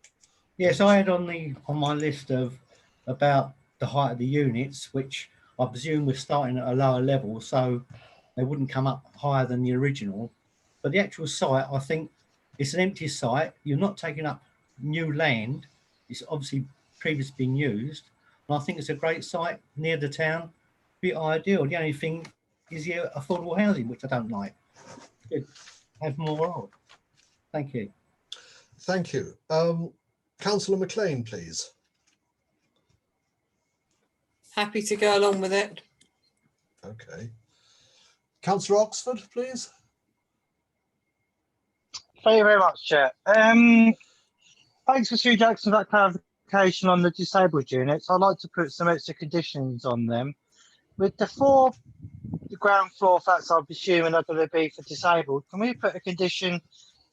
Yes, I had on my list of about the height of the units, which I presume we're starting at a lower level, so they wouldn't come up higher than the original. But the actual site, I think it's an empty site. You're not taking up new land. It's obviously previously been used. And I think it's a great site near the town. Be ideal. The only thing is the affordable housing, which I don't like. Could have more of. Thank you. Thank you. Councillor McLean, please. Happy to go along with it. Okay. Councillor Oxford, please. Thank you very much, Chair. Thanks for Sue Jackson for that clarification on the disabled units. I'd like to put some extra conditions on them. With the ground floor flats, I'm assuming are going to be for disabled. Can we put a condition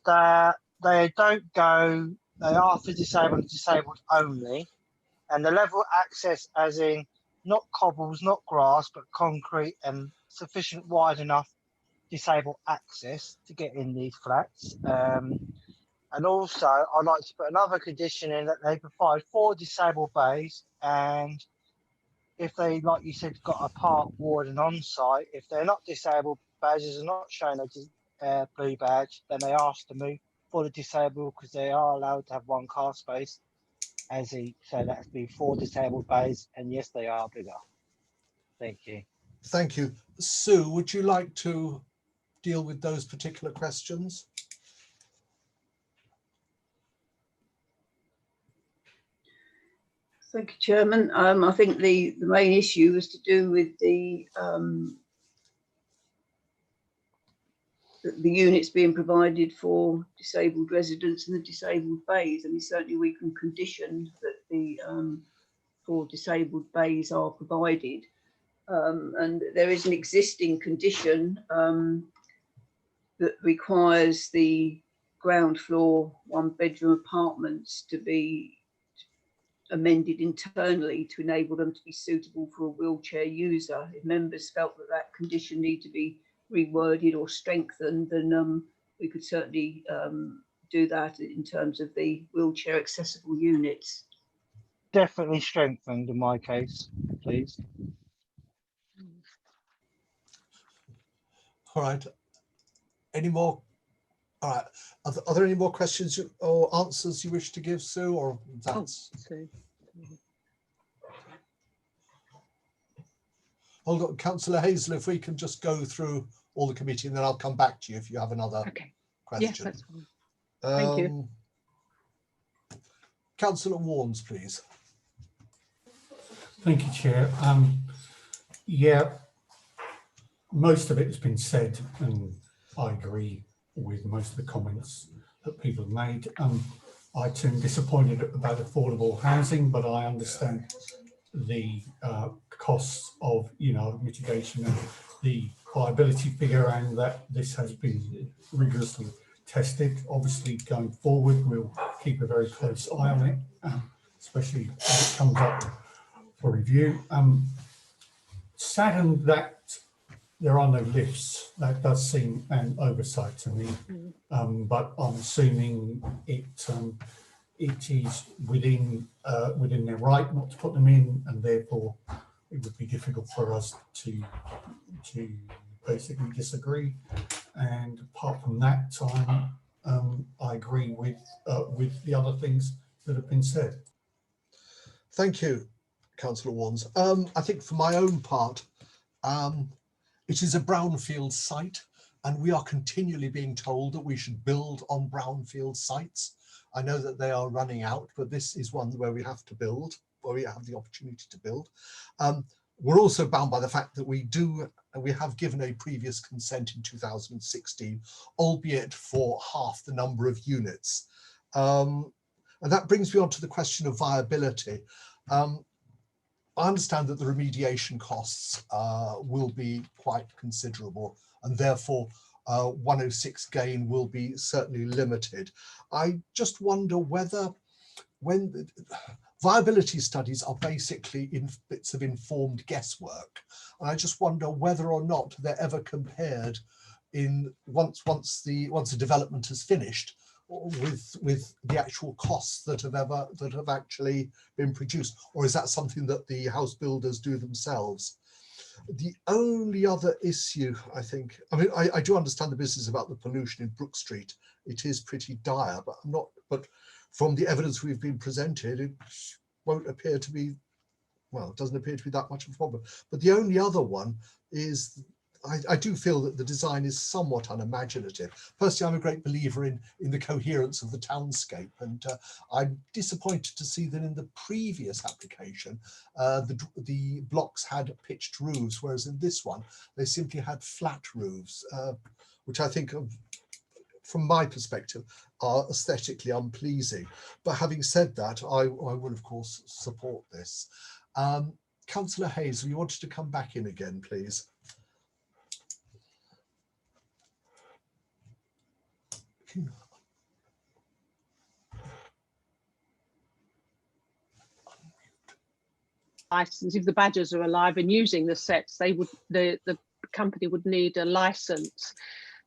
that they are for disabled only, and the level of access as in not cobbles, not grass, but concrete and sufficient wide enough disabled access to get in these flats. And also I'd like to put another condition in that they provide 4 disabled bays, and if they, like you said, got a park warden on site, if they're not disabled, badges are not showing a blue badge, then they ask to move for the disabled, because they are allowed to have 1 car space, as he said, that has to be 4 disabled bays, and yes, they are bigger. Thank you. Thank you. Sue, would you like to deal with those particular questions? Thank you, Chairman. I think the main issue was to do with the units being provided for disabled residents and the disabled bays. I mean, certainly we can condition that the 4 disabled bays are provided. And there is an existing condition that requires the ground floor 1-bedroom apartments to be amended internally to enable them to be suitable for a wheelchair user. If members felt that that condition needed to be reworded or strengthened, then we could certainly do that in terms of the wheelchair accessible units. Definitely strengthened in my case, please. All right. Any more? All right. Are there any more questions or answers you wish to give, Sue, or that's? Sue. Hold on, Councillor Hazel, if we can just go through all the committee and then I'll come back to you if you have another question. Yes, that's fine. Thank you. Councillor Warnes, please. Thank you, Chair. Yeah, most of it has been said, and I agree with most of the comments that people have made. I too am disappointed about affordable housing, but I understand the costs of, mitigation and the viability figure, and that this has been rigorously tested. Obviously, going forward, we'll keep a very close eye on it, especially as it comes up for review. Saddened that there are no lifts. That does seem an oversight to me, but I'm assuming it is within their right not to put them in, and therefore it would be difficult for us to basically disagree. And apart from that, I agree with the other things that have been said. Thank you, Councillor Warnes. I think for my own part, it is a brownfield site, and we are continually being told that we should build on brownfield sites. I know that they are running out, but this is one where we have to build, where we have the opportunity to build. We're also bound by the fact that we have given a previous consent in 2016, albeit for half the number of units. And that brings me on to the question of viability. I understand that the remediation costs will be quite considerable, and therefore 106 gain will be certainly limited. I just wonder whether, when viability studies are basically in bits of informed guesswork, and I just wonder whether or not they're ever compared in once a development has finished with the actual costs that have actually been produced, or is that something that the house builders do themselves? The only other issue, I do understand the business about the pollution in Brook Street. It is pretty dire, but from the evidence we've been presented, it won't appear to be, well, it doesn't appear to be that much of a problem. But the only other one is, I do feel that the design is somewhat unimaginative. Personally, I'm a great believer in the coherence of the townscape, and I'm disappointed to see that in the previous application, the blocks had pitched roofs, whereas in this one, they simply had flat roofs, which I think, from my perspective, are aesthetically unpleasing. But having said that, I would, of course, support this. Councillor Hazel, you wanted to come back in again, please. License, if the badgers are alive and using the sets, the company would need a license.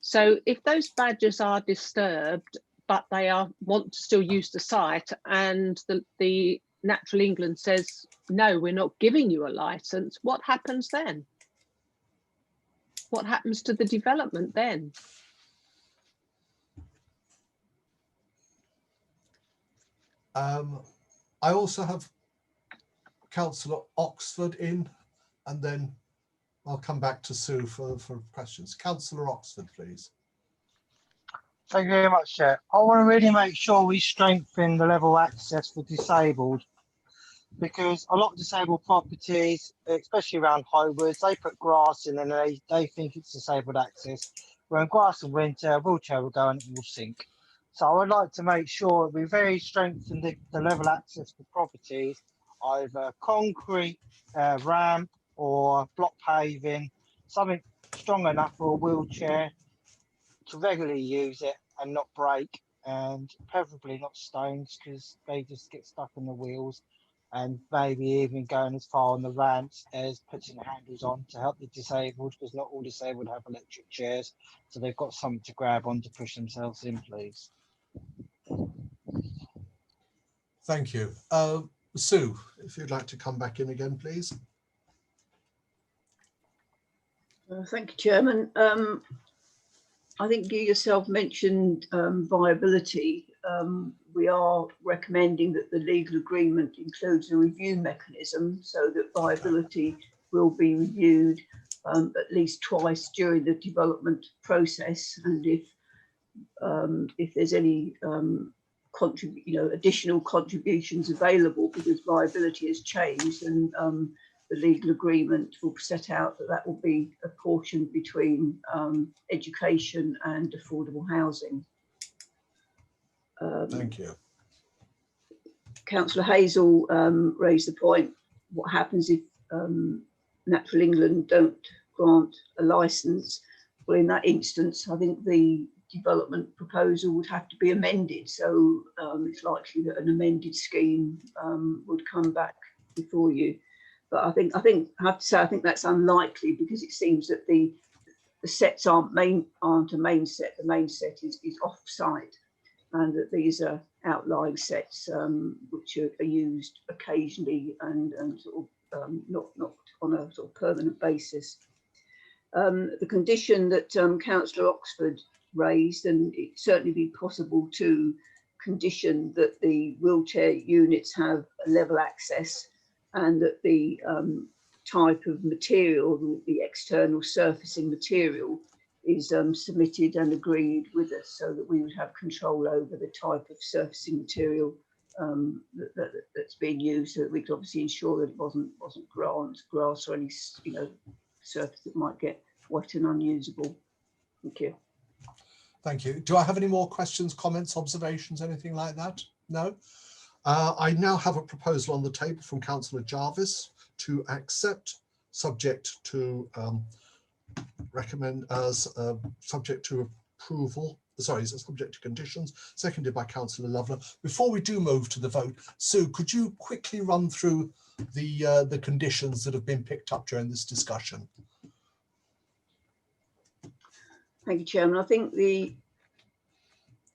So if those badgers are disturbed, but they want to still use the site, and the Natural England says, no, we're not giving you a license, what happens then? What happens to the development then? I also have Councillor Oxford in, and then I'll come back to Sue for questions. Councillor Oxford, please. Thank you very much, Chair. I want to really make sure we strengthen the level of access for disabled, because a lot of disabled properties, especially around Highwoods, they put grass in and they think it's disabled access. When grass in winter, a wheelchair will go and it will sink. So I would like to make sure we very strengthen the level access for properties, either concrete ramp or block paving, something strong enough for a wheelchair to regularly use it and not break, and preferably not stones because they just get stuck in the wheels. and maybe even going as far on the ramps as putting handles on to help the disabled, because not all disabled have electric chairs, so they've got something to grab on to push themselves in, please. Thank you. Sue, if you'd like to come back in again, please. Thank you, Chairman. I think you yourself mentioned viability. We are recommending that the legal agreement includes a review mechanism so that viability will be reviewed at least twice during the development process, and if there's any additional contributions available because viability has changed, then the legal agreement will set out that that will be apportioned between education and affordable housing. Thank you. Councillor Hazel raised the point, what happens if Natural England don't grant a licence? Well, in that instance, I think the development proposal would have to be amended. So it's likely that an amended scheme would come back before you. But I have to say, I think that's unlikely, because it seems that the sets aren't a main set. The main set is off-site, and that these are outlying sets which are used occasionally and sort of not on a sort of permanent basis. The condition that Councillor Oxford raised, and it certainly be possible to condition that the wheelchair units have a level access, and that the type of material, the external surfacing material, is submitted and agreed with us, so that we would have control over the type of surfacing material that's being used, so that we could obviously ensure that it wasn't grass or any surface that might get wet and unusable. Thank you. Thank you. Do I have any more questions, comments, observations, anything like that? No? I now have a proposal on the table from Councillor Jarvis to accept, subject to subject to approval, subject to conditions, seconded by Councillor Lovelace. Before we do move to the vote, Sue, could you quickly run through the conditions that have been picked up during this discussion? Thank you, Chairman. I think the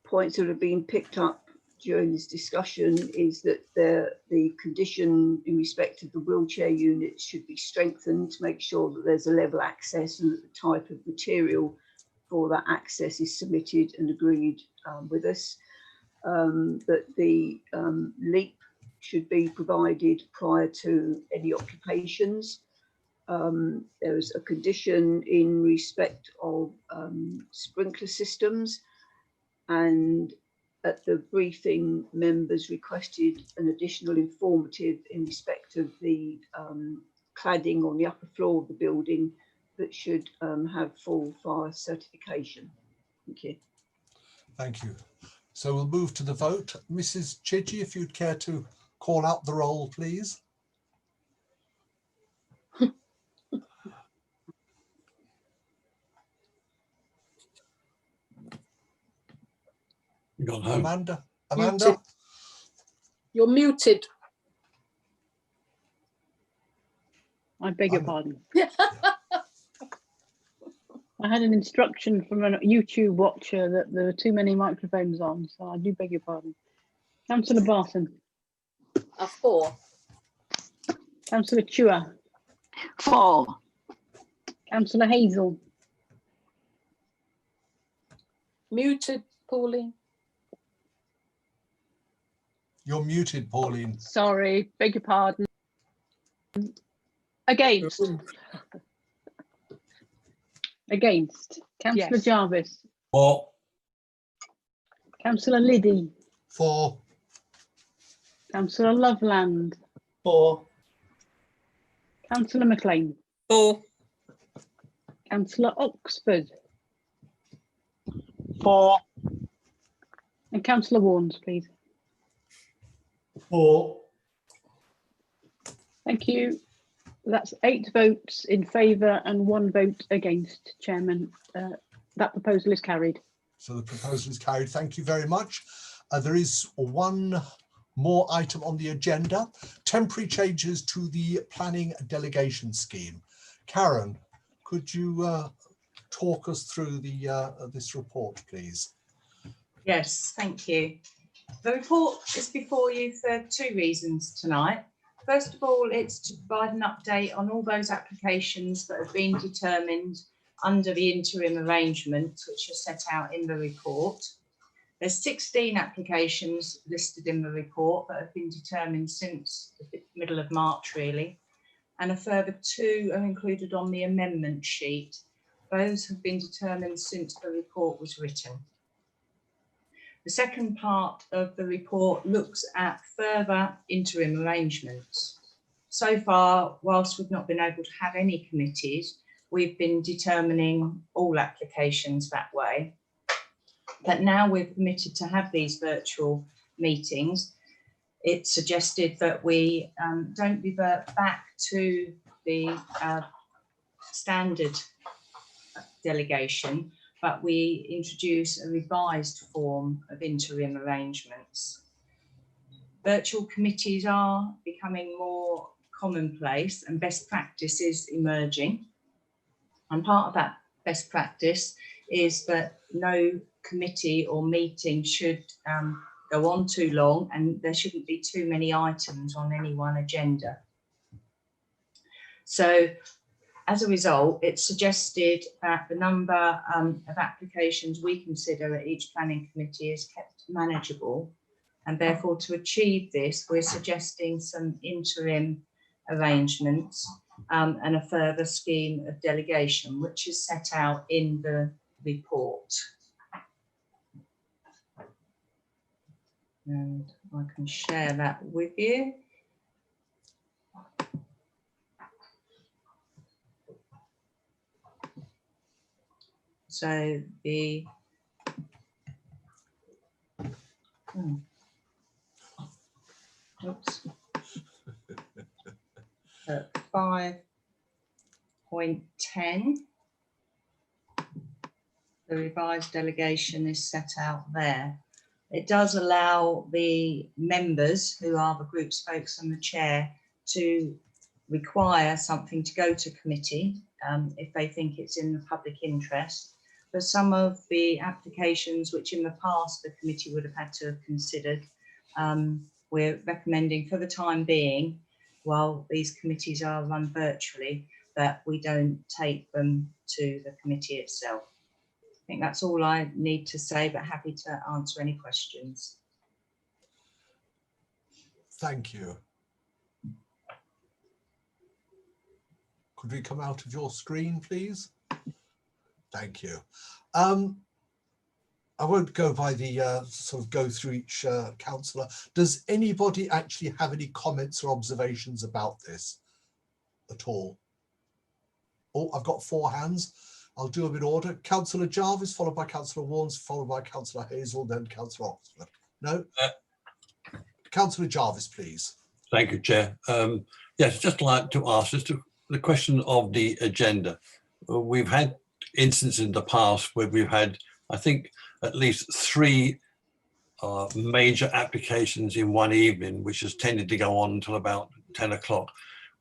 points that have been picked up during this discussion is that the condition in respect of the wheelchair units should be strengthened to make sure that there's a level access, and that the type of material for that access is submitted and agreed with us. That the leap should be provided prior to any occupations. There is a condition in respect of sprinkler systems, and at the briefing, members requested an additional informative in respect of the cladding on the upper floor of the building that should have full fire certification. Thank you. Thank you. So we'll move to the vote. Mrs. Chidgey, if you'd care to call out the roll, please. Amanda? Muted. You're muted. I beg your pardon. I had an instruction from a YouTube watcher that there were too many microphones on, so I do beg your pardon. Councillor Barton. 4. Councillor Chua. 4. Councillor Hazel. Muted, Pauline. You're muted, Pauline. Sorry, beg your pardon. Against. Against. Councillor Yes. Jarvis. 4. Councillor Liddy. 4. Councillor Loveland. 4. Councillor McLean. 4. Councillor Oxford. 4. And Councillor Warnes, please. 4. Thank you. That's 8 votes in favour and 1 vote against, Chairman. That proposal is carried. So the proposal is carried. Thank you very much. There is one More item on the agenda, temporary changes to the planning delegation scheme. Karen, could you talk us through this report, please? Yes, thank you. The report is before you for two reasons tonight. First of all, it's to provide an update on all those applications that have been determined under the interim arrangements, which are set out in the report. There's 16 applications listed in the report that have been determined since the middle of March, really, and a further 2 are included on the amendment sheet. Those have been determined since the report was written. The second part of the report looks at further interim arrangements. So far, whilst we've not been able to have any committees, we've been determining all applications that way. But now we're permitted to have these virtual meetings, it's suggested that we don't revert back to the standard delegation, but we introduce a revised form of interim arrangements. Virtual committees are becoming more commonplace and best practice is emerging. And part of that best practice is that no committee or meeting should go on too long, and there shouldn't be too many items on any one agenda. So as a result, it's suggested that the number of applications we consider at each planning committee is kept manageable. And therefore, to achieve this, we're suggesting some interim arrangements and a further scheme of delegation, which is set out in the report. And I can share that with you. So the oops, 5.10, the revised delegation is set out there. It does allow the members, who are the group spokes and the chair, to require something to go to committee if they think it's in the public interest. For some of the applications which in the past the committee would have had to have considered, we're recommending for the time being, while these committees are run virtually, that we don't take them to the committee itself. I think that's all I need to say, but happy to answer any questions. Thank you. Could we come out of your screen, please? Thank you. I won't go by the sort of go through each councillor. Does anybody actually have any comments or observations about this at all? Oh, I've got 4 hands. I'll do them in order. Councillor Jarvis, followed by Councillor Warnes, followed by Councillor Hazel, then Councillor Oxford. No? Councillor Jarvis, please. Thank you, Chair. Yes, just like to ask just the question of the agenda. We've had instances in the past where we've had, I think, at least 3 major applications in one evening, which has tended to go on until about 10 o'clock.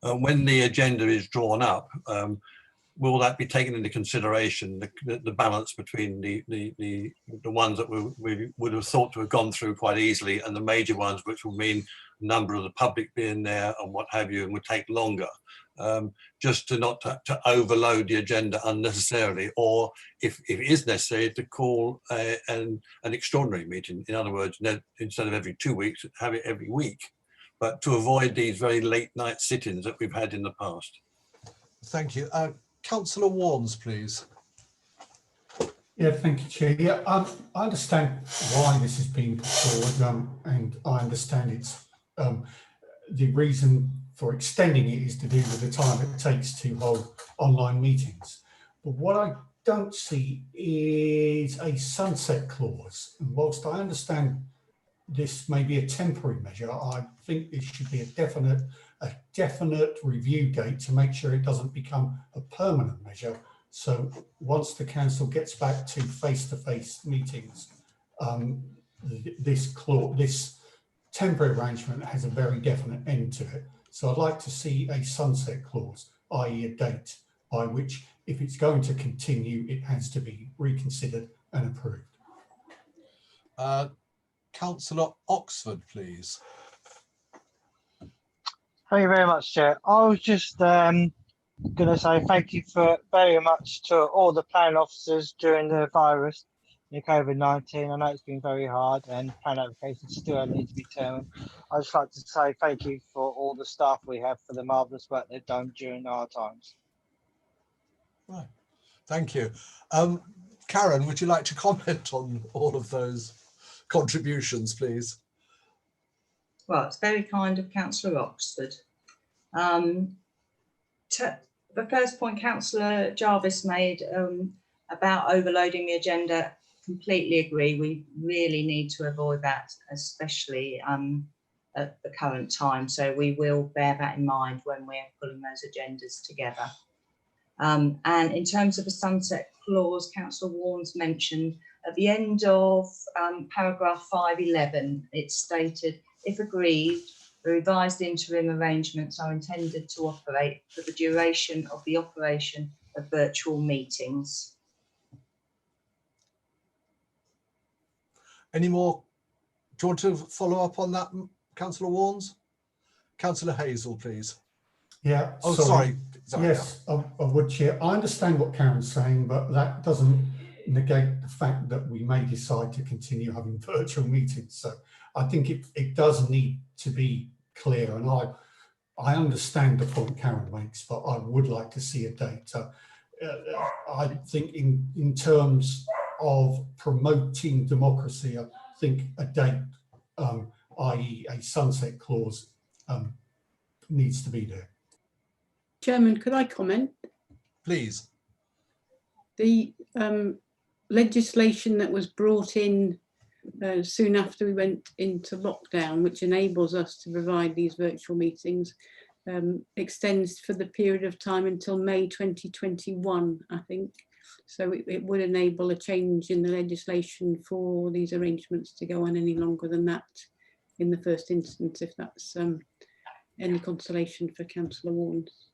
When the agenda is drawn up, will that be taken into consideration, the balance between the ones that we would have thought to have gone through quite easily and the major ones, which will mean a number of the public being there and what have you, and would take longer, just to not to overload the agenda unnecessarily, or if it is necessary, to call an extraordinary meeting. In other words, instead of every 2 weeks, have it every week, but to avoid these very late night sittings that we've had in the past. Thank you. Councillor Warnes, please. Yeah, thank you, Chair. Yeah, I understand why this is being put forward, and I understand it's the reason for extending it is to do with the time it takes to hold online meetings. But what I don't see is a sunset clause. And whilst I understand this may be a temporary measure, I think this should be a definite review date to make sure it doesn't become a permanent measure. So once the council gets back to face-to-face meetings, this temporary arrangement has a very definite end to it. So I'd like to see a sunset clause, i.e. a date by which, if it's going to continue, it has to be reconsidered and approved. Councillor Oxford, please. Thank you very much, Chair. I was just going to say thank you very much to all the plan officers during the virus, the COVID-19. I know it's been very hard and plan applications still need to be determined. I'd just like to say thank you for all the staff we have for the marvellous work they've done during our times. Right, thank you. Karen, would you like to comment on all of those contributions, please? Well, it's very kind of Councillor Oxford. The first point Councillor Jarvis made about overloading the agenda, completely agree. We really need to avoid that, especially at the current time. So we will bear that in mind when we're pulling those agendas together. And in terms of the sunset clause, Councillor Warnes mentioned at the end of paragraph 511, it's stated, if agreed, the revised interim arrangements are intended to operate for the duration of the operation of virtual meetings. Any more? Do you want to follow up on that, Councillor Warnes? Councillor Hazel, please. Yeah. Oh, sorry. Yes, I would, Chair. I understand what Karen's saying, but that doesn't negate the fact that we may decide to continue having virtual meetings. So I think it does need to be clear, and I understand the point Karen makes, but I would like to see a date. I think in terms of promoting democracy, I think a date, i.e. a sunset clause, needs to be there. Chairman, could I comment? Please. The legislation that was brought in soon after we went into lockdown, which enables us to provide these virtual meetings, extends for the period of time until May 2021, I think. So it would enable a change in the legislation for these arrangements to go on any longer than that in the first instance, if that's any consolation for Councillor Warnes.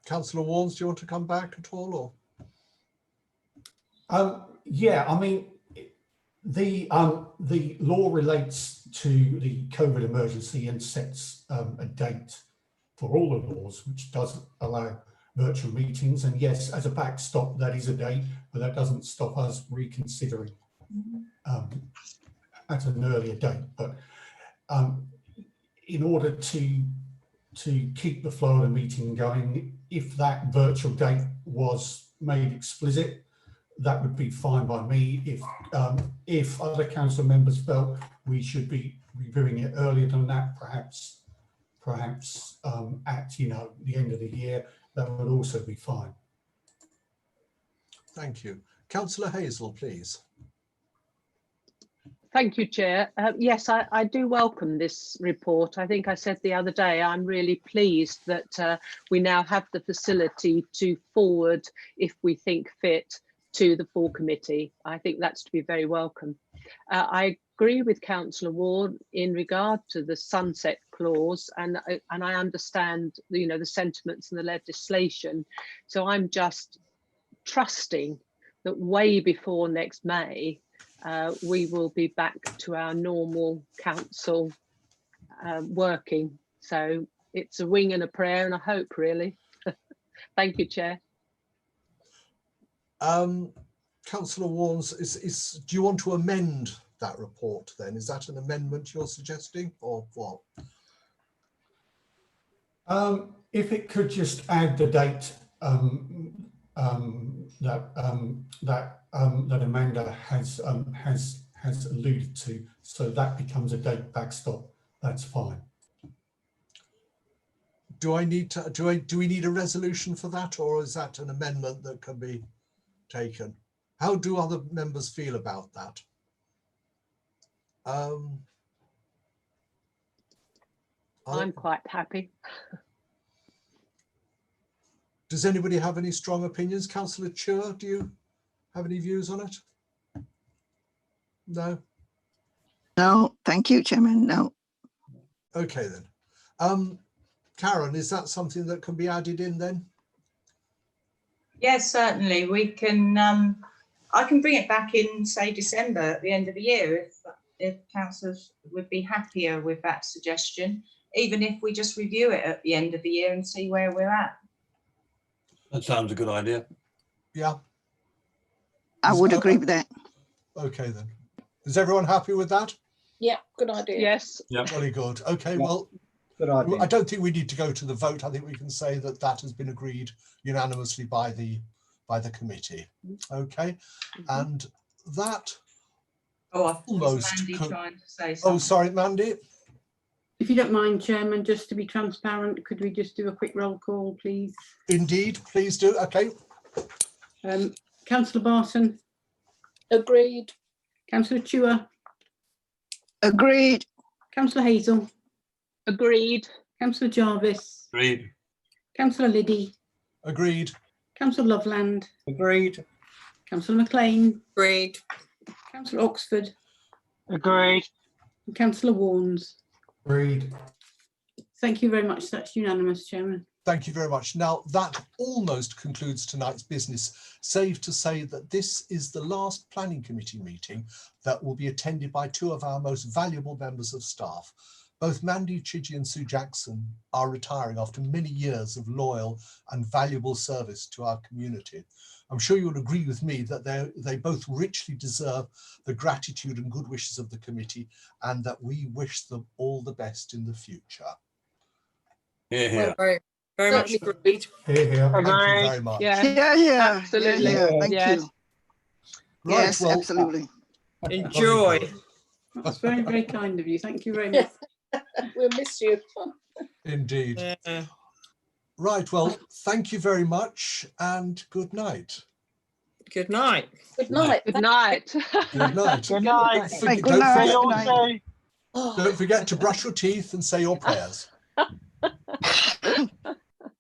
Councillor Warnes, do you want to come back at all, or? Yeah, I mean, the law relates to the COVID emergency and sets a date for all the laws, which does allow virtual meetings. And yes, as a backstop, that is a date, but that doesn't stop us reconsidering at an earlier date. But in order to keep the flow of the meeting going, if that virtual date was made explicit, that would be fine by me. If other council members felt we should be reviewing it earlier than that, perhaps at the end of the year, that would also be fine. Thank you. Councillor Hazel, please. Thank you, Chair. Yes, I do welcome this report. I think I said the other day, I'm really pleased that we now have the facility to forward, if we think fit, to the full committee. I think that's to be very welcome. I agree with Councillor Ward in regard to the sunset clause, and I understand the sentiments and the legislation. So I'm just trusting that way before next May, we will be back to our normal council working. So it's a wing and a prayer and a hope, really. Thank you, Chair. Councillor Warnes, do you want to amend that report then? Is that an amendment you're suggesting, or what? If it could just add the date that Amanda has alluded to, so that becomes a date backstop, that's fine. Do we need a resolution for that, or is that an amendment that can be taken? How do other members feel about that? I'm quite happy. Does anybody have any strong opinions? Councillor Chur, do you have any views on it? No? No, thank you, Chairman. No. Okay then. Karen, is that something that can be added in then? Yes, certainly. We can. I can bring it back in, say, December at the end of the year, if councillors would be happier with that suggestion, even if we just review it at the end of the year and see where we're at. That sounds a good idea. Yeah. I would agree with that. Okay then. Is everyone happy with that? Yeah, good idea. Yes. Yeah. Very good. Okay, Yeah. well, Good idea. I don't think we need to go to the vote. I think we can say that that has been agreed unanimously by the committee. Okay, and that Oh, I thought it was almost. Mandy trying to say something. Oh, sorry, Mandy. If you don't mind, Chairman, just to be transparent, could we just do a quick roll call, please? Indeed, please do. Okay. Councillor Barton. Agreed. Councillor Chua. Agreed. Councillor Hazel. Agreed. Councillor Jarvis. Agreed. Councillor Liddy. Agreed. Councillor Loveland. Agreed. Councillor McLean. Agreed. Councillor Oxford. Agreed. And Councillor Warnes. Agreed. Thank you very much. That's unanimous, Chairman. Thank you very much. Now, that almost concludes tonight's business, save to say that this is the last planning committee meeting that will be attended by two of our most valuable members of staff. Both Mandy Chidgey and Sue Jackson are retiring after many years of loyal and valuable service to our community. I'm sure you'll agree with me that they both richly deserve the gratitude and good wishes of the committee, and that we wish them all the best in the future. Hear, hear. Very much agreed. Here, here. Thank you very much. Yeah. Yeah. Absolutely. Yeah, thank Yes. you. Right, Yes, well, absolutely. Enjoy. That's very, very kind of you. Thank you very much. We'll miss you. Indeed. Yeah. Right, well, thank you very much and good night. Good night. Good night. Good night. Good night. Good night. Right, good night. See you Good all night. soon. Don't forget to brush your teeth and say your prayers.